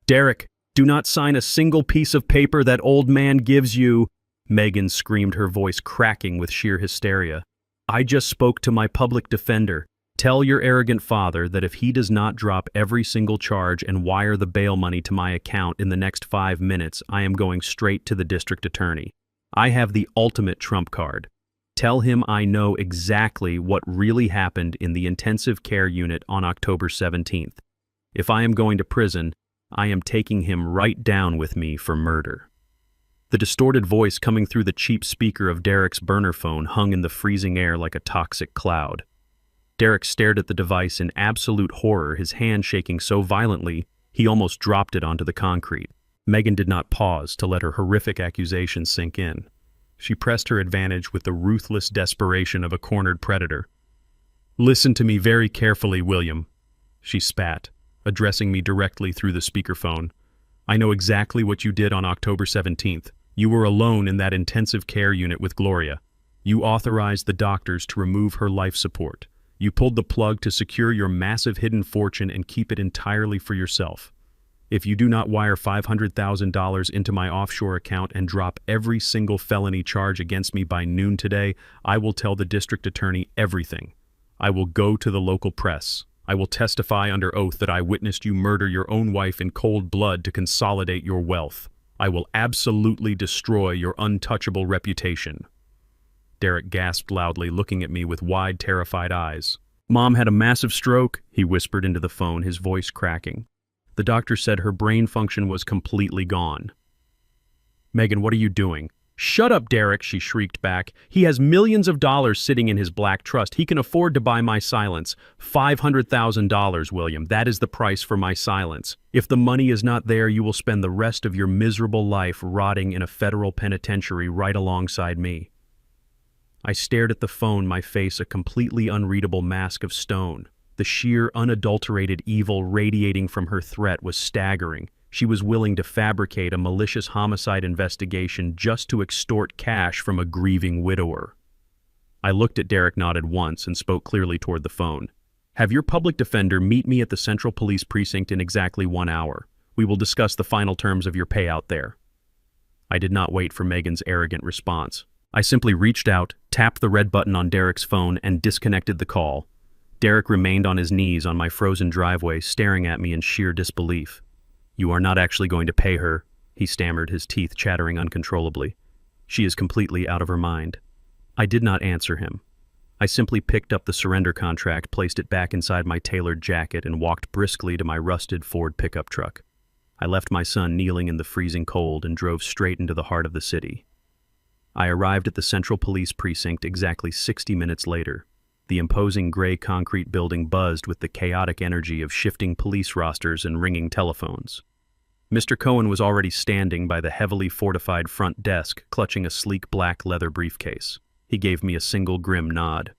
"Derek, do not sign a single piece of paper that old man gives you," Megan screamed, her voice cracking with sheer hysteria. "I just spoke to my public defender. Tell your arrogant father that if he does not drop every single charge and wire the bail money to my account in the next 5 minutes, I am going straight to the district attorney. I have the ultimate trump card. Tell him I know exactly what really happened in the intensive care unit on October 17th. If I am going to prison, I am taking him right down with me for murder." The distorted voice coming through the cheap speaker of Derek's burner phone hung in the freezing air like a toxic cloud. Derek stared at the device in absolute horror, his hand shaking so violently he almost dropped it onto the concrete. Megan did not pause to let her horrific accusation sink in. She pressed her advantage with the ruthless desperation of a cornered predator. "Listen to me very carefully, William," she spat, addressing me directly through the speakerphone. "I know exactly what you did on October 17th. You were alone in that intensive care unit with Gloria. You authorized the doctors to remove her life support. You pulled the plug to secure your massive hidden fortune and keep it entirely for yourself. If you do not wire $500,000 into my offshore account and drop every single felony charge against me by noon today, I will tell the district attorney everything. I will go to the local press. I will testify under oath that I witnessed you murder your own wife in cold blood to consolidate your wealth. I will absolutely destroy your untouchable reputation." Derek gasped loudly, looking at me with wide, terrified eyes. "Mom had a massive stroke," he whispered into the phone, his voice cracking. "The doctor said her brain function was completely gone." "Megan, what are you doing?" "Shut up, Derek," she shrieked back. "He has millions of dollars sitting in his black trust. He can afford to buy my silence. $500,000, William. That is the price for my silence. If the money is not there, you will spend the rest of your miserable life rotting in a federal penitentiary right alongside me." I stared at the phone, my face a completely unreadable mask of stone. The sheer, unadulterated evil radiating from her threat was staggering. She was willing to fabricate a malicious homicide investigation just to extort cash from a grieving widower. I looked at Derek, nodded once, and spoke clearly toward the phone. "Have your public defender meet me at the Central Police Precinct in exactly 1 hour. We will discuss the final terms of your payout there." I did not wait for Megan's arrogant response. I simply reached out, tapped the red button on Derek's phone, and disconnected the call. Derek remained on his knees on my frozen driveway, staring at me in sheer disbelief. "You are not actually going to pay her," he stammered, his teeth chattering uncontrollably. "She is completely out of her mind." I did not answer him. I simply picked up the surrender contract, placed it back inside my tailored jacket, and walked briskly to my rusted Ford pickup truck. I left my son kneeling in the freezing cold and drove straight into the heart of the city. I arrived at the Central Police Precinct exactly 60 minutes later. The imposing gray concrete building buzzed with the chaotic energy of shifting police rosters and ringing telephones. Mr. Cohen was already standing by the heavily fortified front desk, clutching a sleek black leather briefcase. He gave me a single grim nod.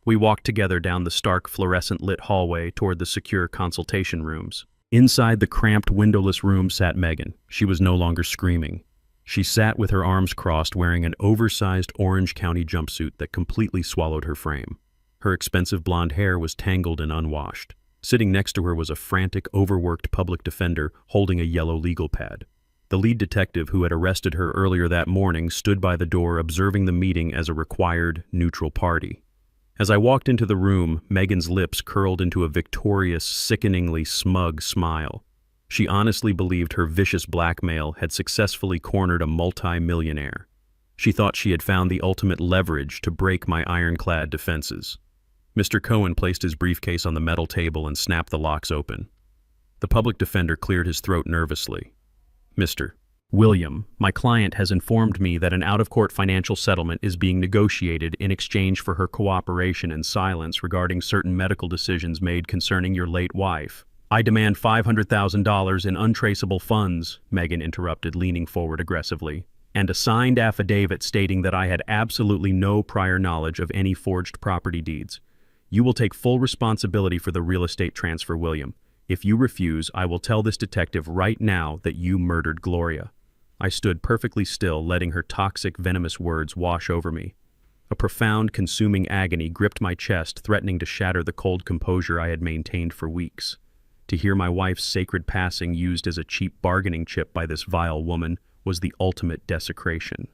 We walked together down the stark fluorescent-lit hallway toward the secure consultation rooms. Inside the cramped, windowless room sat Megan. She was no longer screaming. She sat with her arms crossed, wearing an oversized Orange County jumpsuit that completely swallowed her frame. Her expensive blonde hair was tangled and unwashed. Sitting next to her was a frantic, overworked public defender holding a yellow legal pad. The lead detective who had arrested her earlier that morning stood by the door, observing the meeting as a required, neutral party. As I walked into the room, Megan's lips curled into a victorious, sickeningly smug smile. She honestly believed her vicious blackmail had successfully cornered a multi-millionaire. She thought she had found the ultimate leverage to break my ironclad defenses. Mr. Cohen placed his briefcase on the metal table and snapped the locks open. The public defender cleared his throat nervously. "Mr. William, my client has informed me that an out-of-court financial settlement is being negotiated in exchange for her cooperation and silence regarding certain medical decisions made concerning your late wife. I demand $500,000 in untraceable funds," Megan interrupted, leaning forward aggressively, "and a signed affidavit stating that I had absolutely no prior knowledge of any forged property deeds. You will take full responsibility for the real estate transfer, William. If you refuse, I will tell this detective right now that you murdered Gloria." I stood perfectly still, letting her toxic, venomous words wash over me. A profound, consuming agony gripped my chest, threatening to shatter the cold composure I had maintained for weeks. To hear my wife's sacred passing used as a cheap bargaining chip by this vile woman was the ultimate desecration.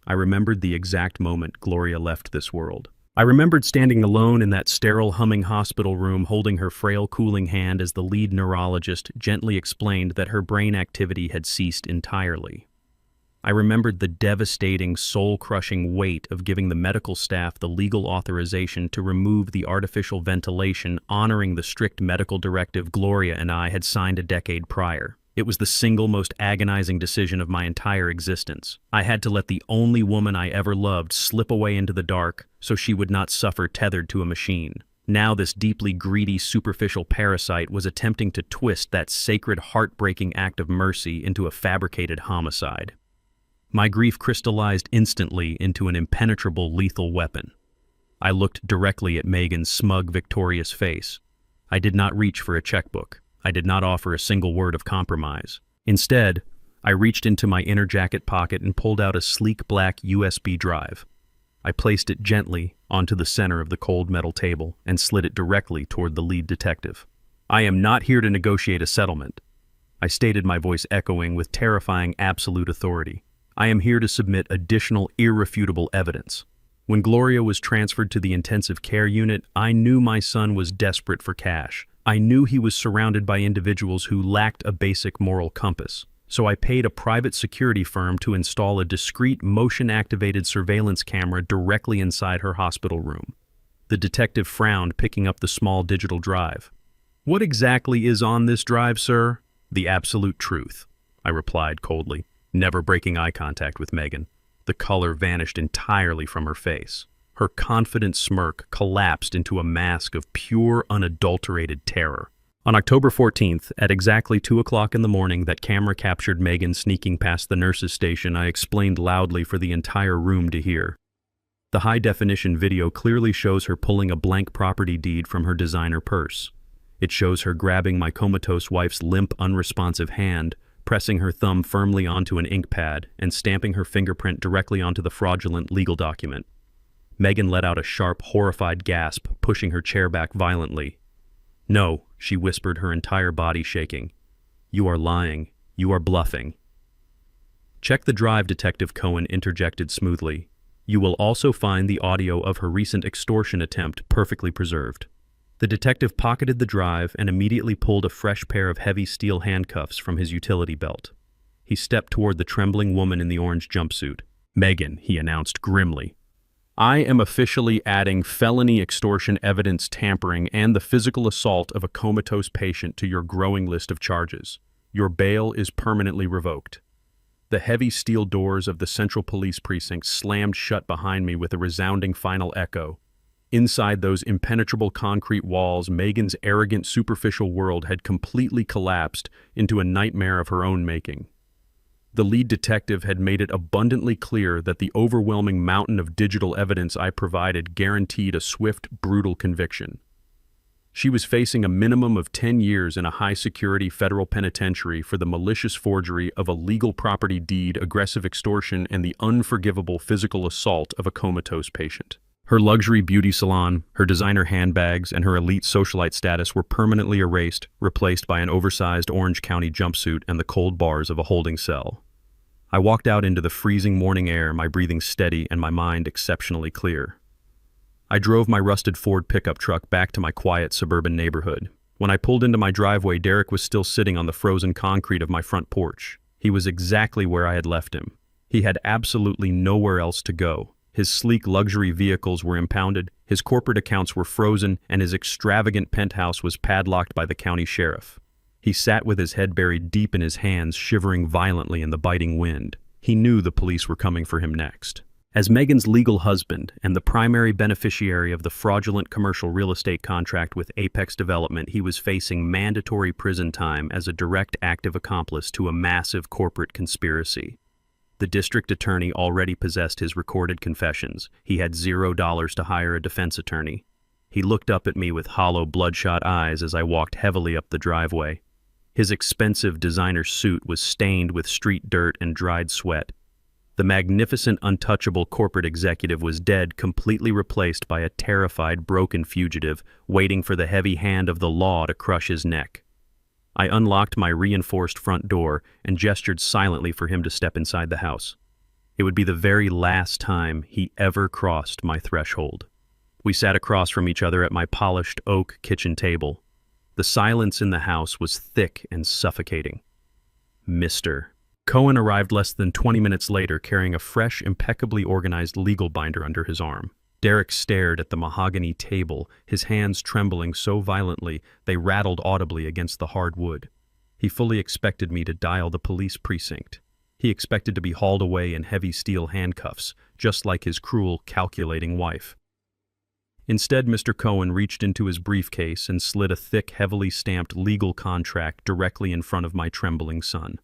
I remembered the exact moment Gloria left this world. I remembered standing alone in that sterile, humming hospital room, holding her frail, cooling hand as the lead neurologist gently explained that her brain activity had ceased entirely. I remembered the devastating, soul-crushing weight of giving the medical staff the legal authorization to remove the artificial ventilation, honoring the strict medical directive Gloria and I had signed a decade prior. It was the single most agonizing decision of my entire existence. I had to let the only woman I ever loved slip away into the dark so she would not suffer tethered to a machine. Now this deeply greedy, superficial parasite was attempting to twist that sacred, heartbreaking act of mercy into a fabricated homicide. My grief crystallized instantly into an impenetrable, lethal weapon. I looked directly at Megan's smug, victorious face. I did not reach for a checkbook. I did not offer a single word of compromise. Instead, I reached into my inner jacket pocket and pulled out a sleek black USB drive. I placed it gently onto the center of the cold metal table and slid it directly toward the lead detective. "I am not here to negotiate a settlement," I stated, my voice echoing with terrifying absolute authority. "I am here to submit additional irrefutable evidence. When Gloria was transferred to the intensive care unit, I knew my son was desperate for cash. I knew he was surrounded by individuals who lacked a basic moral compass. So I paid a private security firm to install a discreet, motion-activated surveillance camera directly inside her hospital room." The detective frowned, picking up the small digital drive. "What exactly is on this drive, sir?" "The absolute truth," I replied coldly, never breaking eye contact with Megan. The color vanished entirely from her face. Her confident smirk collapsed into a mask of pure, unadulterated terror. On October 14th, at exactly 2 o'clock in the morning, that camera captured Megan sneaking past the nurse's station. I explained loudly for the entire room to hear. The high-definition video clearly shows her pulling a blank property deed from her designer purse. It shows her grabbing my comatose wife's limp, unresponsive hand, pressing her thumb firmly onto an ink pad, and stamping her fingerprint directly onto the fraudulent legal document. Megan let out a sharp, horrified gasp, pushing her chair back violently. "No," she whispered, her entire body shaking. "You are lying. You are bluffing." Check the drive, Detective Cohen interjected smoothly. You will also find the audio of her recent extortion attempt perfectly preserved. The detective pocketed the drive and immediately pulled a fresh pair of heavy steel handcuffs from his utility belt. He stepped toward the trembling woman in the orange jumpsuit. "Megan," he announced grimly, "I am officially adding felony extortion evidence tampering and the physical assault of a comatose patient to your growing list of charges. Your bail is permanently revoked." The heavy steel doors of the Central Police Precinct slammed shut behind me with a resounding final echo. Inside those impenetrable concrete walls, Megan's arrogant, superficial world had completely collapsed into a nightmare of her own making. The lead detective had made it abundantly clear that the overwhelming mountain of digital evidence I provided guaranteed a swift, brutal conviction. She was facing a minimum of 10 years in a high-security federal penitentiary for the malicious forgery of a legal property deed, aggressive extortion, and the unforgivable physical assault of a comatose patient. Her luxury beauty salon, her designer handbags, and her elite socialite status were permanently erased, replaced by an oversized Orange County jumpsuit and the cold bars of a holding cell. I walked out into the freezing morning air, my breathing steady and my mind exceptionally clear. I drove my rusted Ford pickup truck back to my quiet suburban neighborhood. When I pulled into my driveway, Derek was still sitting on the frozen concrete of my front porch. He was exactly where I had left him. He had absolutely nowhere else to go. His sleek luxury vehicles were impounded, his corporate accounts were frozen, and his extravagant penthouse was padlocked by the county sheriff. He sat with his head buried deep in his hands, shivering violently in the biting wind. He knew the police were coming for him next. As Megan's legal husband and the primary beneficiary of the fraudulent commercial real estate contract with Apex Development, he was facing mandatory prison time as a direct active accomplice to a massive corporate conspiracy. The district attorney already possessed his recorded confessions. He had $0 to hire a defense attorney. He looked up at me with hollow, bloodshot eyes as I walked heavily up the driveway. His expensive designer suit was stained with street dirt and dried sweat. The magnificent, untouchable corporate executive was dead, completely replaced by a terrified, broken fugitive, waiting for the heavy hand of the law to crush his neck. I unlocked my reinforced front door and gestured silently for him to step inside the house. It would be the very last time he ever crossed my threshold. We sat across from each other at my polished oak kitchen table. The silence in the house was thick and suffocating. Mr. Cohen arrived less than 20 minutes later, carrying a fresh, impeccably organized legal binder under his arm. Derek stared at the mahogany table, his hands trembling so violently they rattled audibly against the hard wood. He fully expected me to dial the police precinct. He expected to be hauled away in heavy steel handcuffs, just like his cruel, calculating wife. Instead, Mr. Cohen reached into his briefcase and slid a thick, heavily stamped legal contract directly in front of my trembling son.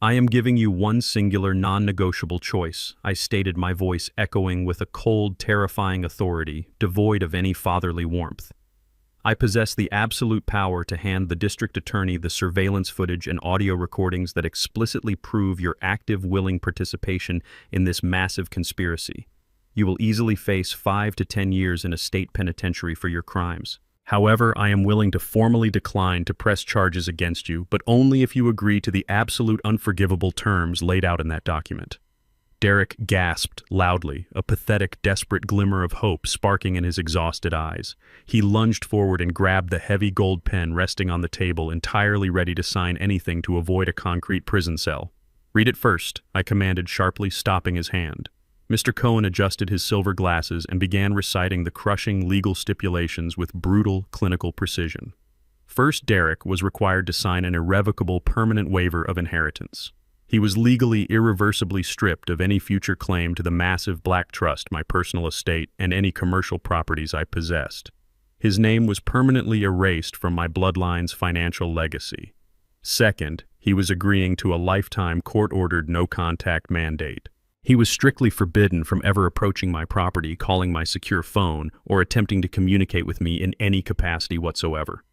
"I am giving you one singular, non-negotiable choice," I stated, my voice echoing with a cold, terrifying authority, devoid of any fatherly warmth. "I possess the absolute power to hand the district attorney the surveillance footage and audio recordings that explicitly prove your active, willing participation in this massive conspiracy. You will easily face 5 to 10 years in a state penitentiary for your crimes. However, I am willing to formally decline to press charges against you, but only if you agree to the absolute unforgivable terms laid out in that document." Derek gasped loudly, a pathetic, desperate glimmer of hope sparking in his exhausted eyes. He lunged forward and grabbed the heavy gold pen resting on the table, entirely ready to sign anything to avoid a concrete prison cell. "Read it first," I commanded sharply, stopping his hand. Mr. Cohen adjusted his silver glasses and began reciting the crushing legal stipulations with brutal, clinical precision. First, Derek was required to sign an irrevocable, permanent waiver of inheritance. He was legally, irreversibly stripped of any future claim to the massive black trust, my personal estate, and any commercial properties I possessed. His name was permanently erased from my bloodline's financial legacy. Second, he was agreeing to a lifetime court-ordered no-contact mandate. He was strictly forbidden from ever approaching my property, calling my secure phone, or attempting to communicate with me in any capacity whatsoever.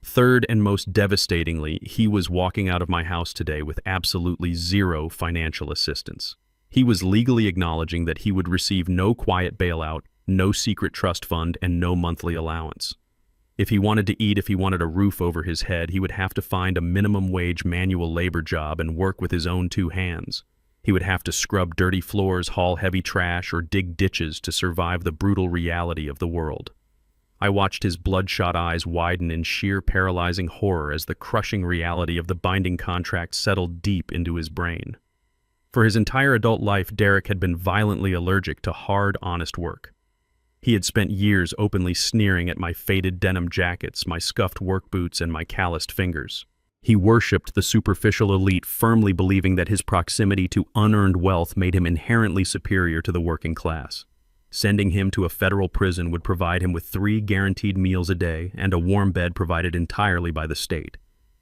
Third, and most devastatingly, he was walking out of my house today with absolutely zero financial assistance. He was legally acknowledging that he would receive no quiet bailout, no secret trust fund, and no monthly allowance. If he wanted to eat, if he wanted a roof over his head, he would have to find a minimum wage manual labor job and work with his own two hands. He would have to scrub dirty floors, haul heavy trash, or dig ditches to survive the brutal reality of the world. I watched his bloodshot eyes widen in sheer paralyzing horror as the crushing reality of the binding contract settled deep into his brain. For his entire adult life, Derek had been violently allergic to hard, honest work. He had spent years openly sneering at my faded denim jackets, my scuffed work boots, and my calloused fingers. He worshipped the superficial elite, firmly believing that his proximity to unearned wealth made him inherently superior to the working class. Sending him to a federal prison would provide him with 3 guaranteed meals a day and a warm bed provided entirely by the state.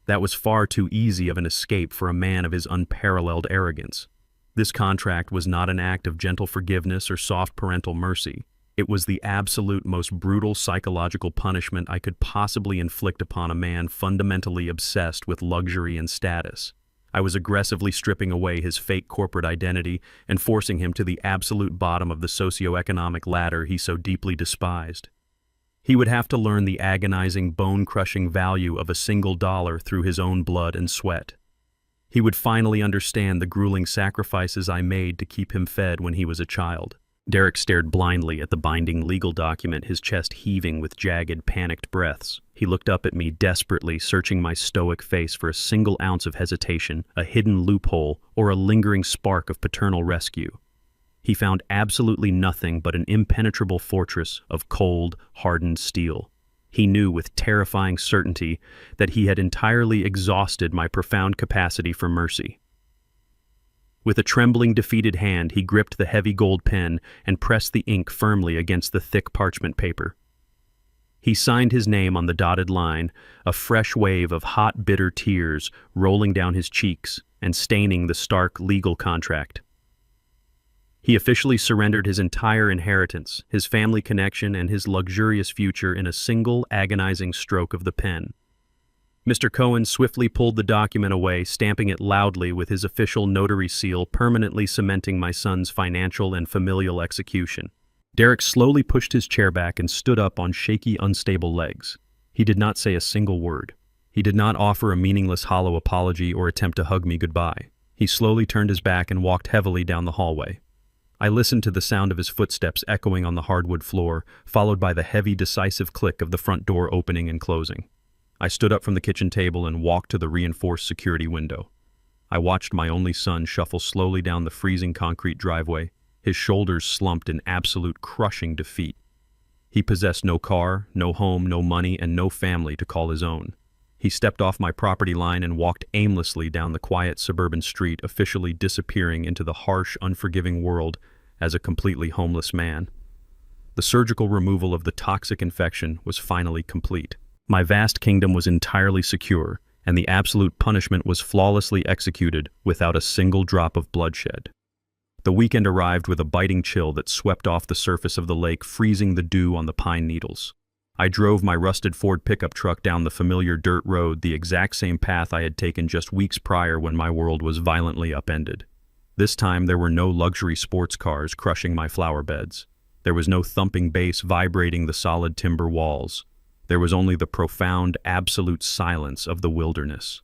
That was far too easy of an escape for a man of his unparalleled arrogance. This contract was not an act of gentle forgiveness or soft parental mercy. It was the absolute most brutal psychological punishment I could possibly inflict upon a man fundamentally obsessed with luxury and status. I was aggressively stripping away his fake corporate identity and forcing him to the absolute bottom of the socioeconomic ladder he so deeply despised. He would have to learn the agonizing, bone-crushing value of a single dollar through his own blood and sweat. He would finally understand the grueling sacrifices I made to keep him fed when he was a child. Derek stared blindly at the binding legal document, his chest heaving with jagged, panicked breaths. He looked up at me desperately, searching my stoic face for a single ounce of hesitation, a hidden loophole, or a lingering spark of paternal rescue. He found absolutely nothing but an impenetrable fortress of cold, hardened steel. He knew with terrifying certainty that he had entirely exhausted my profound capacity for mercy. With a trembling, defeated hand, he gripped the heavy gold pen and pressed the ink firmly against the thick parchment paper. He signed his name on the dotted line, a fresh wave of hot, bitter tears rolling down his cheeks and staining the stark legal contract. He officially surrendered his entire inheritance, his family connection, and his luxurious future in a single, agonizing stroke of the pen. Mr. Cohen swiftly pulled the document away, stamping it loudly with his official notary seal, permanently cementing my son's financial and familial execution. Derek slowly pushed his chair back and stood up on shaky, unstable legs. He did not say a single word. He did not offer a meaningless, hollow apology or attempt to hug me goodbye. He slowly turned his back and walked heavily down the hallway. I listened to the sound of his footsteps echoing on the hardwood floor, followed by the heavy, decisive click of the front door opening and closing. I stood up from the kitchen table and walked to the reinforced security window. I watched my only son shuffle slowly down the freezing concrete driveway, his shoulders slumped in absolute crushing defeat. He possessed no car, no home, no money, and no family to call his own. He stepped off my property line and walked aimlessly down the quiet suburban street, officially disappearing into the harsh, unforgiving world as a completely homeless man. The surgical removal of the toxic infection was finally complete. My vast kingdom was entirely secure, and the absolute punishment was flawlessly executed without a single drop of bloodshed. The weekend arrived with a biting chill that swept off the surface of the lake, freezing the dew on the pine needles. I drove my rusted Ford pickup truck down the familiar dirt road, the exact same path I had taken just weeks prior when my world was violently upended. This time there were no luxury sports cars crushing my flower beds. There was no thumping bass vibrating the solid timber walls. There was only the profound, absolute silence of the wilderness.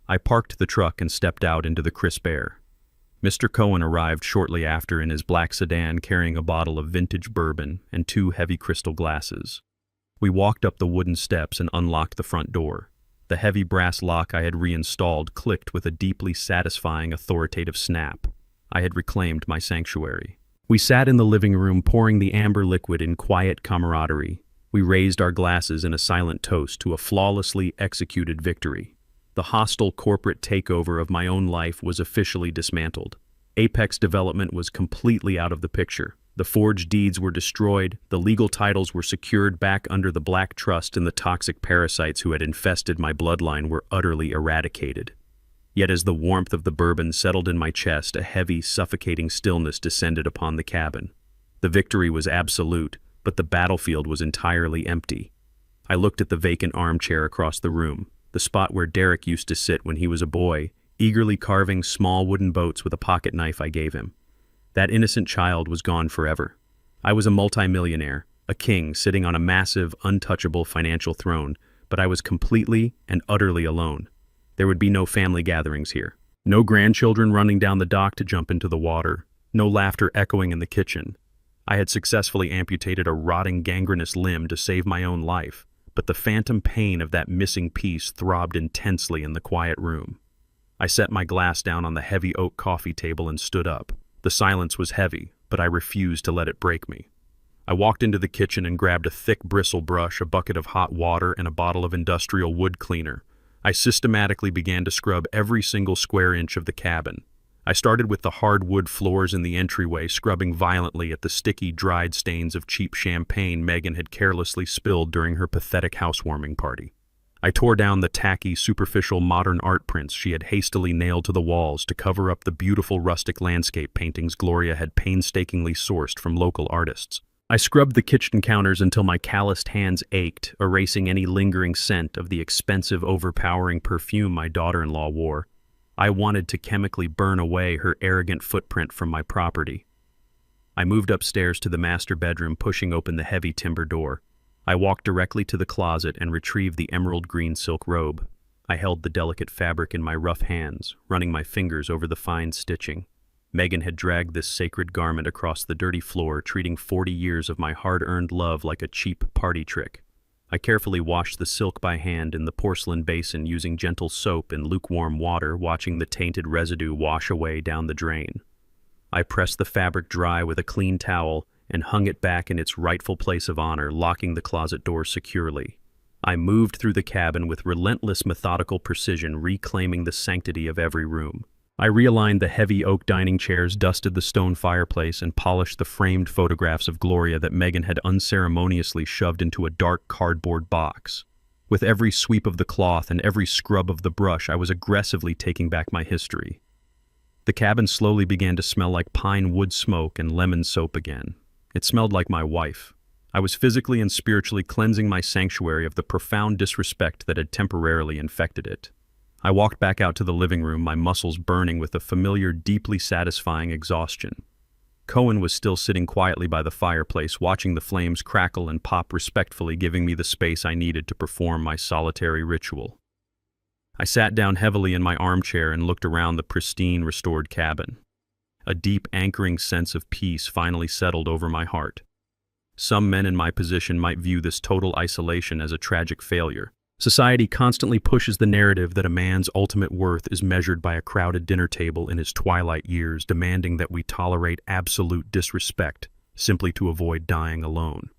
I parked the truck and stepped out into the crisp air. Mr. Cohen arrived shortly after in his black sedan carrying a bottle of vintage bourbon and 2 heavy crystal glasses. We walked up the wooden steps and unlocked the front door. The heavy brass lock I had reinstalled clicked with a deeply satisfying, authoritative snap. I had reclaimed my sanctuary. We sat in the living room, pouring the amber liquid in quiet camaraderie. We raised our glasses in a silent toast to a flawlessly executed victory. The hostile corporate takeover of my own life was officially dismantled. Apex Development was completely out of the picture. The forged deeds were destroyed, the legal titles were secured back under the black trust, and the toxic parasites who had infested my bloodline were utterly eradicated. Yet as the warmth of the bourbon settled in my chest, a heavy, suffocating stillness descended upon the cabin. The victory was absolute, but the battlefield was entirely empty. I looked at the vacant armchair across the room, the spot where Derek used to sit when he was a boy, eagerly carving small wooden boats with a pocket knife I gave him. That innocent child was gone forever. I was a multimillionaire, a king sitting on a massive, untouchable financial throne, but I was completely and utterly alone. There would be no family gatherings here. No grandchildren running down the dock to jump into the water. No laughter echoing in the kitchen. I had successfully amputated a rotting, gangrenous limb to save my own life, but the phantom pain of that missing piece throbbed intensely in the quiet room. I set my glass down on the heavy oak coffee table and stood up. The silence was heavy, but I refused to let it break me. I walked into the kitchen and grabbed a thick bristle brush, a bucket of hot water, and a bottle of industrial wood cleaner. I systematically began to scrub every single square inch of the cabin. I started with the hardwood floors in the entryway, scrubbing violently at the sticky, dried stains of cheap champagne Megan had carelessly spilled during her pathetic housewarming party. I tore down the tacky, superficial modern art prints she had hastily nailed to the walls to cover up the beautiful rustic landscape paintings Gloria had painstakingly sourced from local artists. I scrubbed the kitchen counters until my calloused hands ached, erasing any lingering scent of the expensive, overpowering perfume my daughter-in-law wore. I wanted to chemically burn away her arrogant footprint from my property. I moved upstairs to the master bedroom, pushing open the heavy timber door. I walked directly to the closet and retrieved the emerald green silk robe. I held the delicate fabric in my rough hands, running my fingers over the fine stitching. Megan had dragged this sacred garment across the dirty floor, treating 40 years of my hard-earned love like a cheap party trick. I carefully washed the silk by hand in the porcelain basin using gentle soap and lukewarm water, watching the tainted residue wash away down the drain. I pressed the fabric dry with a clean towel and hung it back in its rightful place of honor, locking the closet door securely. I moved through the cabin with relentless, methodical precision, reclaiming the sanctity of every room. I realigned the heavy oak dining chairs, dusted the stone fireplace, and polished the framed photographs of Gloria that Megan had unceremoniously shoved into a dark cardboard box. With every sweep of the cloth and every scrub of the brush, I was aggressively taking back my history. The cabin slowly began to smell like pine wood smoke and lemon soap again. It smelled like my wife. I was physically and spiritually cleansing my sanctuary of the profound disrespect that had temporarily infected it. I walked back out to the living room, my muscles burning with a familiar, deeply satisfying exhaustion. Cohen was still sitting quietly by the fireplace, watching the flames crackle and pop, respectfully giving me the space I needed to perform my solitary ritual. I sat down heavily in my armchair and looked around the pristine, restored cabin. A deep, anchoring sense of peace finally settled over my heart. Some men in my position might view this total isolation as a tragic failure. Society constantly pushes the narrative that a man's ultimate worth is measured by a crowded dinner table in his twilight years, demanding that we tolerate absolute disrespect simply to avoid dying alone.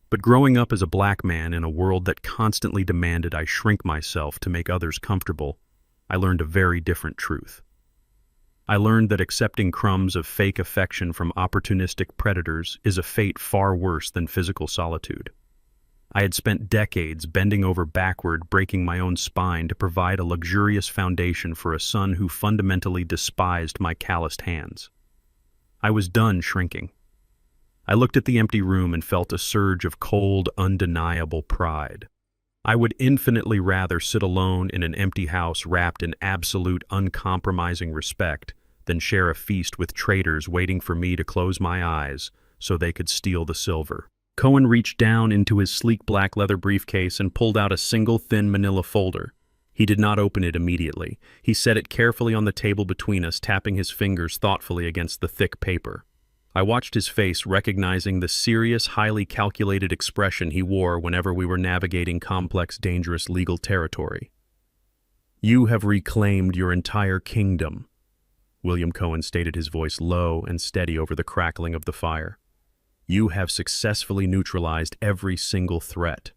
But growing up as a black man in a world that constantly demanded I shrink myself to make others comfortable, I learned a very different truth. I learned that accepting crumbs of fake affection from opportunistic predators is a fate far worse than physical solitude. I had spent decades bending over backward, breaking my own spine to provide a luxurious foundation for a son who fundamentally despised my calloused hands. I was done shrinking. I looked at the empty room and felt a surge of cold, undeniable pride. I would infinitely rather sit alone in an empty house wrapped in absolute, uncompromising respect than share a feast with traitors waiting for me to close my eyes so they could steal the silver. Cohen reached down into his sleek black leather briefcase and pulled out a single thin manila folder. He did not open it immediately. He set it carefully on the table between us, tapping his fingers thoughtfully against the thick paper. I watched his face, recognizing the serious, highly calculated expression he wore whenever we were navigating complex, dangerous legal territory. "You have reclaimed your entire kingdom," William Cohen stated, his voice low and steady over the crackling of the fire. "You have successfully neutralized every single threat.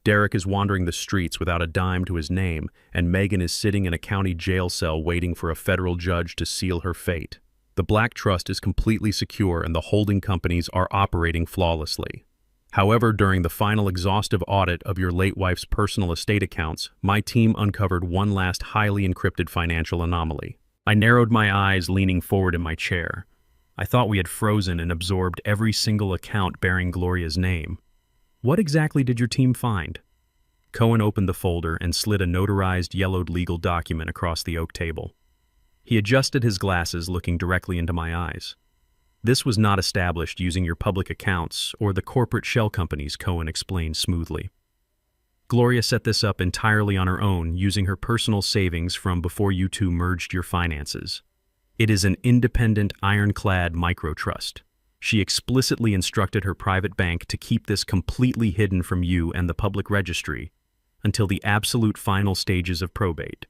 Derek is wandering the streets without a dime to his name, and Megan is sitting in a county jail cell waiting for a federal judge to seal her fate. The Black Trust is completely secure and the holding companies are operating flawlessly. However, during the final exhaustive audit of your late wife's personal estate accounts, my team uncovered one last highly encrypted financial anomaly." I narrowed my eyes, leaning forward in my chair. I thought we had frozen and absorbed every single account bearing Gloria's name. What exactly did your team find? Cohen opened the folder and slid a notarized, yellowed legal document across the oak table. He adjusted his glasses, looking directly into my eyes. This was not established using your public accounts or the corporate shell companies, Cohen explained smoothly. Gloria set this up entirely on her own, using her personal savings from before you two merged your finances. It is an independent, ironclad microtrust. She explicitly instructed her private bank to keep this completely hidden from you and the public registry until the absolute final stages of probate.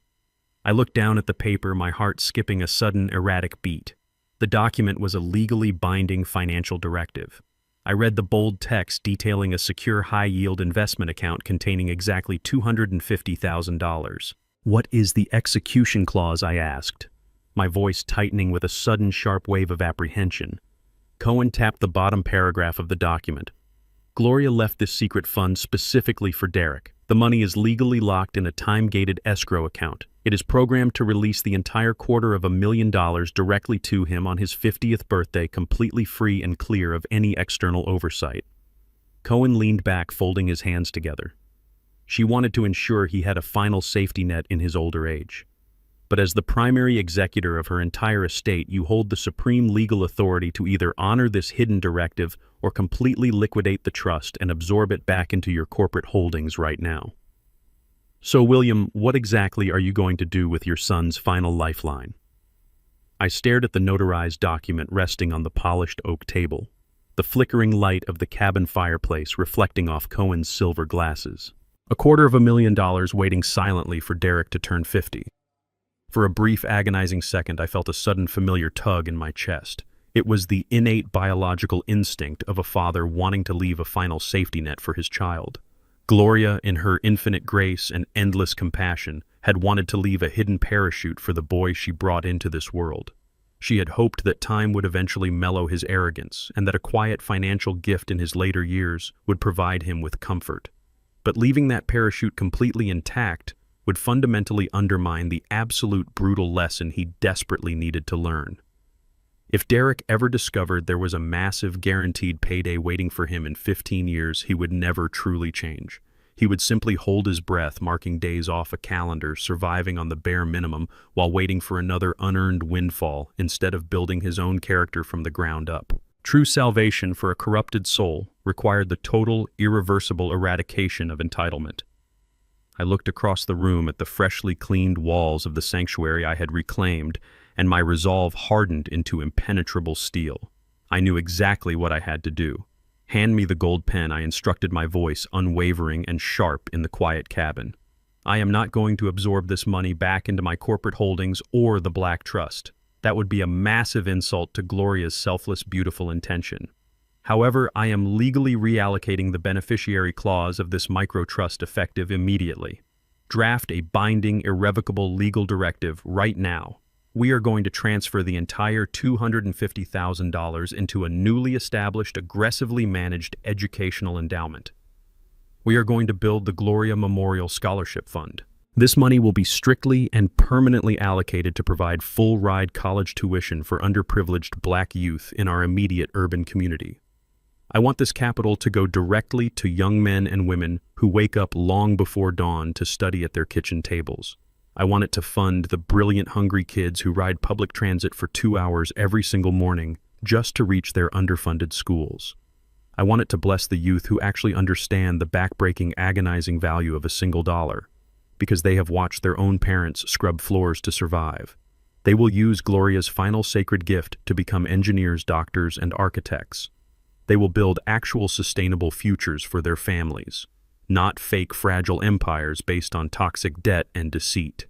I looked down at the paper, my heart skipping a sudden, erratic beat. The document was a legally binding financial directive. I read the bold text detailing a secure high-yield investment account containing exactly $250,000. "What is the execution clause?" I asked, my voice tightening with a sudden sharp wave of apprehension. Cohen tapped the bottom paragraph of the document. "Gloria left this secret fund specifically for Derek. The money is legally locked in a time-gated escrow account. It is programmed to release the entire $250,000 directly to him on his 50th birthday, completely free and clear of any external oversight." Cohen leaned back, folding his hands together. She wanted to ensure he had a final safety net in his older age. But as the primary executor of her entire estate, you hold the supreme legal authority to either honor this hidden directive or completely liquidate the trust and absorb it back into your corporate holdings right now. "So, William, what exactly are you going to do with your son's final lifeline?" I stared at the notarized document resting on the polished oak table, the flickering light of the cabin fireplace reflecting off Cohen's silver glasses. $250,000 waiting silently for Derek to turn 50. For a brief, agonizing second, I felt a sudden familiar tug in my chest. It was the innate biological instinct of a father wanting to leave a final safety net for his child. Gloria, in her infinite grace and endless compassion, had wanted to leave a hidden parachute for the boy she brought into this world. She had hoped that time would eventually mellow his arrogance and that a quiet financial gift in his later years would provide him with comfort. But leaving that parachute completely intact would fundamentally undermine the absolute brutal lesson he desperately needed to learn. If Derek ever discovered there was a massive guaranteed payday waiting for him in 15 years, he would never truly change. He would simply hold his breath, marking days off a calendar, surviving on the bare minimum while waiting for another unearned windfall instead of building his own character from the ground up. True salvation for a corrupted soul required the total, irreversible eradication of entitlement. I looked across the room at the freshly cleaned walls of the sanctuary I had reclaimed, and my resolve hardened into impenetrable steel. I knew exactly what I had to do. "Hand me the gold pen," I instructed, my voice unwavering and sharp in the quiet cabin. "I am not going to absorb this money back into my corporate holdings or the Black Trust. That would be a massive insult to Gloria's selfless, beautiful intention. However, I am legally reallocating the beneficiary clause of this microtrust effective immediately. Draft a binding, irrevocable legal directive right now. We are going to transfer the entire $250,000 into a newly established, aggressively managed educational endowment. We are going to build the Gloria Memorial Scholarship Fund. This money will be strictly and permanently allocated to provide full-ride college tuition for underprivileged Black youth in our immediate urban community. I want this capital to go directly to young men and women who wake up long before dawn to study at their kitchen tables. I want it to fund the brilliant, hungry kids who ride public transit for 2 hours every single morning just to reach their underfunded schools. I want it to bless the youth who actually understand the backbreaking, agonizing value of a single dollar, because they have watched their own parents scrub floors to survive. They will use Gloria's final sacred gift to become engineers, doctors, and architects. They will build actual sustainable futures for their families, not fake, fragile empires based on toxic debt and deceit."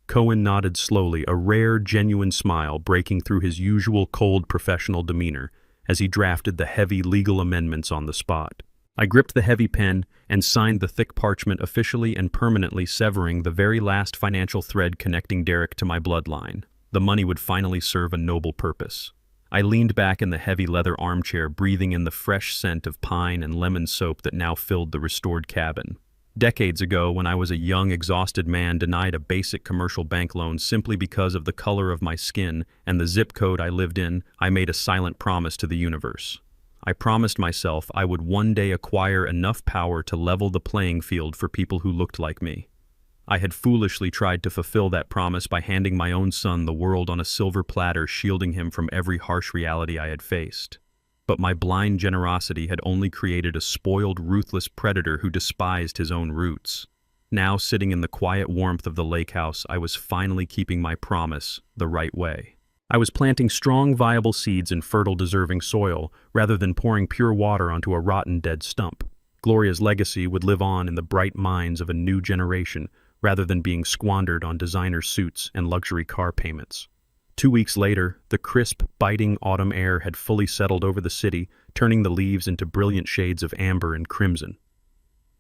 Cohen nodded slowly, a rare, genuine smile breaking through his usual cold, professional demeanor as he drafted the heavy legal amendments on the spot. I gripped the heavy pen and signed the thick parchment, officially and permanently severing the very last financial thread connecting Derek to my bloodline. The money would finally serve a noble purpose. I leaned back in the heavy leather armchair, breathing in the fresh scent of pine and lemon soap that now filled the restored cabin. Decades ago, when I was a young, exhausted man denied a basic commercial bank loan simply because of the color of my skin and the zip code I lived in, I made a silent promise to the universe. I promised myself I would one day acquire enough power to level the playing field for people who looked like me. I had foolishly tried to fulfill that promise by handing my own son the world on a silver platter, shielding him from every harsh reality I had faced. But my blind generosity had only created a spoiled, ruthless predator who despised his own roots. Now, sitting in the quiet warmth of the Lakehouse, I was finally keeping my promise the right way. I was planting strong, viable seeds in fertile, deserving soil, rather than pouring pure water onto a rotten, dead stump. Gloria's legacy would live on in the bright minds of a new generation, rather than being squandered on designer suits and luxury car payments. 2 weeks later, the crisp, biting autumn air had fully settled over the city, turning the leaves into brilliant shades of amber and crimson.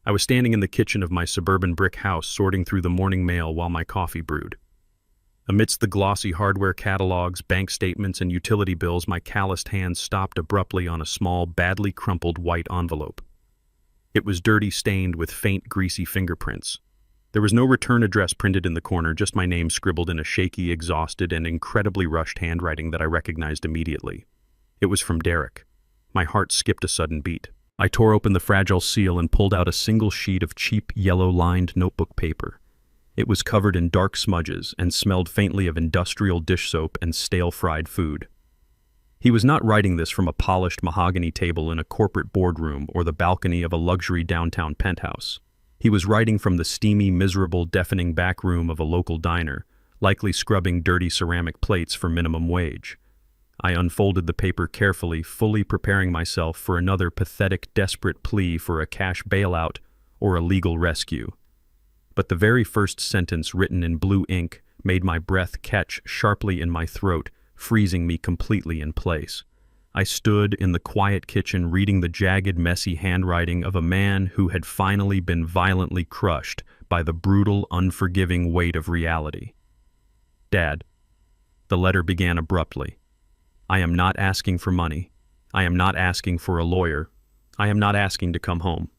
I was standing in the kitchen of my suburban brick house, sorting through the morning mail while my coffee brewed. Amidst the glossy hardware catalogs, bank statements, and utility bills, my calloused hands stopped abruptly on a small, badly crumpled white envelope. It was dirty, stained with faint, greasy fingerprints. There was no return address printed in the corner, just my name scribbled in a shaky, exhausted, and incredibly rushed handwriting that I recognized immediately. It was from Derek. My heart skipped a sudden beat. I tore open the fragile seal and pulled out a single sheet of cheap, yellow-lined notebook paper. It was covered in dark smudges and smelled faintly of industrial dish soap and stale fried food. He was not writing this from a polished mahogany table in a corporate boardroom or the balcony of a luxury downtown penthouse. He was writing from the steamy, miserable, deafening back room of a local diner, likely scrubbing dirty ceramic plates for minimum wage. I unfolded the paper carefully, fully preparing myself for another pathetic, desperate plea for a cash bailout or a legal rescue. But the very first sentence, written in blue ink, made my breath catch sharply in my throat, freezing me completely in place. I stood in the quiet kitchen reading the jagged, messy handwriting of a man who had finally been violently crushed by the brutal, unforgiving weight of reality. Dad. The letter began abruptly. I am not asking for money. I am not asking for a lawyer. I am not asking to come home.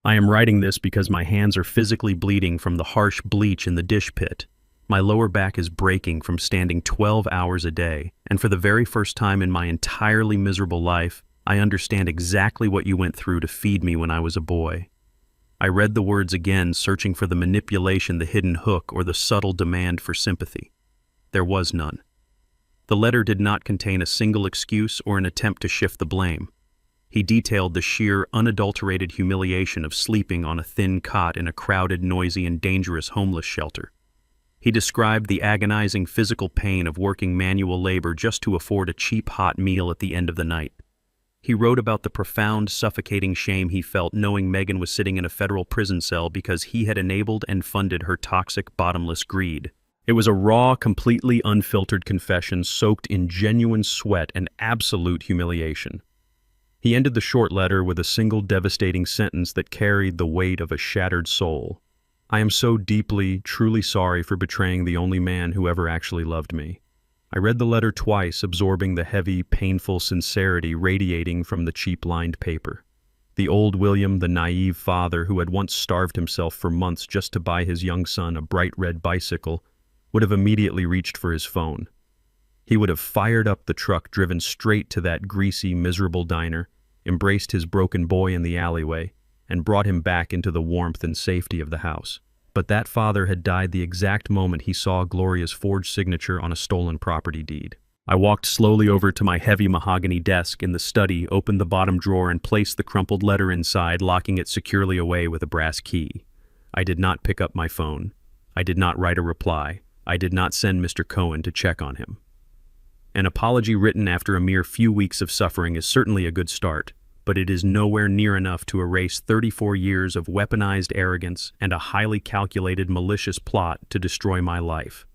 I am writing this because my hands are physically bleeding from the harsh bleach in the dish pit. My lower back is breaking from standing 12 hours a day, and for the very first time in my entirely miserable life, I understand exactly what you went through to feed me when I was a boy. I read the words again, searching for the manipulation, the hidden hook, or the subtle demand for sympathy. There was none. The letter did not contain a single excuse or an attempt to shift the blame. He detailed the sheer, unadulterated humiliation of sleeping on a thin cot in a crowded, noisy, and dangerous homeless shelter. He described the agonizing physical pain of working manual labor just to afford a cheap hot meal at the end of the night. He wrote about the profound, suffocating shame he felt knowing Megan was sitting in a federal prison cell because he had enabled and funded her toxic, bottomless greed. It was a raw, completely unfiltered confession soaked in genuine sweat and absolute humiliation. He ended the short letter with a single devastating sentence that carried the weight of a shattered soul. I am so deeply, truly sorry for betraying the only man who ever actually loved me. I read the letter twice, absorbing the heavy, painful sincerity radiating from the cheap lined paper. The old William, the naive father who had once starved himself for months just to buy his young son a bright red bicycle, would have immediately reached for his phone. He would have fired up the truck, driven straight to that greasy, miserable diner, embraced his broken boy in the alleyway, and brought him back into the warmth and safety of the house. But that father had died the exact moment he saw Gloria's forged signature on a stolen property deed. I walked slowly over to my heavy mahogany desk in the study, opened the bottom drawer, and placed the crumpled letter inside, locking it securely away with a brass key. I did not pick up my phone. I did not write a reply. I did not send Mr. Cohen to check on him. An apology written after a mere few weeks of suffering is certainly a good start, but it is nowhere near enough to erase 34 years of weaponized arrogance and a highly calculated, malicious plot to destroy my life.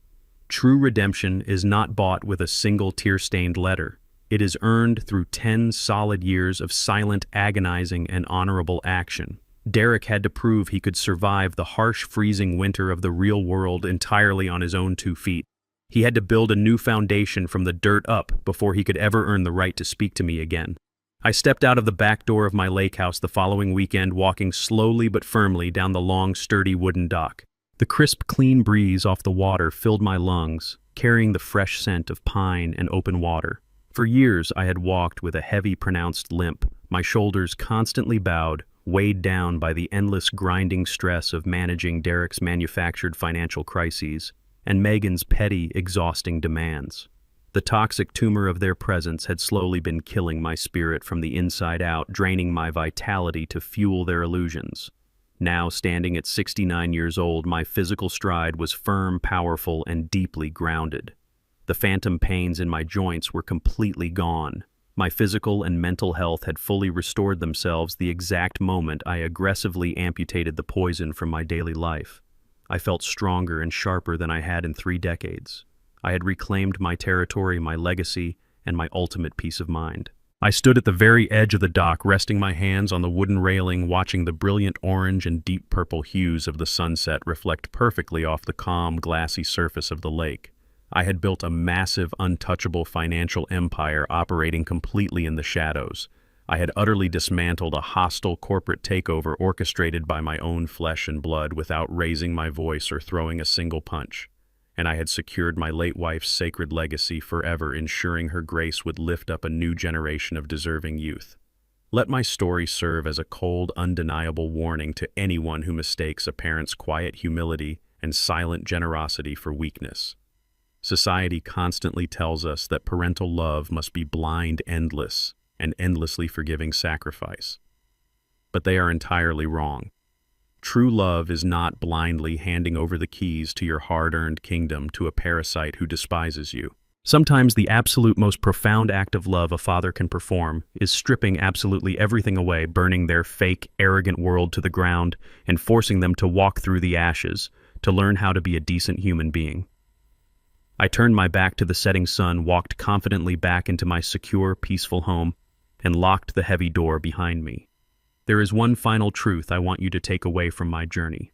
True redemption is not bought with a single tear-stained letter. It is earned through 10 solid years of silent, agonizing, and honorable action. Derek had to prove he could survive the harsh, freezing winter of the real world entirely on his own 2 feet. He had to build a new foundation from the dirt up before he could ever earn the right to speak to me again. I stepped out of the back door of my lake house the following weekend, walking slowly but firmly down the long, sturdy wooden dock. The crisp, clean breeze off the water filled my lungs, carrying the fresh scent of pine and open water. For years I had walked with a heavy, pronounced limp, my shoulders constantly bowed, weighed down by the endless grinding stress of managing Derek's manufactured financial crises and Megan's petty, exhausting demands. The toxic tumor of their presence had slowly been killing my spirit from the inside out, draining my vitality to fuel their illusions. Now, standing at 69 years old, my physical stride was firm, powerful, and deeply grounded. The phantom pains in my joints were completely gone. My physical and mental health had fully restored themselves the exact moment I aggressively amputated the poison from my daily life. I felt stronger and sharper than I had in 3 decades. I had reclaimed my territory, my legacy, and my ultimate peace of mind. I stood at the very edge of the dock, resting my hands on the wooden railing, watching the brilliant orange and deep purple hues of the sunset reflect perfectly off the calm, glassy surface of the lake. I had built a massive, untouchable financial empire operating completely in the shadows. I had utterly dismantled a hostile corporate takeover orchestrated by my own flesh and blood without raising my voice or throwing a single punch. And I had secured my late wife's sacred legacy forever, ensuring her grace would lift up a new generation of deserving youth. Let my story serve as a cold, undeniable warning to anyone who mistakes a parent's quiet humility and silent generosity for weakness. Society constantly tells us that parental love must be blind, endless, and endlessly forgiving sacrifice. But they are entirely wrong. True love is not blindly handing over the keys to your hard-earned kingdom to a parasite who despises you. Sometimes the absolute most profound act of love a father can perform is stripping absolutely everything away, burning their fake, arrogant world to the ground, and forcing them to walk through the ashes to learn how to be a decent human being. I turned my back to the setting sun, walked confidently back into my secure, peaceful home, and locked the heavy door behind me. There is one final truth I want you to take away from my journey.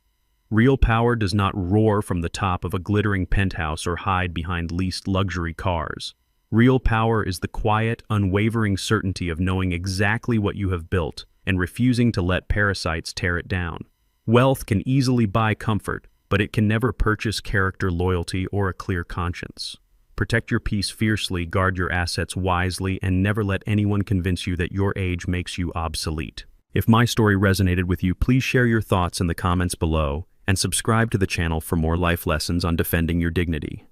Real power does not roar from the top of a glittering penthouse or hide behind leased luxury cars. Real power is the quiet, unwavering certainty of knowing exactly what you have built and refusing to let parasites tear it down. Wealth can easily buy comfort, but it can never purchase character, loyalty, or a clear conscience. Protect your peace fiercely, guard your assets wisely, and never let anyone convince you that your age makes you obsolete. If my story resonated with you, please share your thoughts in the comments below and subscribe to the channel for more life lessons on defending your dignity.